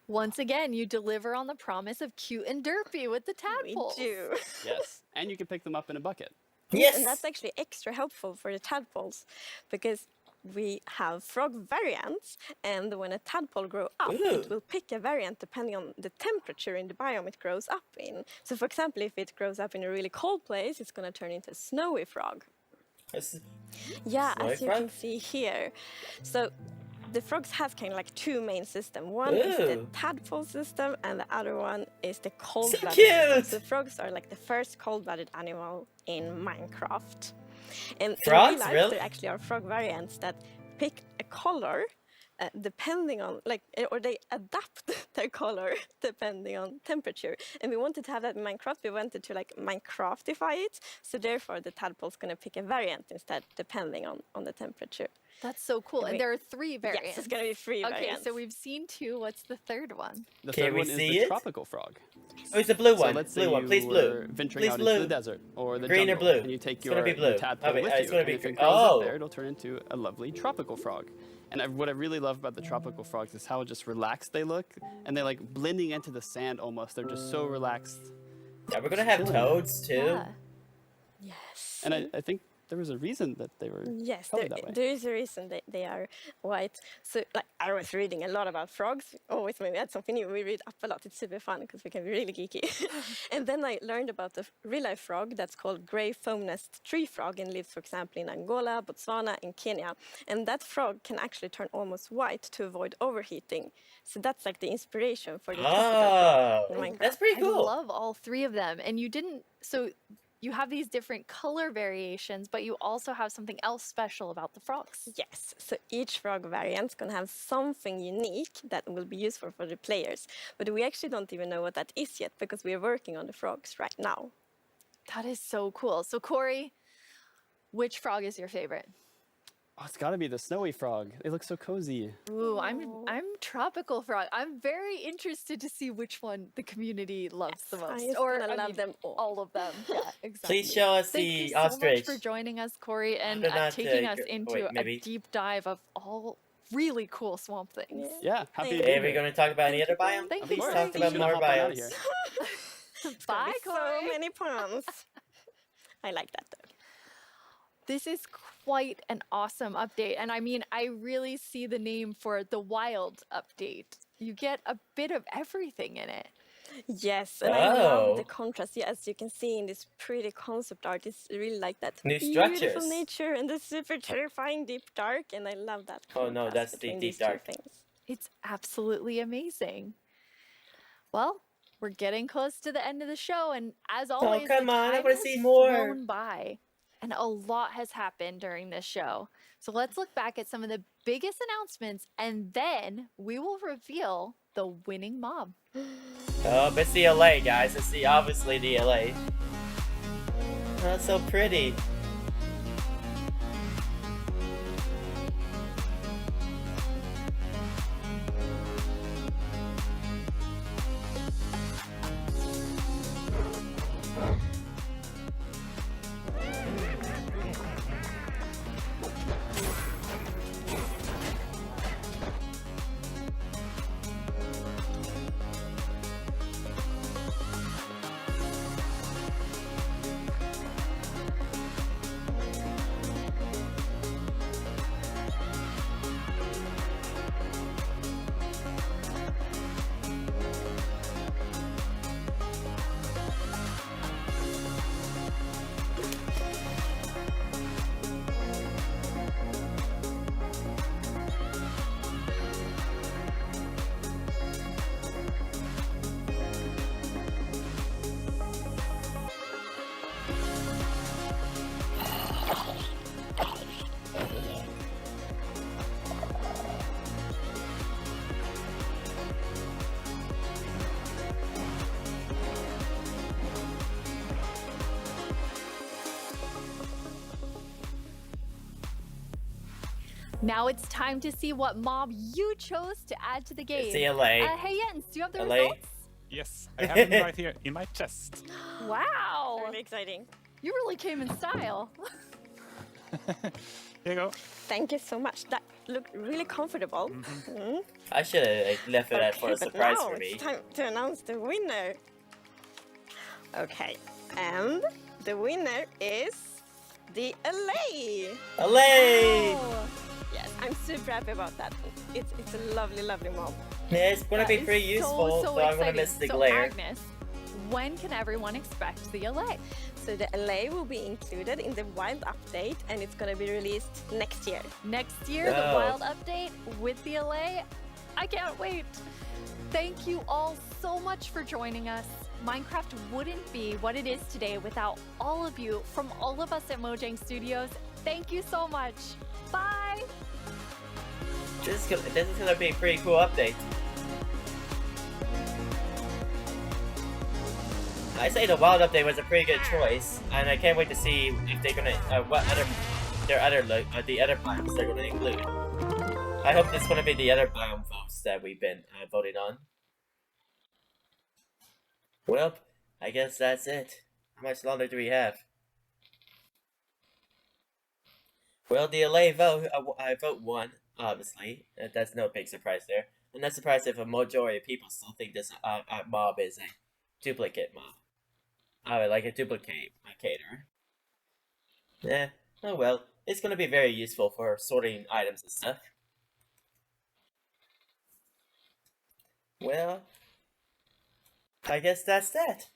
[SPEAKER 4] Once again, you deliver on the promise of cute and derpy with the tadpoles.
[SPEAKER 5] We do.
[SPEAKER 13] Yes, and you can pick them up in a bucket.
[SPEAKER 1] Yes!
[SPEAKER 5] And that's actually extra helpful for the tadpoles, because we have frog variants, and when a tadpole grows up, it will pick a variant depending on the temperature in the biome it grows up in. So for example, if it grows up in a really cold place, it's going to turn into a snowy frog. Yeah,
[SPEAKER 1] Snowy
[SPEAKER 5] as you
[SPEAKER 1] frog?
[SPEAKER 5] can see here. So the frogs have kind of like two main systems. One is the
[SPEAKER 1] Ooh.
[SPEAKER 5] tadpole system, and the other one is the cold-blooded
[SPEAKER 1] cute!
[SPEAKER 5] system. So frogs are like the first cold-blooded animal in Minecraft. And
[SPEAKER 1] Frogs?
[SPEAKER 5] in real life,
[SPEAKER 1] Really?
[SPEAKER 5] there actually are frog variants that pick a color depending on, like, or they adapt their color depending on temperature. And we wanted to have that in Minecraft. We wanted to like Minecraftify it. So therefore, the tadpole's going to pick a variant instead, depending on the temperature.
[SPEAKER 4] That's so cool. And there are 3 variants.
[SPEAKER 5] Yes, it's going to be 3
[SPEAKER 4] Okay,
[SPEAKER 5] variants.
[SPEAKER 4] so we've seen 2. What's the third one?
[SPEAKER 13] The
[SPEAKER 1] Can
[SPEAKER 13] third
[SPEAKER 1] we
[SPEAKER 13] one is
[SPEAKER 1] see
[SPEAKER 13] the
[SPEAKER 1] it?
[SPEAKER 13] tropical frog.
[SPEAKER 1] Oh, it's the blue
[SPEAKER 13] So
[SPEAKER 1] one.
[SPEAKER 13] let's
[SPEAKER 1] Blue
[SPEAKER 13] say
[SPEAKER 1] one.
[SPEAKER 13] you
[SPEAKER 1] Please blue.
[SPEAKER 13] were venturing
[SPEAKER 1] Please
[SPEAKER 13] out
[SPEAKER 1] blue.
[SPEAKER 13] into the desert or the
[SPEAKER 1] Green or
[SPEAKER 13] jungle,
[SPEAKER 1] blue?
[SPEAKER 13] and you take
[SPEAKER 1] It's gonna
[SPEAKER 13] your
[SPEAKER 1] be blue.
[SPEAKER 13] tadpole with
[SPEAKER 1] it's
[SPEAKER 13] you,
[SPEAKER 1] gonna
[SPEAKER 13] and
[SPEAKER 1] be
[SPEAKER 13] if it
[SPEAKER 1] green.
[SPEAKER 13] grows
[SPEAKER 1] Oh.
[SPEAKER 13] up there, it'll turn into a lovely tropical frog. And what I really love about the tropical frogs is how just relaxed they look, and they're like blending into the sand almost. They're just so relaxed.
[SPEAKER 1] Yeah, we're gonna have toads too.
[SPEAKER 4] Yeah.
[SPEAKER 5] Yes.
[SPEAKER 13] And I think there was a reason that they were
[SPEAKER 5] Yes,
[SPEAKER 13] colored that way.
[SPEAKER 5] there is a reason they are white. So, like, I was reading a lot about frogs. Always when we had something new, we read up a lot. It's super fun because we can be really geeky. And then I learned about the real-life frog that's called gray foam-nest tree frog and lives, for example, in Angola, Botswana, and Kenya. And that frog can actually turn almost white to avoid overheating. So that's like the inspiration for the tropical frog in Minecraft.
[SPEAKER 1] That's pretty cool.
[SPEAKER 4] I love all 3 of them. And you didn't, so you have these different color variations, but you also have something else special about the frogs.
[SPEAKER 5] Yes, so each frog variant is going to have something unique that will be useful for the players. But we actually don't even know what that is yet because we're working on the frogs right now.
[SPEAKER 4] That is so cool. So Corey, which frog is your favorite?
[SPEAKER 13] Oh, it's got to be the snowy frog. They look so cozy.
[SPEAKER 4] Ooh, I'm tropical frog. I'm very interested to see which one the community loves the most.
[SPEAKER 5] I'm
[SPEAKER 4] Or
[SPEAKER 5] gonna
[SPEAKER 4] I
[SPEAKER 5] love
[SPEAKER 4] mean,
[SPEAKER 5] them all.
[SPEAKER 4] of them. Yeah, exactly.
[SPEAKER 1] Please show us
[SPEAKER 4] Thank
[SPEAKER 1] the
[SPEAKER 4] you so
[SPEAKER 1] ostrich.
[SPEAKER 4] much for joining us, Corey, and
[SPEAKER 1] They're not,
[SPEAKER 4] taking us
[SPEAKER 1] gr-
[SPEAKER 4] into
[SPEAKER 1] wait,
[SPEAKER 4] a
[SPEAKER 1] maybe.
[SPEAKER 4] deep dive of all really cool swamp things.
[SPEAKER 13] Yeah, happy to be
[SPEAKER 1] Hey, are we
[SPEAKER 13] here.
[SPEAKER 1] gonna talk about any other biome?
[SPEAKER 4] Thank
[SPEAKER 1] Please
[SPEAKER 4] you so
[SPEAKER 1] talk about
[SPEAKER 13] Should
[SPEAKER 1] more
[SPEAKER 13] hop on out of
[SPEAKER 1] biomes.
[SPEAKER 13] here.
[SPEAKER 4] Bye,
[SPEAKER 5] So
[SPEAKER 4] Corey.
[SPEAKER 5] many puns. I like that though.
[SPEAKER 4] This is quite an awesome update. And I mean, I really see the name for the Wild update. You get a bit of everything in it.
[SPEAKER 5] Yes, and I love
[SPEAKER 1] Oh.
[SPEAKER 5] the contrast. Yeah, as you can see in this pretty concept art, it's really like that
[SPEAKER 1] New
[SPEAKER 5] beautiful
[SPEAKER 1] structures.
[SPEAKER 5] nature and the super terrifying deep dark, and I love that.
[SPEAKER 1] Oh no,
[SPEAKER 5] contrast
[SPEAKER 1] that's
[SPEAKER 5] between
[SPEAKER 1] deep
[SPEAKER 5] these two
[SPEAKER 1] dark.
[SPEAKER 5] things.
[SPEAKER 4] It's absolutely amazing. Well, we're getting close to the end of the show, and as always,
[SPEAKER 1] come
[SPEAKER 4] the
[SPEAKER 1] on, I
[SPEAKER 4] time
[SPEAKER 1] wanna
[SPEAKER 4] has
[SPEAKER 1] see more.
[SPEAKER 4] flown by, and a lot has happened during this show. So let's look back at some of the biggest announcements, and then we will reveal the winning mob.
[SPEAKER 1] Oh, it's the LA, guys. It's obviously the LA. Oh, that's so pretty.
[SPEAKER 4] Now it's time to see what mob you chose to add to the game.
[SPEAKER 1] It's the LA.
[SPEAKER 4] Hey Jens, do you have the
[SPEAKER 1] LA.
[SPEAKER 4] results?
[SPEAKER 2] Yes, I have them right here in my chest.
[SPEAKER 4] Wow.
[SPEAKER 5] Really exciting.
[SPEAKER 4] You really came in style.
[SPEAKER 2] Here you go.
[SPEAKER 5] Thank you so much. That looked really comfortable. Mm.
[SPEAKER 1] I should have left it for a
[SPEAKER 5] but
[SPEAKER 1] surprise
[SPEAKER 5] now
[SPEAKER 1] for me.
[SPEAKER 5] it's time to announce the winner. Okay, and the winner is the LA.
[SPEAKER 1] LA!
[SPEAKER 5] Wow. Yes, I'm super happy about that. It's a lovely, lovely mob.
[SPEAKER 1] Yeah, it's gonna
[SPEAKER 4] That
[SPEAKER 1] be
[SPEAKER 4] is
[SPEAKER 1] pretty useful,
[SPEAKER 4] so
[SPEAKER 1] so I'm gonna
[SPEAKER 4] exciting.
[SPEAKER 1] miss the
[SPEAKER 4] So
[SPEAKER 1] glare.
[SPEAKER 4] Agnes, when can everyone expect the LA?
[SPEAKER 5] So the LA will be included in the Wild update, and it's gonna be released next year.
[SPEAKER 4] Next year, the Wild update with the LA. I can't wait. Thank you all so much for joining us. Minecraft wouldn't be what it is today without all of you. From all of us at Mojang Studios, thank you so much. Bye.
[SPEAKER 1] This is gonna be a pretty cool update. I say the Wild update was a pretty good choice, and I can't wait to see if they're gonna what other the other biomes they're gonna include. I hope this is gonna be the other biome votes that we've been voting on. Well, I guess that's it. How much longer do we have? Well, the LA vote, I vote 1, obviously. That's no big surprise there. I'm not surprised if a majority of people still think this mob is a duplicate mob. Like a duplicator. Yeah, oh well. It's gonna be very useful for sorting items and stuff. Well, I guess that's that.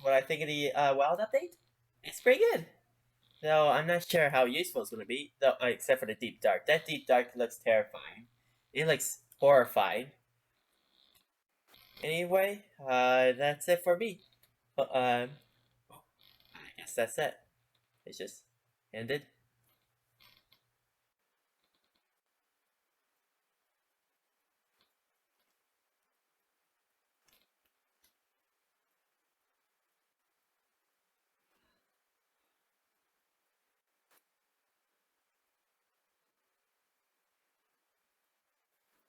[SPEAKER 1] What I think of the Wild update? It's pretty good. Though I'm not sure how useful it's gonna be, though, except for the Deep Dark. That Deep Dark looks terrifying. It looks horrifying. Anyway, that's it for me. I guess that's it. It's just ended.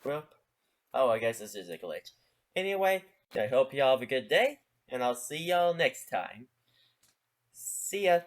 [SPEAKER 1] Well, oh, I guess this is a glitch. Anyway, I hope y'all have a good day, and I'll see y'all next time. See ya!